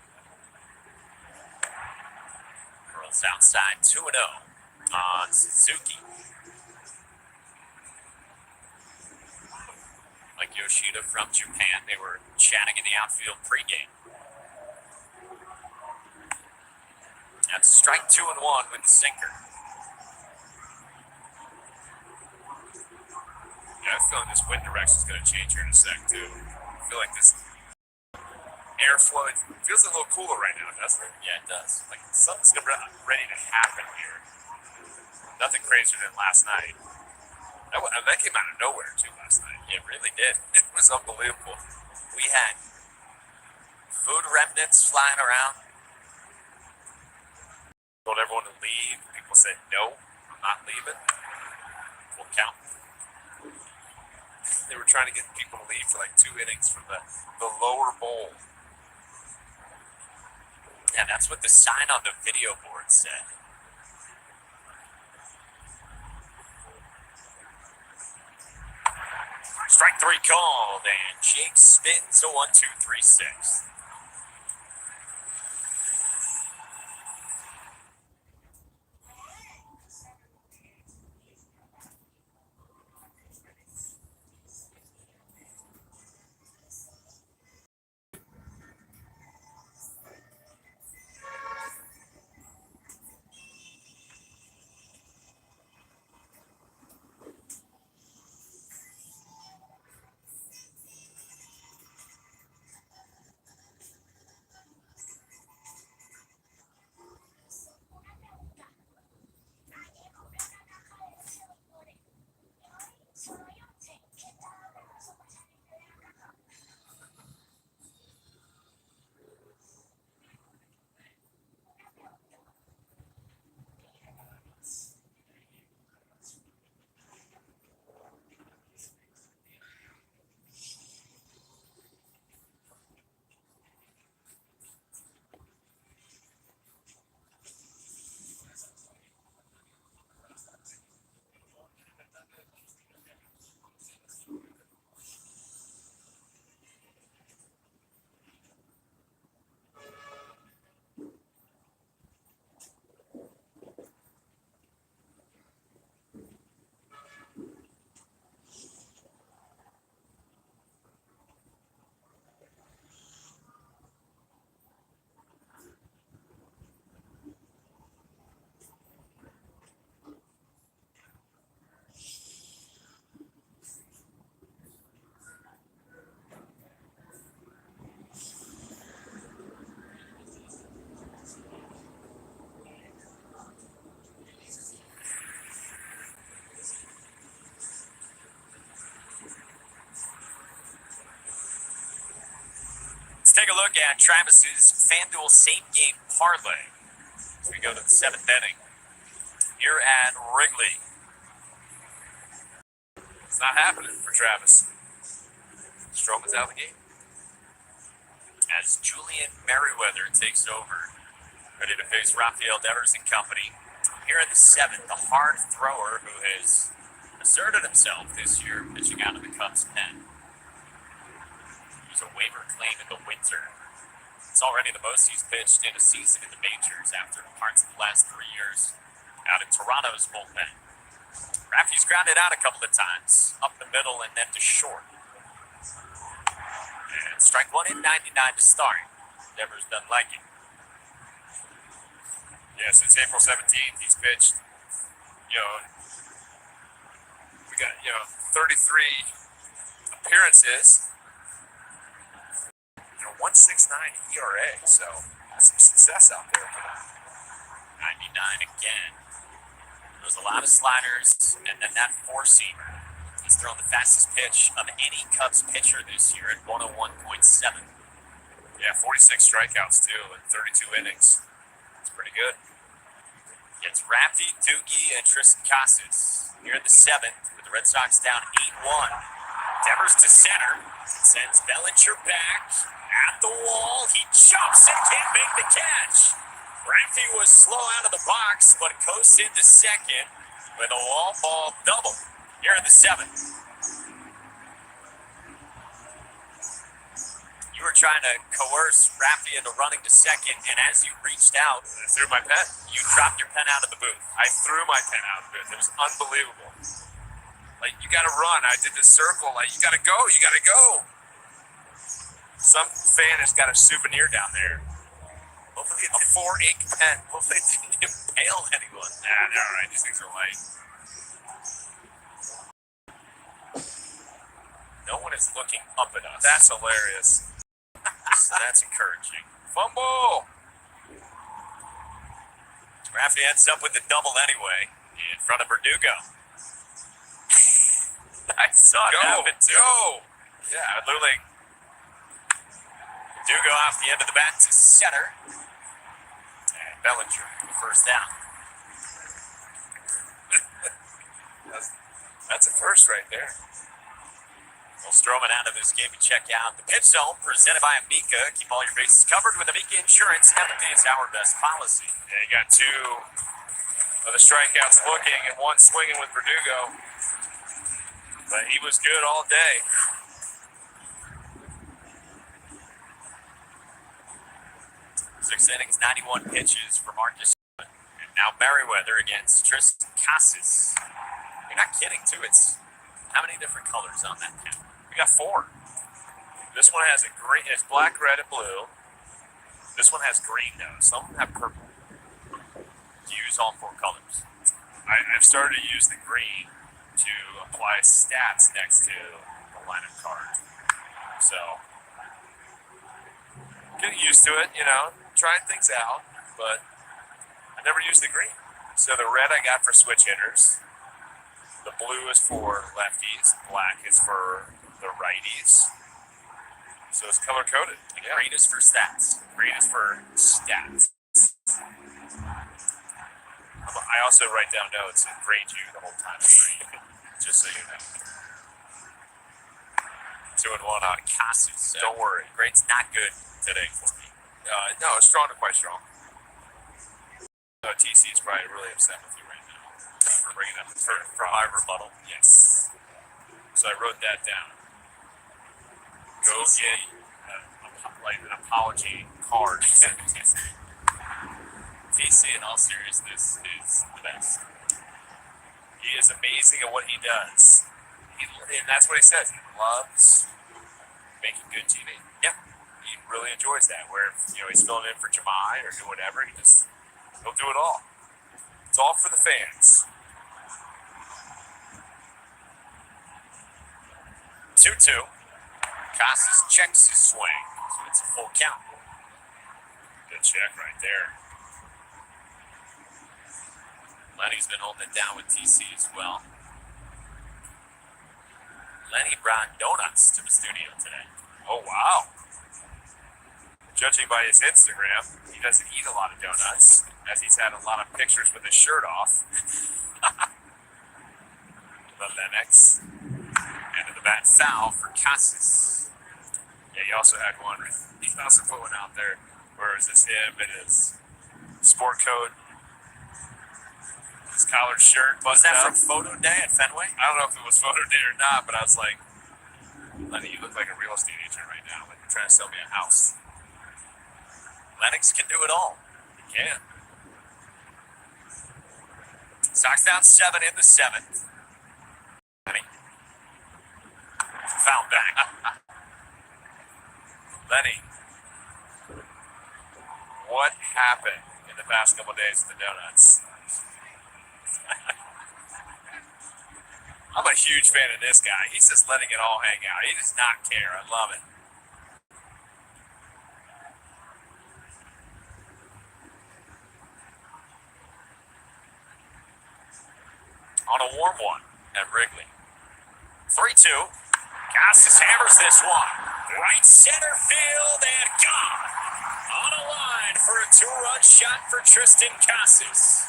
Curls outside 2-0 on Suzuki. Like Yoshida from Japan, they were chatting in the outfield pregame. That's strike 2 and 1 with the sinker. Yeah, I feel like this wind direction is going to change here in a sec, too. I feel like this airflow, it feels a little cooler right now, doesn't it? Yeah, it does. Like something's ready to happen here. Nothing crazier than last night. That came out of nowhere, too, last night. It really did. It was unbelievable. We had food remnants flying around. Told everyone to leave. People said, no, I'm not leaving. Full count. They were trying to get people to leave for like 2 innings from the lower bowl. Yeah, that's what the sign on the video board said. Strike 3 called, and Jake spins a 1-2-3-6. take a look at Travis's FanDuel same-game parlay as we go to the 7th inning here at Wrigley. It's not happening for Travis. Stroman's out of the game. As Julian Merriweather takes over, ready to face Rafael Devers and company. Here in the 7th, the hard thrower who has asserted himself this year, pitching out of the Cubs pen. He was a waiver claim in the winter. It's already the most he's pitched in a season in the majors after parts of the last 3 years out in Toronto's bullpen. Raffy's grounded out a couple of times, up the middle and then to short. And strike one in 99 to start. Devers doesn't like it. Yeah, since April 17th, he's pitched, we got, 33 appearances, 1.69 ERA, so that's some success out there. 99 again. There was a lot of sliders, and then that four-seamer. He's thrown the fastest pitch of any Cubs pitcher this year at 101.7. Yeah, 46 strikeouts, too, in 32 innings. It's pretty good. It's Raffy, Doogie, and Tristan Casas. Here in the 7th, with the Red Sox down 8-1. Devers to center. Sends Bellinger back. At the wall. He jumps and can't make the catch. Raffy was slow out of the box, but coasts into second with a wall ball double. Here in the 7th. You were trying to coerce Raffy into running to second, and as you reached out, I threw my pen. you dropped your pen out of the booth. I threw my pen out of it. It was unbelievable. Like, you got to run. I did the circle. Like, you got to go. You got to go. Some fan has got a souvenir down there. Hopefully A 4-ink pen. Hopefully it didn't impale anyone. Nah, they're all right. These things are light. No one is looking up at us. That's hilarious. So that's encouraging. Fumble. Raffy ends up with the double anyway in front of Verdugo. I saw it happen too. Go. Yeah, literally. Verdugo off the end of the bat to center. And Bellinger, first down. That's a first right there. Well, Stroman out of this game to check out the pitch zone presented by Amica. Keep all your bases covered with Amica Insurance. Empathy is our best policy. Yeah, you got two of the strikeouts looking and one swinging with Verdugo. But he was good all day. Six innings, 91 pitches for Marcus. And now Merriweather against Tristan Casas. You're not kidding, too. It's how many different colors on that pen? We got 4. This one has a green. It's black, red, and blue. This one has green though. Some of them have purple. Do you use all 4 colors? I've started to use the green to apply stats next to the lineup card. So getting used to it, trying things out. But I never used the green. So the red I got for switch hitters. The blue is for lefties. Black is for the righties. So it's color coded. The green is for stats. Green is for stats. I also write down notes and grade you the whole time. Just so you know. 2-1 on Casas. Don't worry. Grade's not good today for me. No, it's strong to quite strong. TC is probably really upset with you right now for bringing up the For my rebuttal. Yes. So I wrote that down. Go TC. get an apology card. TC, in all seriousness, is the best. He is amazing at what he does. And that's what he says. He loves making good TV. Yep. He really enjoys that. Where he's filling in for Jemai or doing whatever, he'll do it all. It's all for the fans. 2-2. Casas checks his swing, so it's a full count. Good check right there. Lenny's been holding it down with TC as well. Lenny brought donuts to the studio today. Oh, wow. Judging by his Instagram, he doesn't eat a lot of donuts, as he's had a lot of pictures with his shirt off. The Lennox. End of the bat foul for Casas. Yeah, he also had one. He also put one out there where it was just him in his sport coat, his collared shirt. Was that up. from photo day at Fenway? I don't know if it was photo day or not, but I was like, Lenny, you look like a real estate agent right now. Like you're trying to sell me a house. Lennox can do it all. He can. Sox down 7 in the 7th. Lenny. Foul back. Lenny, what happened in the past couple of days with the donuts? I'm a huge fan of this guy. He's just letting it all hang out. He does not care. I love it. On a warm one at Wrigley. 3-2. Casas hammers this one. Right center field and gone. On a line for a 2-run shot for Tristan Casas.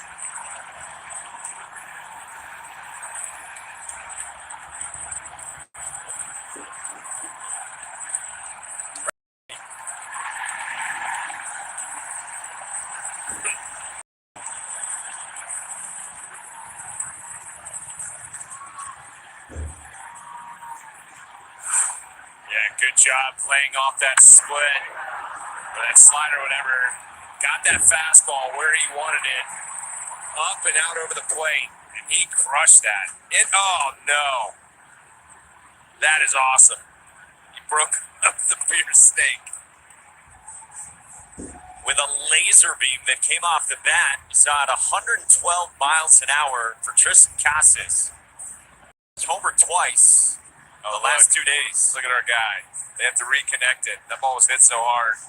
Yeah, good job playing off that split. Or that slider, whatever. Got that fastball where he wanted it. Up and out over the plate. And he crushed that. Oh, no. That is awesome. He broke up the beer steak. With a laser beam that came off the bat, you saw it 112 miles an hour for Tristan Casas. He's homered twice the last 2 days. Look at our guy. They have to reconnect it. That ball was hit so hard.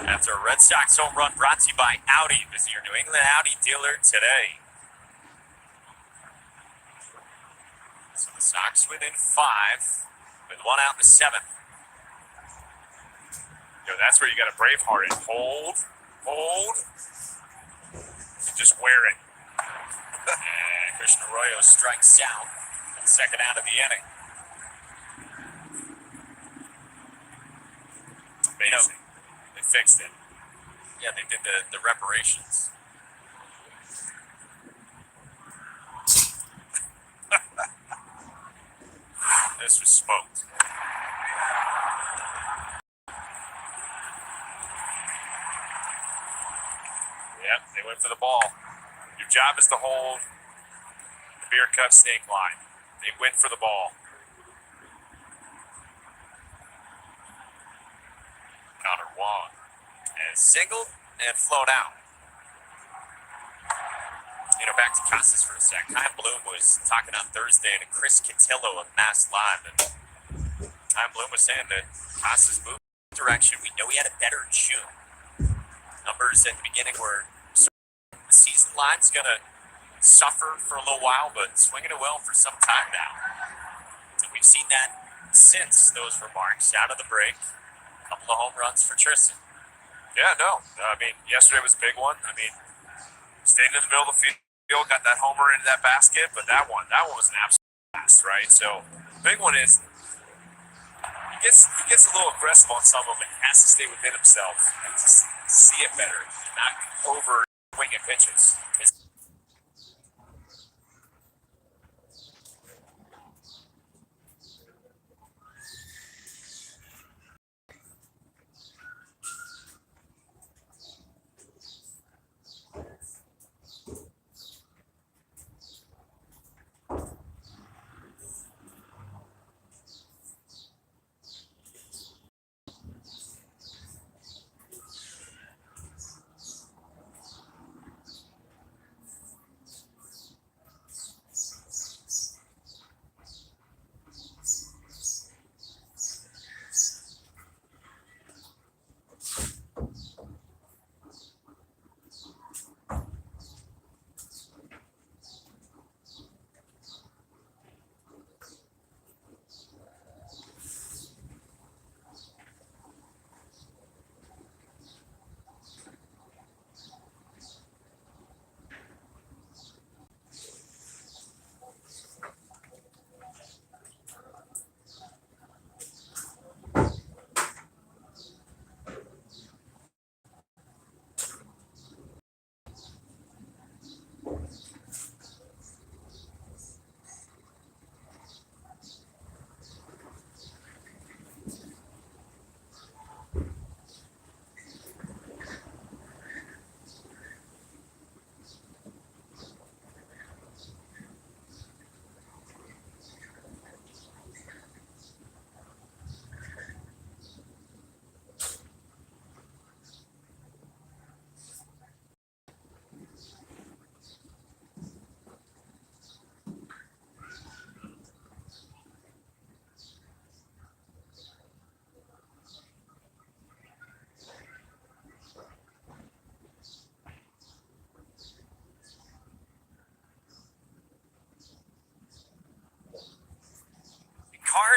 After a Red Sox home run brought to you by Audi. Visit your New England Audi dealer today. So the Sox within 5 with 1 out in the 7th. Yo, that's where you got to Braveheart it. Hold. And just wear it. And Christian Arroyo strikes out. Second out of the inning. Amazing. They fixed it. Yeah, they did the reparations. This was smoked. Yep, they went for the ball. Your job is to hold the beer cup snake line. They went for the ball. Connor Wong. And singled and flown out. You know, back to Casas for a sec. Kyle Bloom was talking on Thursday to Chris Cotillo of Mass Live, and Kyle Bloom was saying that Casas moved in the direction. We know he had a better June. Numbers at the beginning were the season line's going to suffer for a little while, but swinging it well for some time now. And we've seen that since those remarks out of the break. A couple of home runs for Tristan. Yeah, no. I mean, yesterday was a big one. I mean, stayed in the middle of the field, got that homer into that basket, but that one was an absolute blast, right? So, the big one is he gets a little aggressive on some of them and has to stay within himself and just see it better, not over swinging pitches.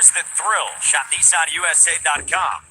cars that thrill. Shop NissanUSA.com.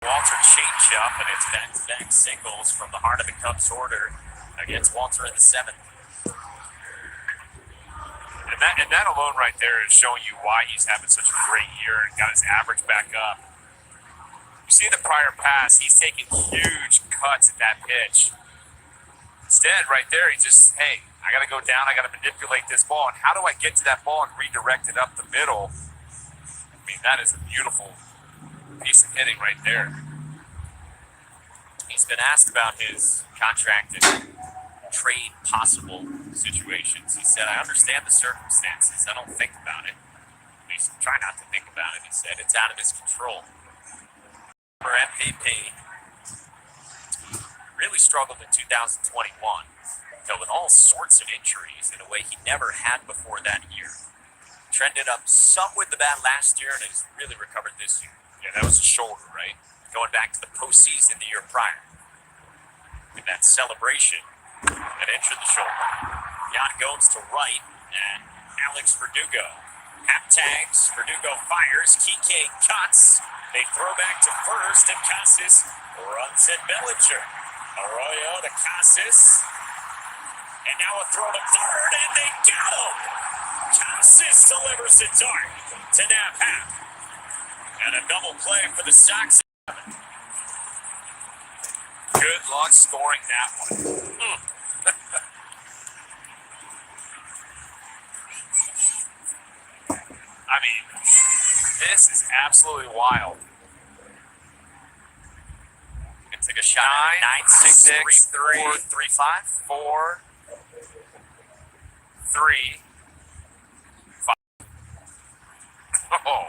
Walter changeup, and it's back-to-back singles from the heart of the Cubs order against Walter in the seventh. And that alone right there is showing you why he's having such a great year and got his average back up. You see the prior pass, he's taking huge cuts at that pitch. Instead, right there, he just, hey, I got to go down, I got to manipulate this ball, and how do I get to that ball and redirect it up the middle? I mean, that is a beautiful piece of hitting right there. He's been asked about his contract and trade possible situations. He said, I understand the circumstances. I don't think about it. At least try not to think about it. He said, it's out of his control. For MVP, really struggled in 2021. Dealt with all sorts of injuries in a way he never had before that year. Trended up some with the bat last year and has really recovered this year. Yeah, that was a shoulder, right? Going back to the postseason the year prior. In that celebration, that entered the shoulder. Jan goes to right, and Alex Verdugo. Half tags, Verdugo fires, Kike cuts. They throw back to first, and Casas runs at Bellinger. Arroyo to Casas. And now a throw to third, and they got him! Casas delivers it dark to Nap Hap. And a double play for the Sox. Good luck scoring that one. I mean, this is absolutely wild. Gonna take a shot at 9-6, 3-4, 3-5. 4, 3, 5. Oh,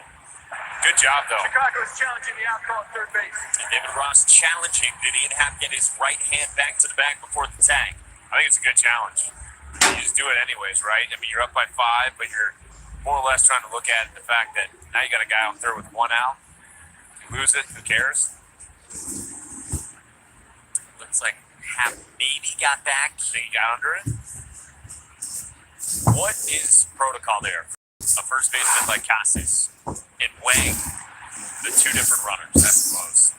good job, though. Chicago's challenging the outcall at third base. And David Ross challenging. Did Ian Happ get his right hand back to the bag before the tag? I think it's a good challenge. You just do it anyways, right? I mean, you're up by 5, but you're more or less trying to look at the fact that now you got a guy out there with 1 out. You lose it, who cares? Looks like Happ maybe got back. Think he got under it? What is protocol there? A first baseman like Casas in weighing the two different runners. That's close.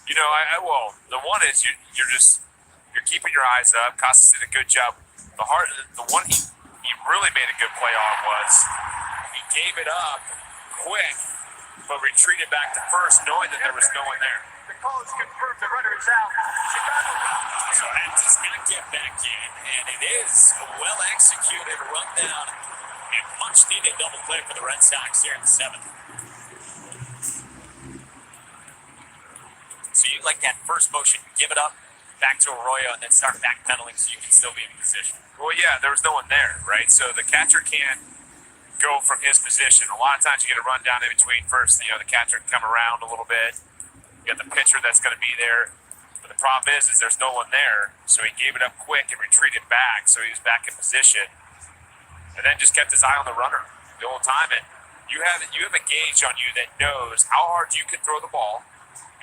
You know, well, the one is you're keeping your eyes up. Casas did a good job. The one he really made a good play on was he gave it up quick, but retreated back to first, knowing that there was no one there. The coach confirmed the runner is out. Chicago. So that does not get back in, and it is a well-executed rundown and much-needed double play for the Red Sox here in the seventh. So you like that first motion, give it up, back to Arroyo, and then start backpedaling so you can still be in position. Well, yeah, there was no one there, right? So the catcher can't go from his position. A lot of times you get a rundown in between first. The catcher can come around a little bit. You got the pitcher that's going to be there. But the problem is there's no one there. So he gave it up quick and retreated back. So he was back in position, and then just kept his eye on the runner the whole time. And you have a gauge on you that knows how hard you can throw the ball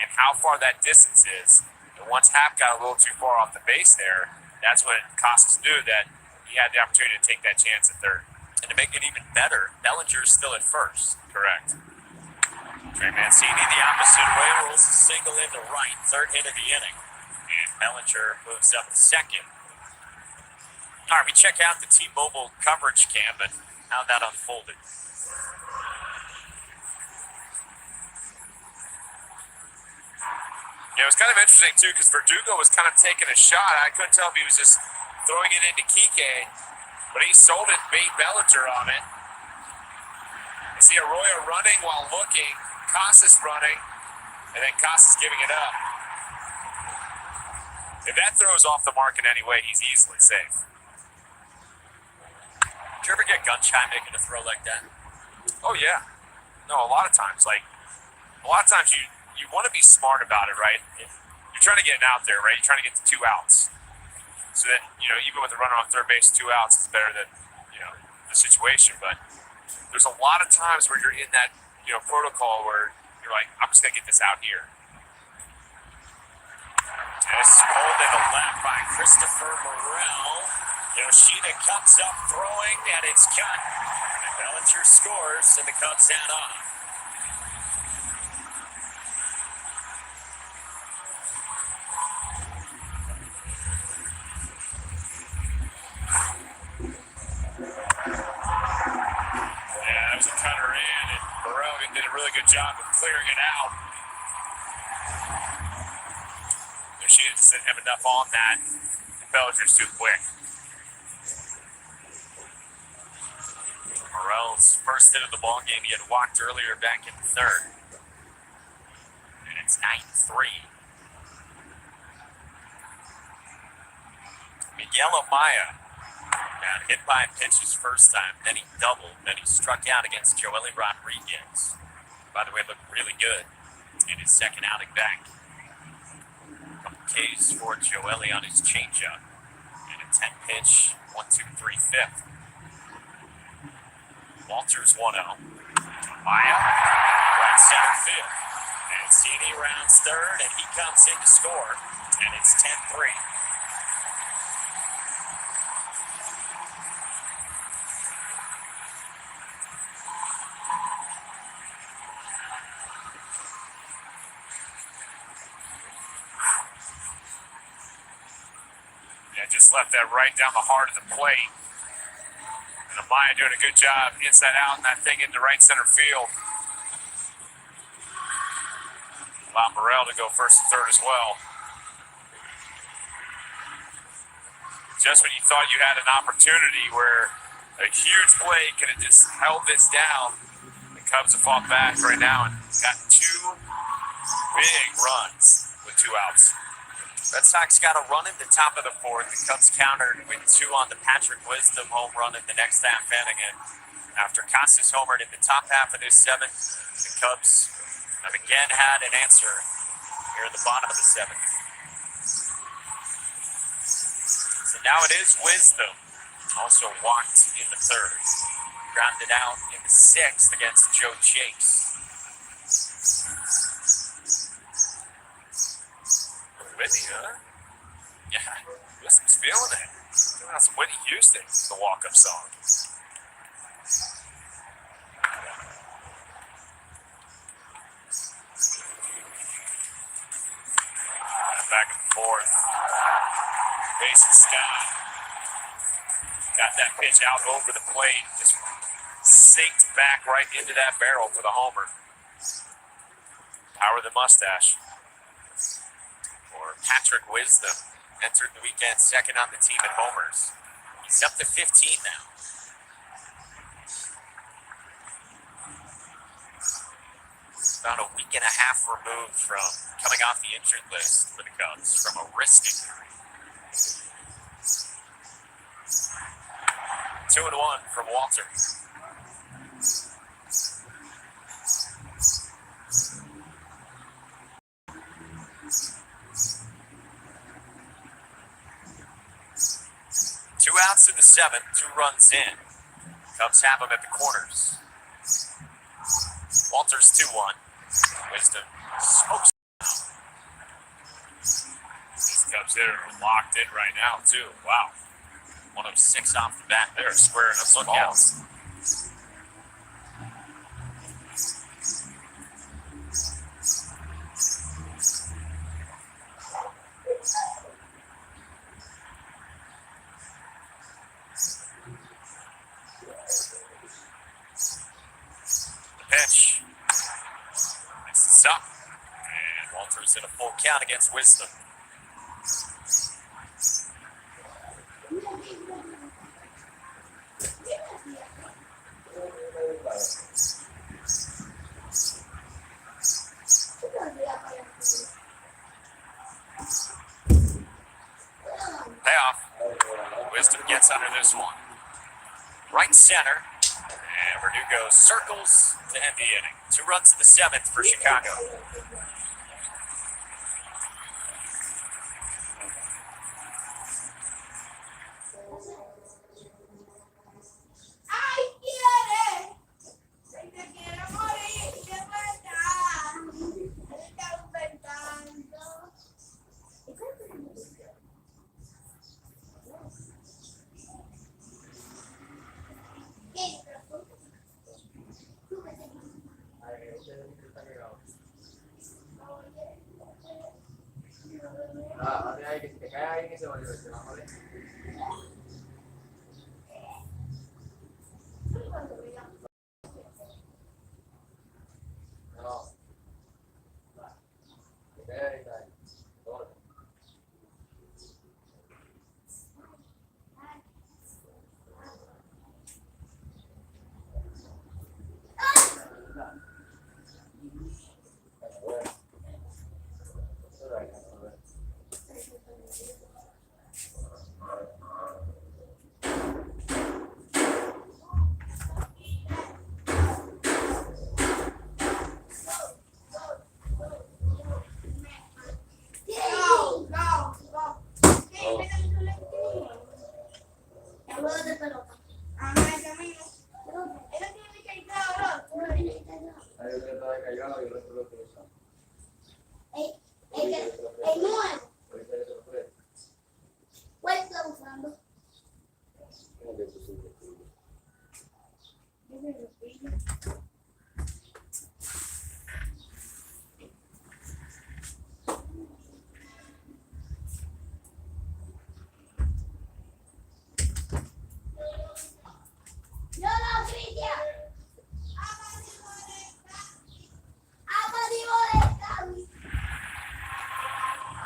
and how far that distance is. And once Happ got a little too far off the base there, that's when Casas knew that he had the opportunity to take that chance at third. And to make it even better, Bellinger's still at first. Correct. Trey Mancini the opposite way, rolls a single into right, third hit of the inning. And Bellinger moves up to second. All right, we check out the T-Mobile coverage cam and how that unfolded. Yeah, it was kind of interesting, too, because Verdugo was kind of taking a shot. I couldn't tell if he was just throwing it into Kike, but he sold it, bait Bellinger on it. You see Arroyo running while looking, Casas running, and then Casas giving it up. If that throws off the mark in any way, he's easily safe. Did you ever get gun-shy making a throw like that? Oh, yeah. No, a lot of times. You want to be smart about it, right? You're trying to get an out there, right? You're trying to get the 2 outs. So that, even with a runner on third base, 2 outs is better than, the situation. But there's a lot of times where you're in that, protocol where you're like, I'm just going to get this out here. This pulled in the left by Christopher Morel. Yoshida comes up throwing, and it's cut. And Bellinger scores, and the Cubs head on. That was a cutter in, and Morel did a really good job of clearing it out. She just didn't have enough on that. Bellinger's too quick. Morel's first hit of the ball game, he had walked earlier back in the third. And it's 9-3. Miguel Amaya got hit by a pitch his first time, then he doubled, then he struck out against Joely Rodriguez. By the way, looked really good in his second outing back. K's for Joely on his changeup. And a 10-pitch, 1-2-3 fifth. Walters 1-0. Maya, right center field. Mancini rounds third, and he comes in to score. And it's 10-3. Just left that right down the heart of the plate. And Amaya doing a good job, inside out, and that thing into right center field. Allow Morel to go first and third as well. Just when you thought you had an opportunity where a huge play could have just held this down, the Cubs have fought back right now and got 2 big runs with 2 outs. Red Sox got a run in the top of the fourth. The Cubs countered with 2 on the Patrick Wisdom home run in the next half inning. And after Casas homered in the top half of this 7th, the Cubs have again had an answer here in the bottom of the 7th. So now it is Wisdom, also walked in the 3rd. Grounded out in the 6th against Joe Chase. Whitney, huh? Yeah, Wisdom's feeling it. That's Whitney Houston, the walk-up song. Back and forth. Basin Scott got that pitch out over the plate, just sinked back right into that barrel for the homer. Power the mustache. Patrick Wisdom entered the weekend second on the team at homers. He's up to 15 now. About a week and a half removed from coming off the injured list for the Cubs from a wrist injury. 2-1 from Walter. Two outs in the seventh, 2 runs in. Cubs have him at the corners. Walter's 2-1. Wisdom smokes. These Cubs hitter are locked in right now, too. Wow. 1 of 6 off the bat there, squaring up some balls. The pitch. Misses up. And Walter's in a full count against Wisdom. Payoff. Wisdom gets under this one. Right center. And Verdugo circles to end the inning. 2 runs in the seventh for Chicago.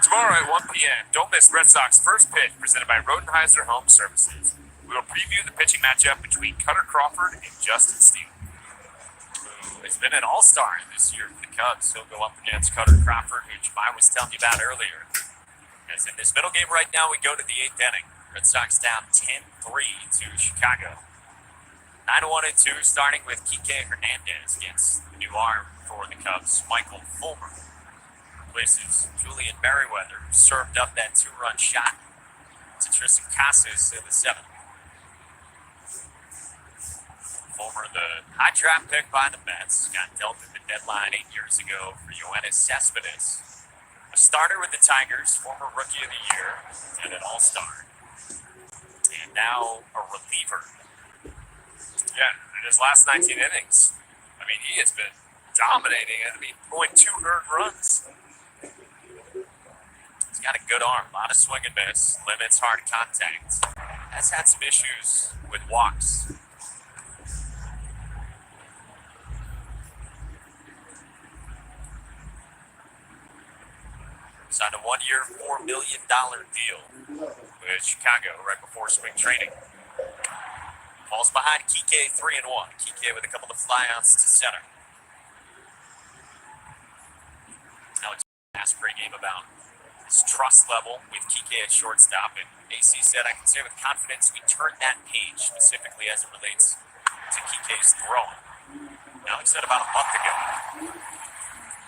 Tomorrow at 1 p.m., don't miss Red Sox first pitch presented by Rodenheiser Home Services. We will preview the pitching matchup between Cutter Crawford and Justin Steele, who has been an all-star this year for the Cubs. He'll go up against Cutter Crawford, who I was telling you about earlier. As in this middle game right now, we go to the 8th inning. Red Sox down 10-3 to Chicago. 9-1 and 2, starting with Kike Hernandez against the new arm for the Cubs, Michael Fulmer. Places Julian Merriweather, who served up that 2-run shot to Tristan Casas in the 7th. Fulmer, the high draft pick by the Mets, got dealt at the deadline 8 years ago for Yoenis Cespedes. A starter with the Tigers, former Rookie of the Year, and an all-star. And now a reliever. Yeah, in his last 19 innings, I mean, he has been dominating. I mean, going 2 earned runs. He's got a good arm, a lot of swing and miss, limits hard contact. Has had some issues with walks. Signed a 1-year, $4 million deal with Chicago right before spring training. Falls behind Kike 3-1. Kike with a couple of flyouts to center. Alex asked pregame about his trust level with Kike at shortstop, and AC said, "I can say with confidence we turned that page, specifically as it relates to Kike's throwing." Alex said about a month ago.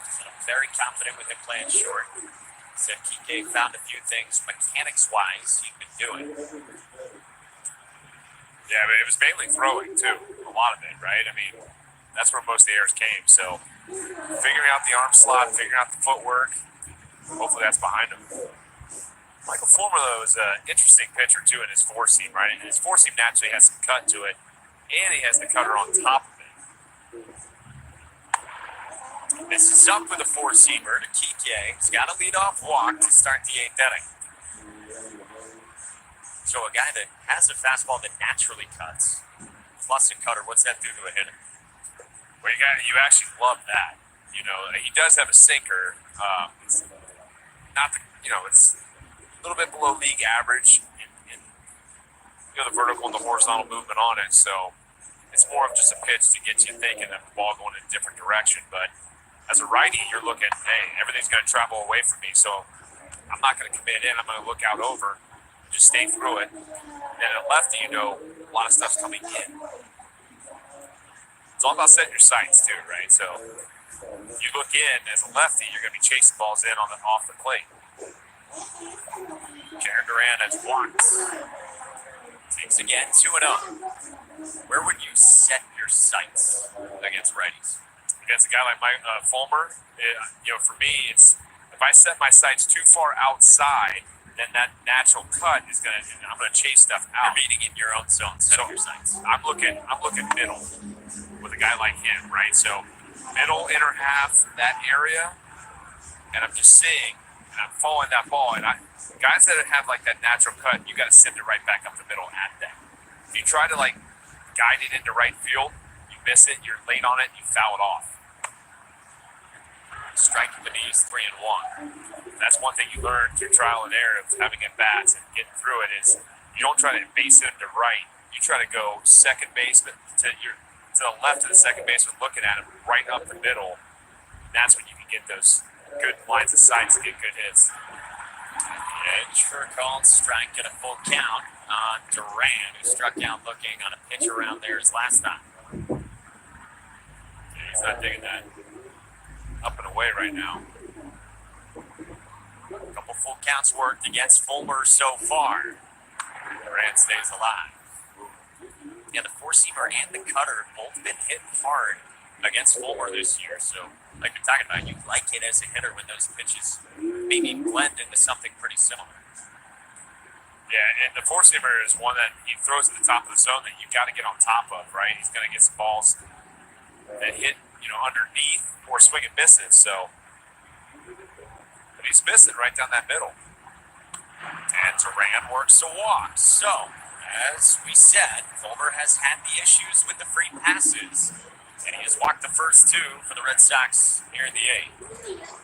He said, "I'm very confident with him playing short." He said Kike found a few things mechanics-wise he'd been doing. Yeah, but it was mainly throwing, too. A lot of it, right? I mean, that's where most of the errors came. So figuring out the arm slot, figuring out the footwork, hopefully that's behind him. Michael Fulmer, though, is an interesting pitcher, too, in his four-seam, right? And his four-seam naturally has some cut to it, and he has the cutter on top of it. This is up with a four-seamer to Kike. He's got a leadoff walk to start the 8th inning. So a guy that has a fastball that naturally cuts, plus a cutter, what's that do to a hitter? Well, you actually love that. You know, he does have a sinker. It's not the, it's a little bit below league average in the vertical and the horizontal movement on it. So it's more of just a pitch to get you thinking that the ball going in a different direction. But as a righty, you're looking, hey, everything's going to travel away from me. So I'm not going to commit in. I'm going to look out over. Just stay through it. And then at lefty, a lot of stuff's coming in. It's all about setting your sights too, right? So you look in as a lefty, you're going to be chasing balls in off the plate. Karen Duran has walked. Takes again 2-0. Where would you set your sights against righties? Against a guy like Fulmer, for me, it's if I set my sights too far outside, then that natural cut is I'm gonna chase stuff out. You're meeting in your own zone, set your sights. I'm looking middle with a guy like him, right? So middle, inner half, that area, and I'm just seeing, and I'm following that ball, and guys that have like that natural cut, you got to send it right back up the middle at them. If you try to like guide it into right field, you miss it, you're late on it, you foul it off. Striking the knees 3-1. That's one thing you learn through trial and error of having at bats and getting through it is you don't try to base it to right. You try to go second baseman to the left of the second baseman, looking at him right up the middle. And that's when you can get those good lines of sight to get good hits. Edge for a called strike and a full count on Duran, who struck out looking on a pitch around there his last time. Yeah, he's not digging that. Up and away right now. A couple full counts worked against Fulmer so far. Duran stays alive. Yeah, the four-seamer and the cutter have both been hit hard against Fulmer this year. So, like you're talking about, you like it as a hitter when those pitches maybe blend into something pretty similar. Yeah, and the four-seamer is one that he throws at the top of the zone that you got to get on top of, right? He's going to get some balls that hit, underneath or swing and misses. So, but he's missing right down that middle. And Duran works to walk. So, as we said, Fulmer has had the issues with the free passes, and he has walked the first two for the Red Sox here in the 8th.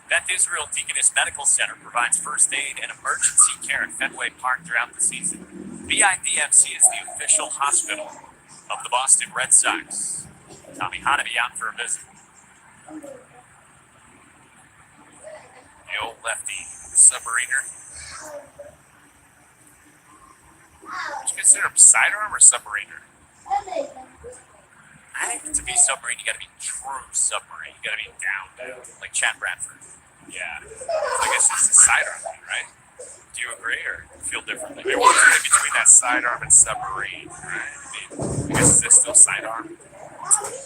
Beth Israel Deaconess Medical Center provides first aid and emergency care at Fenway Park throughout the season. BIDMC is the official hospital of the Boston Red Sox. Tommy Hanaby out for a visit. The old lefty submariner. Would you consider him sidearm or submariner? I think to be submarine, you got to be true submarine. You got to be down, like Chad Bradford. Yeah. I guess it's the sidearm thing, right? Do you agree or feel differently? They want to in between that sidearm and submarine, right? I guess is this still sidearm?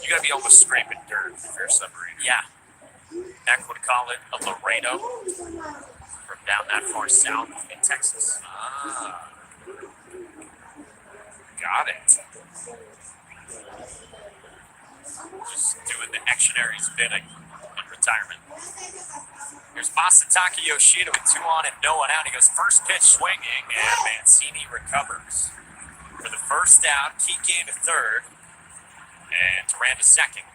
You got to be almost scraping dirt if you're a submarine. Yeah. Mac would call it a Laredo from down that far south in Texas. Ah. Got it. Just doing the actionary's bidding in retirement. Here's Masataka Yoshida with 2 on and no one out. He goes first pitch swinging, and Mancini recovers. For the first out, Kike to third, and Duran to second.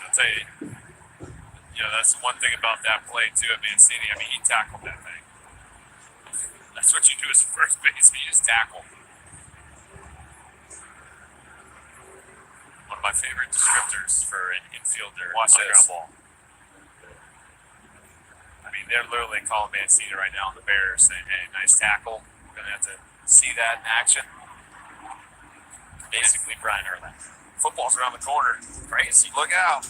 I'll tell you, You know, that's one thing about that play too at Mancini. I mean, he tackled that thing. That's what you do as a first baseman. You just tackle. One of my favorite descriptors for an infielder Watch on a this. ground ball. I mean, they're literally calling Mancini right now on the Bears saying, hey, nice tackle. We're going to have to see that in action. Basically, Brian Erling. Football's around the corner. Crazy. Look out.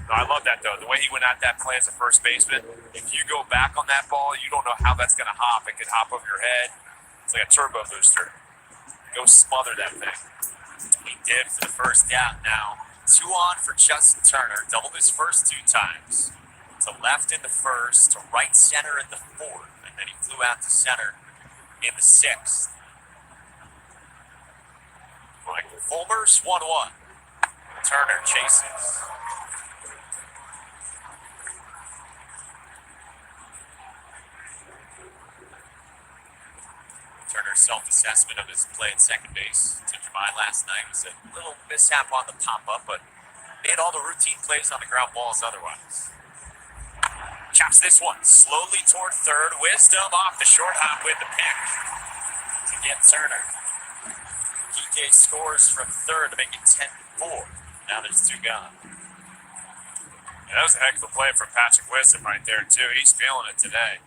No, I love that, though. The way he went at that play as a first baseman, if you go back on that ball, you don't know how that's going to hop. It could hop over your head. It's like a turbo booster. Go smother that thing. He did for the first down now. 2 on for Justin Turner. Doubled his first 2 times. To left in the first, to right center in the 4th. And then he flew out to center in the 6th. Michael Fulmer's 1-1. Turner chases. Turner's self-assessment of his play at second base to Jemai last night was a little mishap on the pop-up, but made all the routine plays on the ground balls otherwise. Chops this one slowly toward third. Wisdom off the short hop with the pick to get Turner. PK scores from third to make it 10-4. Now there's 2 gone. Yeah, that was a heck of a play from Patrick Wisdom right there, too. He's feeling it today.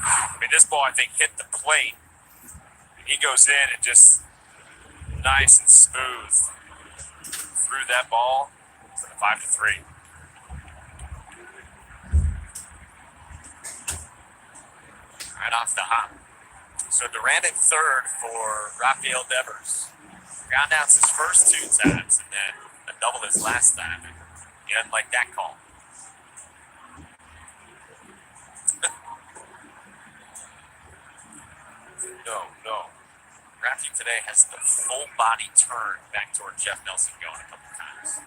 I mean, this ball, I think, hit the plate. And he goes in and just nice and smooth threw that ball for the 5-3. Right off the hop. So Durant at third for Rafael Devers. Ground outs his first 2 times and then a double his last time. And he doesn't like that call. No. Rafi today has the full body turn back toward Jeff Nelson going a couple times.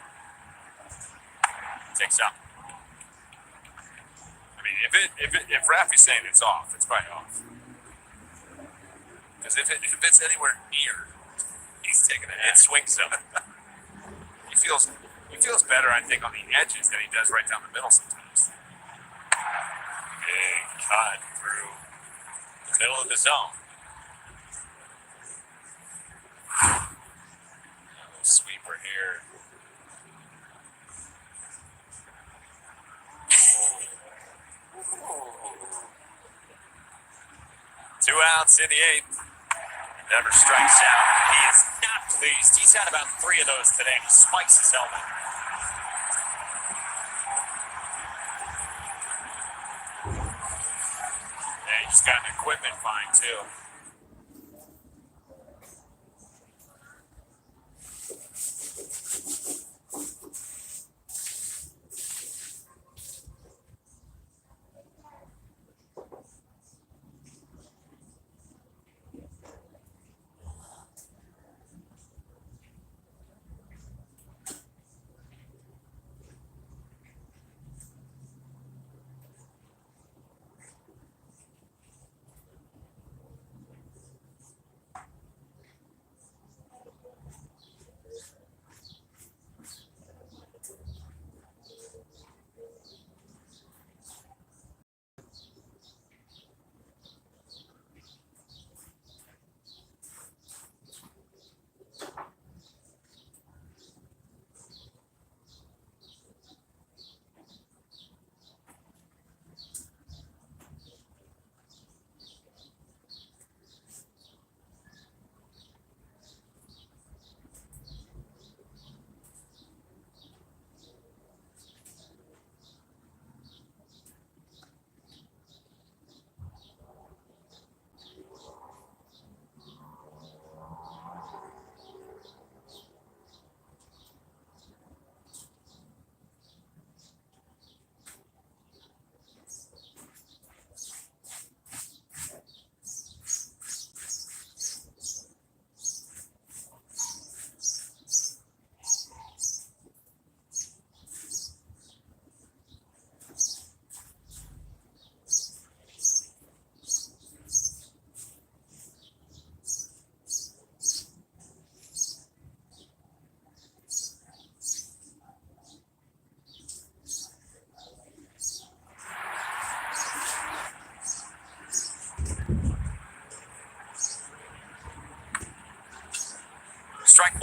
Takes up. I mean, if Rafi's saying it's off, it's probably off. Because if it's anywhere near, he's taking it. It swings up. He feels better, I think, on the edges than he does right down the middle sometimes. Big cut through the middle of the zone. A little sweeper here. Two outs in the 8th. Never strikes out. He is not pleased. He's had about 3 of those today. He spikes his helmet. Yeah, he just got an equipment fine, too.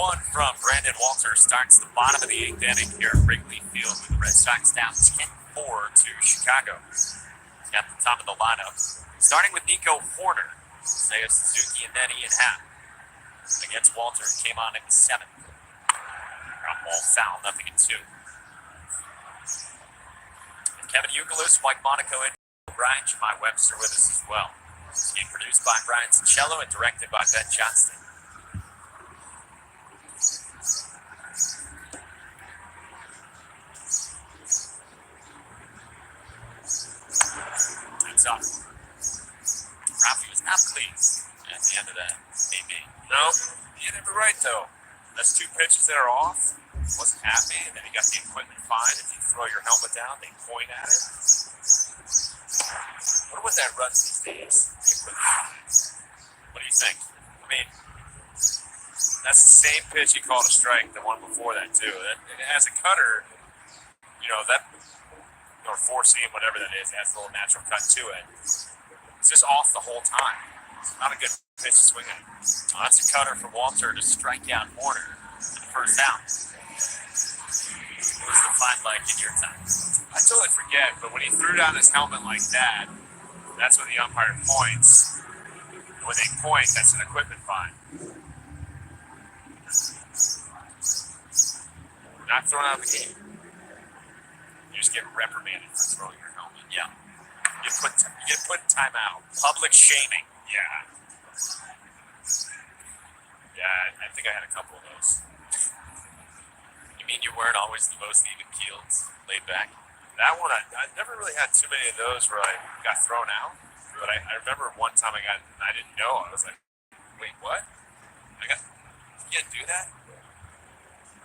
one from Brandon Walter starts the bottom of the 8th inning here at Wrigley Field with the Red Sox down 10-4 to Chicago. At the top of the lineup, starting with Nico Horner, Seiya Suzuki, and then Ian Happ. Against Walter, who came on in the 7th. Ground ball foul, 0-2. And Kevin Youkilis, Mike Monaco, and Brian Jemai Webster with us as well. This game produced by Brian Cicello and directed by Ben Johnston. It's up. Rafi was not pleased at the end of that game. No, you had every right though. That's 2 pitches that are off. Wasn't happy, and then he got the equipment fine. If you throw your helmet down, they point at it. I wonder what that runs these days. What do you think? I mean, that's the same pitch he called a strike, the one before that too. As a cutter, that, or 4-seam, whatever that is, has a little natural cut to it. It's just off the whole time. It's not a good pitch to swing at. Well, that's a cutter for Walter to strike out Horner for the first down. What was the fine like in your time? I totally forget, but when he threw down his helmet like that, that's when the umpire points. And when they point, that's an equipment fine. Not thrown out of the game. You just get reprimanded for throwing your helmet. Yeah. You get put in timeout. Public shaming. Yeah. Yeah, I think I had a couple of those. You mean you weren't always the most even-keeled, laid back? That one, I never really had too many of those where I got thrown out. But I remember one time I didn't know. I was like, wait, what? You can't do that?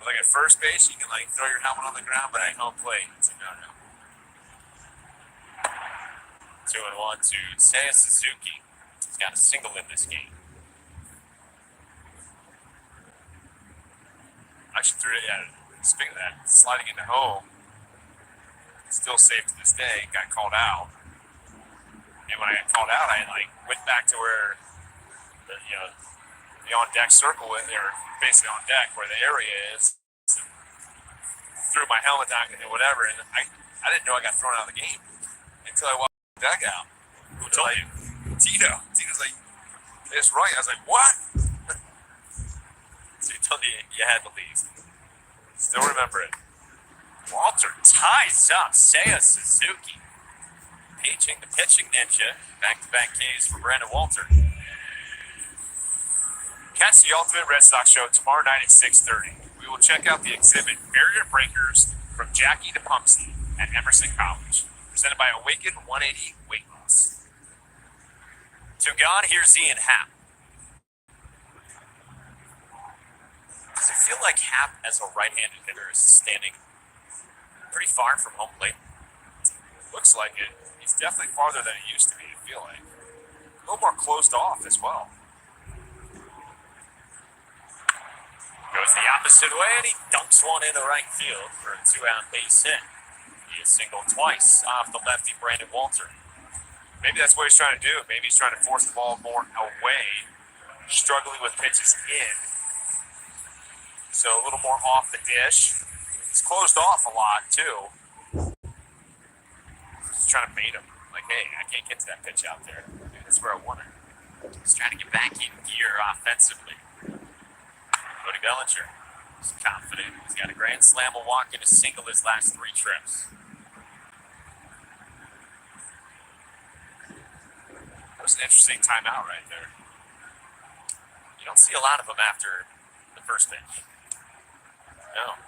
Like at first base, you can like throw your helmet on the ground, but at home plate, it's like, no. 2-1 to Seiya Suzuki. He's got a single in this game. Actually threw it, speaking of that, sliding into home, still safe to this day, got called out. And when I got called out, I went back to where the on deck circle, or basically on deck where the area is, threw my helmet down and whatever, and I didn't know I got thrown out of the game until I walked the dugout. Who told you? Tito. Tito's like, it's right. I was like, what? So he told you you had to leave. Still remember it. Walter ties up Seiya Suzuki. Paging the pitching ninja. Back-to-back Ks for Brandon Walter. Catch the Ultimate Red Sox Show tomorrow night at 6:30. We will check out the exhibit Barrier Breakers from Jackie to Pumpsy at Emerson College. Presented by Awaken 180 Weight Loss. To God, here's Ian Happ. Does it feel like Happ as a right-handed hitter is standing pretty far from home plate? Looks like it. He's definitely farther than he used to be, I feel like. A little more closed off as well. Goes the opposite way, and he dumps one into right field for a 2-out base hit. He has singled twice off the lefty Brandon Walter. Maybe that's what he's trying to do. Maybe he's trying to force the ball more away, struggling with pitches in. So a little more off the dish. He's closed off a lot, too. He's trying to bait him. Like, hey, I can't get to that pitch out there. Maybe that's where I want it. He's trying to get back in gear offensively. Cody Bellinger is confident. He's got a grand slam, a walk, and a single his last 3 trips. That was an interesting timeout right there. You don't see a lot of them after the first pitch. No.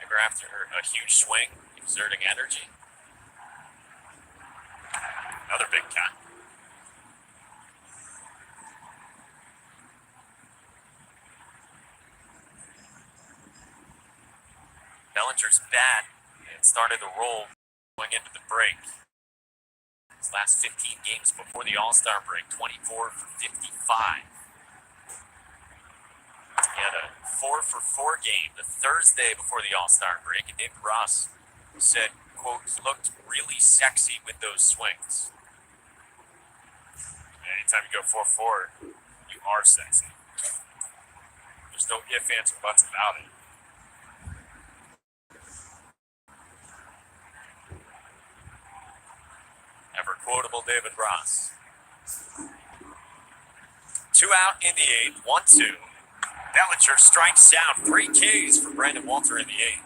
Ever after a huge swing, exerting energy. Another big cut. Bellinger's bat and started to roll going into the break. His last 15 games before the All-Star break, 24 for 55. He had a 4-for-4 game the Thursday before the All-Star break, and David Ross said, quote, he looked really sexy with those swings. Anytime you go 4-4, You are sexy. There's no ifs, ands, or buts about it. Ever quotable David Ross. 2 out in the 8th, 1-2. Bellinger strikes out. 3 Ks for Brandon Walter in the 8th.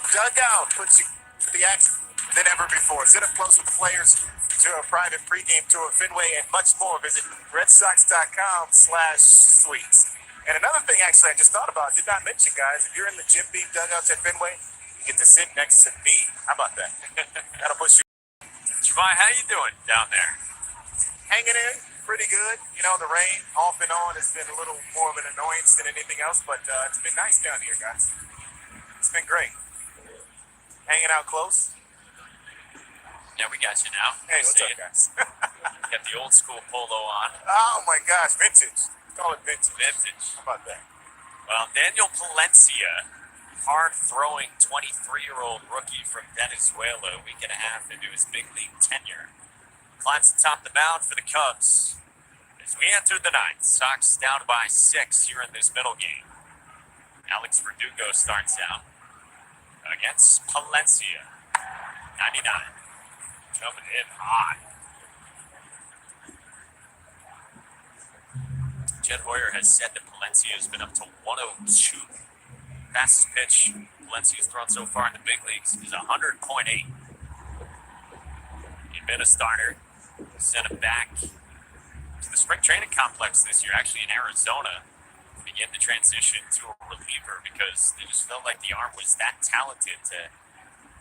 Dugout puts you to the action than ever before. Sit up close with the players to a private pregame tour of Fenway and much more. Visit redsox.com/suites. And another thing, actually, I just thought about, did not mention, guys, if you're in the Jim Beam dugouts at Fenway, you get to sit next to me. How about that? That'll push you. Javai, how you doing down there? Hanging in pretty good. You know, the rain off and on has been a little more of an annoyance than anything else, but it's been nice down here, guys. It's been great. Hanging out close. Yeah, we got you now. Hey, what's up, guys? Got the old school polo on. Oh my gosh, vintage. Call it vintage. Vintage. How about that? Well, Daniel Palencia, hard-throwing 23-year-old rookie from Venezuela, a week and a half into his big league tenure, climbs atop the mound for the Cubs. As we enter the 9th, Sox down by 6 here in this middle game. Alex Verdugo starts out against Palencia. 99. Coming in hot. Jed Hoyer has said that Palencia has been up to 102. Fastest pitch Palencia's thrown so far in the big leagues is 100.8. He'd been a starter. Sent him back to the spring training complex this year, actually in Arizona, to begin the transition to a reliever because they just felt like the arm was that talented to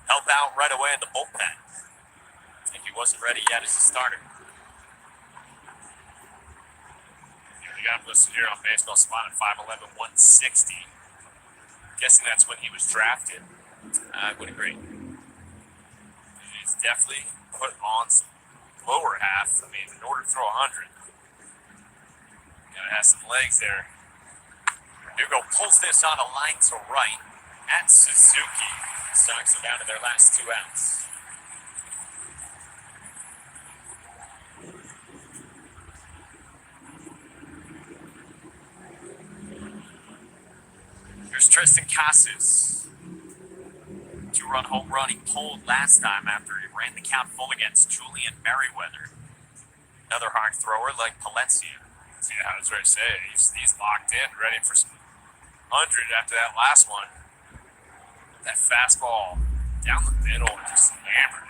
help out right away in the bullpen. If he wasn't ready yet as a starter. We got him listed here on Baseball Spot at 5'11", 160. Guessing that's when he was drafted. I would agree. He's definitely put on some lower half. I mean, in order to throw 100, gotta have some legs there. Verdugo pulls this on a line to right at Suzuki. Sox are down to their last 2 outs. Here's Tristan Casas. 2-run home run he pulled last time after he ran the count full against Julian Merriweather. Another hard thrower like Palencia. Yeah, I was ready to say, he's locked in, ready for some 100 after that last one. That fastball down the middle and just hammered it.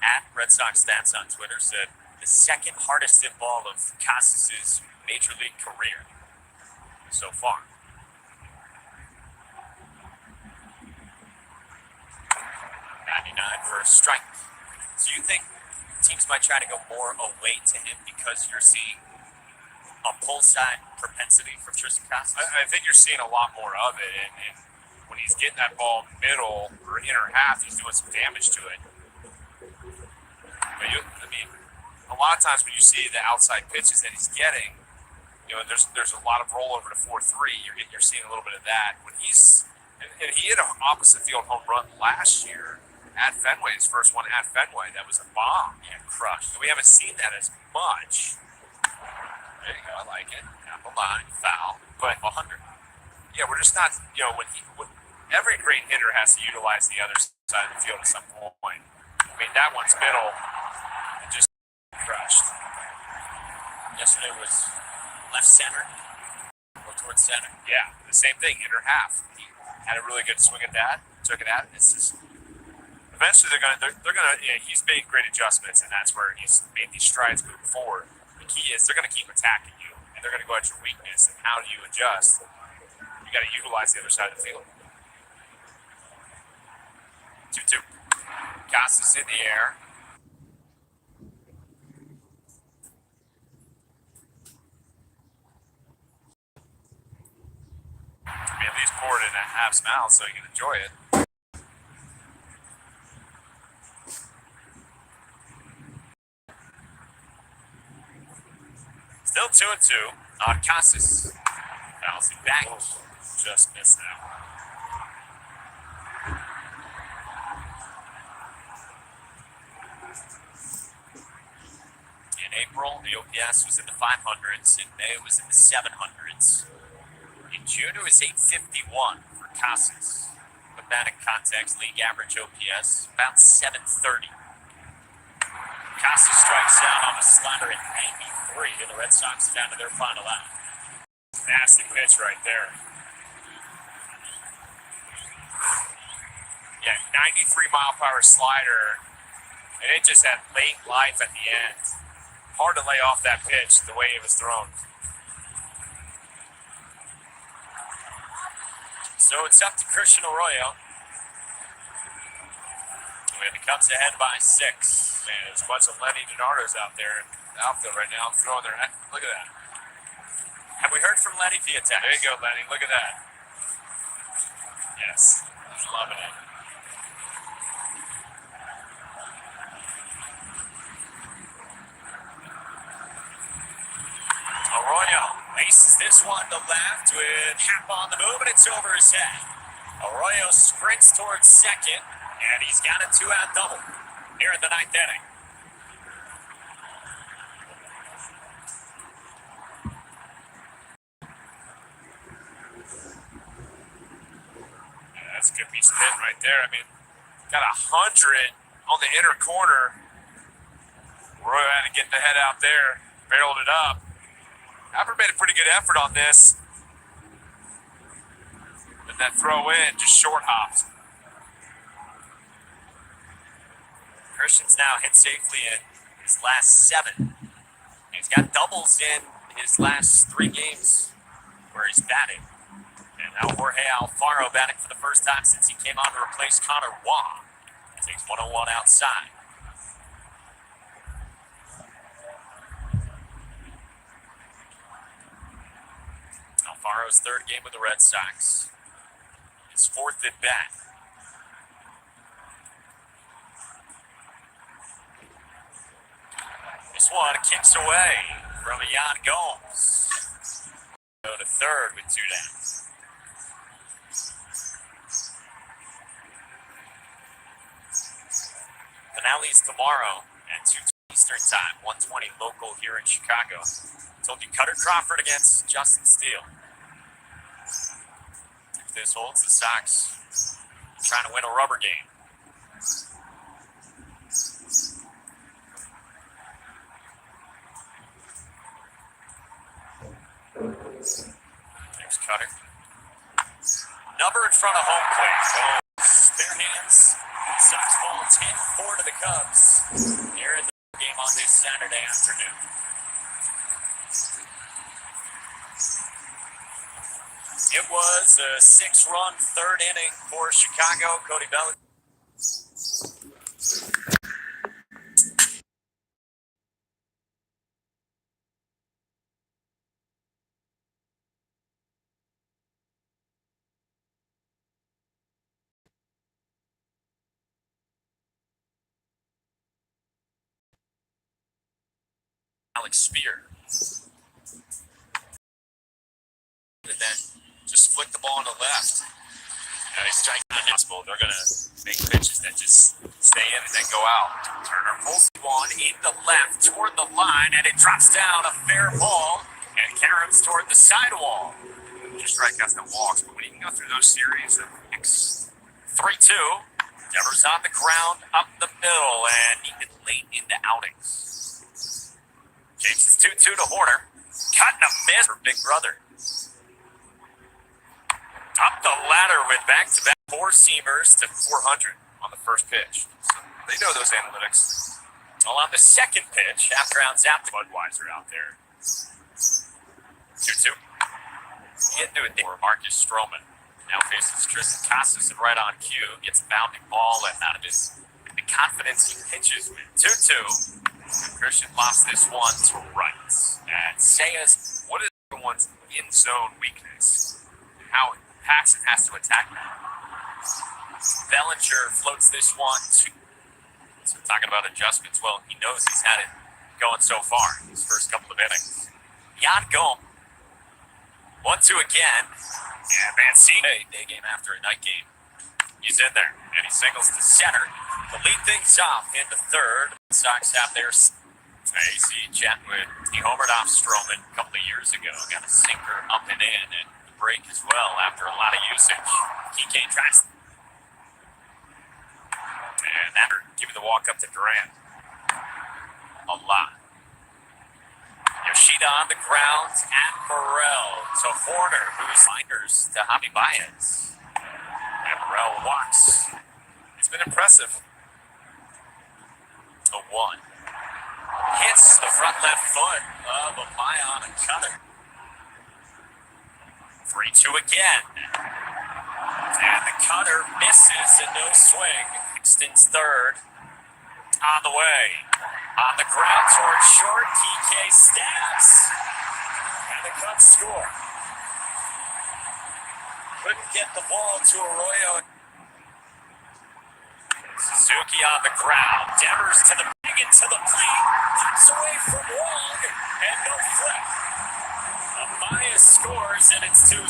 At Red Sox Stats on Twitter said the second hardest hit ball of Casas' major league career so far. 99 for a strike. So you think teams might try to go more away to him because you're seeing a pull side propensity from Tristan Casas? I think you're seeing a lot more of it, and when he's getting that ball middle or inner half, he's doing some damage to it. But I mean, a lot of times when you see the outside pitches that he's getting, there's a lot of rollover to 4-3. You're seeing a little bit of that when he's and he hit an opposite field home run last year at Fenway, his first one at Fenway. That was a bomb. Yeah, crushed. And we haven't seen that as much. There you go. I like it. Apple line, foul, but 100. Yeah, we're just not. When every great hitter has to utilize the other side of the field at some point. I mean, that one's middle, and just crushed. Yesterday was left center or towards center. Yeah, the same thing. Inner half. He had a really good swing at that. Took it out. It's just. Eventually, they're gonna. He's made great adjustments, and that's where he's made these strides moving forward. The key is they're gonna keep attacking you, and they're gonna go at your weakness. And how do you adjust? You got to utilize the other side of the field. 2-2. Casas in the air. I mean, at least pour it in a half mouth so you can enjoy it. Still 2-2 on Casas. Fouls it back. Just missed that one. In April, the OPS was in the 500s. In May, it was in the 700s. In June, it was 851 for Casas. Put that in context, league average OPS, about 730. Casas strikes out on a slider at 93, and the Red Sox down to their final out. Nasty pitch right there. Yeah, 93-mile-per-hour slider, and it just had late life at the end. Hard to lay off that pitch the way it was thrown. So it's up to Christian Arroyo. And he comes ahead by 6. Man, there's a bunch of Lenny Donardos out there in the outfield right now throwing their. Look at that. Have we heard from Lenny via text? There you go, Lenny. Look at that. Yes. He's loving it. Arroyo aces this one to left with Hap on the move, and it's over his head. Arroyo sprints towards second, and he's got a 2-out double here in the 9th inning. Yeah, that's a good piece of hit right there. I mean, got 100 on the inner corner. Arroyo had to get the head out there, barreled it up. Happer made a pretty good effort on this. But that throw in just short hopped. Christian's now hit safely in his last 7. He's got doubles in his last 3 games where he's batting. And now Jorge Alfaro batting for the first time since he came on to replace Connor Waugh. Takes 101 outside. Alfaro's 3rd game with the Red Sox. His 4th at bat. This one kicks away from Yan Gomes. Go to 3rd with 2 downs. Finale is tomorrow at 2 Eastern Time, 1:20 local here in Chicago. Told you Cutter Crawford against Justin Steele. If this holds, the Sox trying to win a rubber game. There's Cutter. Number in front of home plate. Oh, Bare hands. Sox fall 10-4 to the Cubs here in the game on this Saturday afternoon. It was a 6-run third inning for Chicago. Cody Bellinger. Alex Spear. And then just flick the ball on the left. And he's striking on possible. They're going to make pitches that just stay in and then go out. Turner pulls one in the left toward the line, and it drops down a fair ball and caroms toward the sidewall. Just strikeouts, no walks, but when you can go through those series of 3-2. Devers on the ground, up the middle, and even late into outings. James is 2-2 to Horner. Cut and a miss for Big Brother. Up the ladder with back-to-back four-seamers to 400 on the first pitch. So they know those analytics. Well, on the second pitch, after round zap, Budweiser out there. 2-2. Getting to it for Marcus Stroman. Now faces Tristan Casas and right on cue. Gets a bounding ball and out of the confidence he pitches with. 2-2. Christian lost this one to right. And Sayas, what is everyone's in-zone weakness? How Paxton has to attack that. Bellinger floats this one to. So talking about adjustments, well, he knows he's had it going so far in his first couple of innings. Jan Gomes. 1-2 again. And Mancini, day game after a night game. He's in there, and he singles to center to lead things off into third. The Sox have their AC Chatwood. He homered off Stroman a couple of years ago. Got a sinker up and in, and break as well after a lot of usage. Kike tries. And after giving the walk up to Durant. A lot. Yoshida on the ground at Morel to Horner, who's finders to Javi Baez. And Morel walks. It's been impressive. 1. Hits the front left foot of Amaya on a cutter. 3-2 again. And the cutter misses and no swing. Extends third. On the way. On the ground towards short. Kike stabs. And the Cubs score. Couldn't get the ball to Arroyo. Suzuki on the ground. Devers to the big and to the plate. Pops away from Wong. And no flip. Amaya scores, and it's 2-0.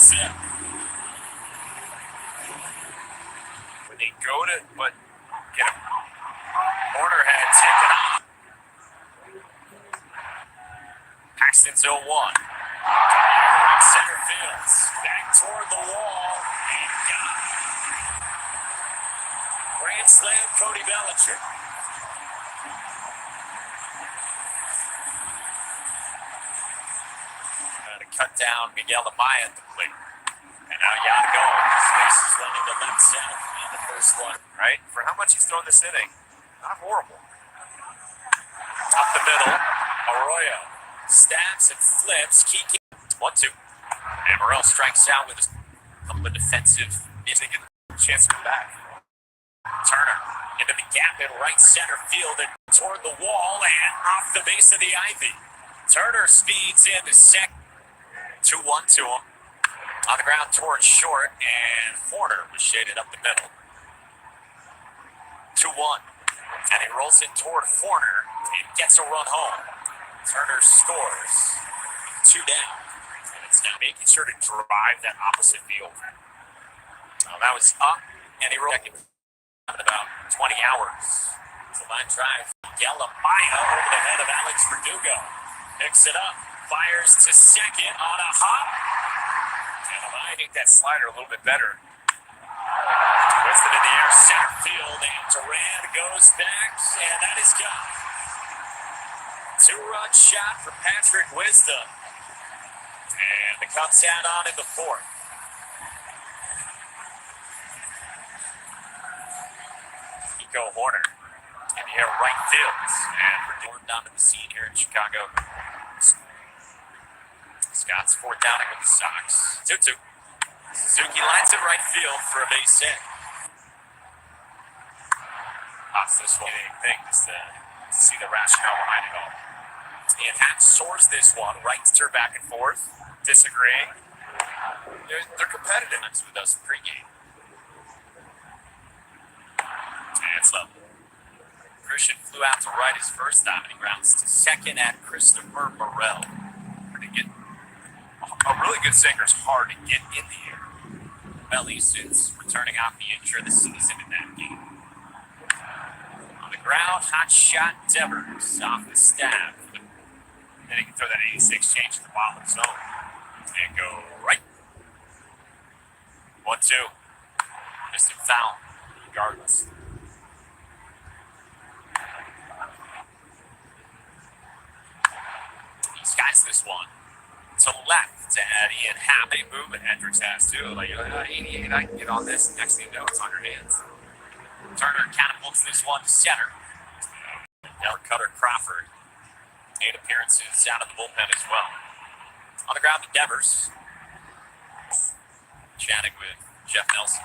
When they go to, but get him. Horner had taken off. Paxton's 0-1. Right center field. Back toward the wall. And got it. Grand slam, Cody Bellinger. Cut down Miguel Amaya at the plate. And now Jan Gomes. Space is running to left center on the first one. Right? For how much he's thrown this inning, not horrible. Up the middle. Arroyo stabs and flips. Kike. 1-2. And Morel strikes out with a couple of defensive. They get a chance to come back. Turner into the gap in right center field and toward the wall and off the base of the ivy. Turner speeds in to second. 2-1 to him. On the ground towards short, and Horner was shaded up the middle. 2-1. And he rolls it toward Horner and gets a run home. Turner scores. 2 down. And it's now making sure to drive that opposite field. Well, that was up, and he rolled in about 20 hours. It's a line drive. Miguel Amaya over the head of Alex Verdugo. Picks it up. Fires to second on a hop. And I think That slider a little bit better. puts it in the air, center field, and Duran goes back, and that is gone. 2-run shot for Patrick Wisdom. And the Cubs add on in the fourth. go Horner. In the air, right field. And we're down to the scene here in Chicago. Scott's fourth downing with the Sox. 2-2. Suzuki lines it right field for a base hit. This one thing is to see the rationale behind it all. And Hat soars this one, right to turn back and forth, disagreeing. They're competitive. That's with us pregame. And it's level. Christian flew out to right his first time, and he grounds to second at Christopher Morel. To get a really good sinker is hard to get in the air. Belly since returning off the injury of the season in that game. On the ground, hot shot Devers off the stab. Then he can throw that 86 change to the bottom of the zone. And go right. 1-2. Just a foul, regardless. He skies this one to left to add Ian Happ. Any movement Hendricks has too. Like, 88, I can get on this. Next thing you know, it's on your hands. Turner catapults this one to center. Now Cutter Crawford. 8 appearances out of the bullpen as well. On the ground to Devers. Chatting with Jeff Nelson.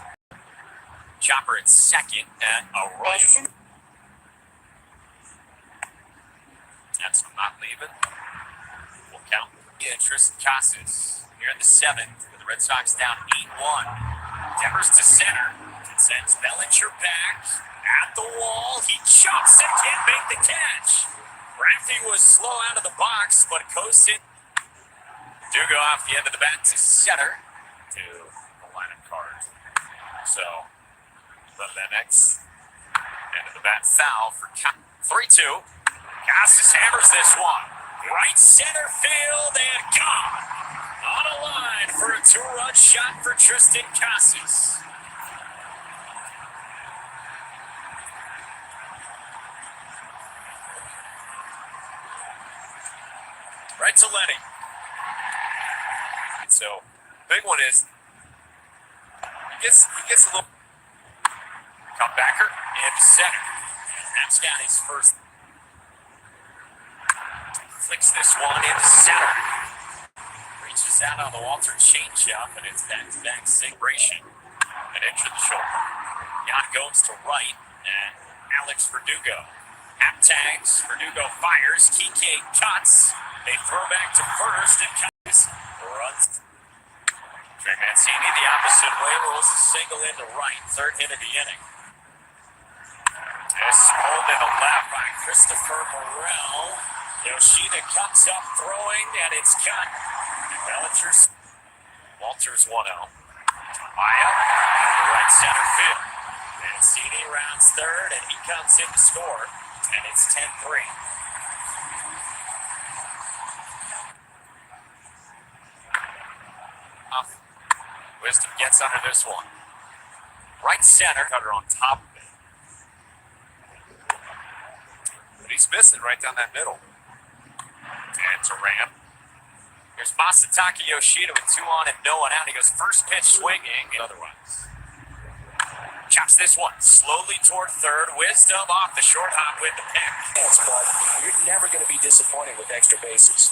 Chopper at second at Arroyo. That's not leaving. We'll count the interest. Casas here in the 7th with the Red Sox down 8-1. Devers to center. Sends Bellinger back at the wall. He chops and can't make the catch. Raffy was slow out of the box, but goes in. Dugo off the end of the bat to center to the line of cards. So, the next end of the bat foul for 3-2. Casas hammers this one. Right center field and gone. On a line for a 2-run shot for Tristan Casas. Right to Lenny. So, big one is he gets a little comebacker into center. And that's got his first. Flicks this one into center. Reaches out on the Walter changeup, and it's back-to-back celebration. And into the shoulder. Jan goes to right, and Alex Verdugo. Hap tags, Verdugo fires, Kike cuts. They throw back to first, and Casas runs. Trey Mancini the opposite way, rolls a single into right, third hit of the inning. This pulled to the left by Christopher Morel. Yoshida comes up throwing, and it's cut. Bellinger's Walters 1-0. Maya, right center field. Mancini rounds third, and he comes in to score, and it's 10-3. Wisdom gets under this one. Right center, Cutter on top of it. But he's missing right down that middle. And to Ram. Here's Masataka Yoshida with 2 on and no one out. He goes first pitch swinging and otherwise. Chops this one slowly toward third. Wisdom off the short hop with the pick. Yes, but you're never going to be disappointed with extra bases.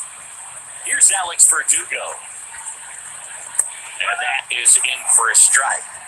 Here's Alex Verdugo. And that is in for a strike.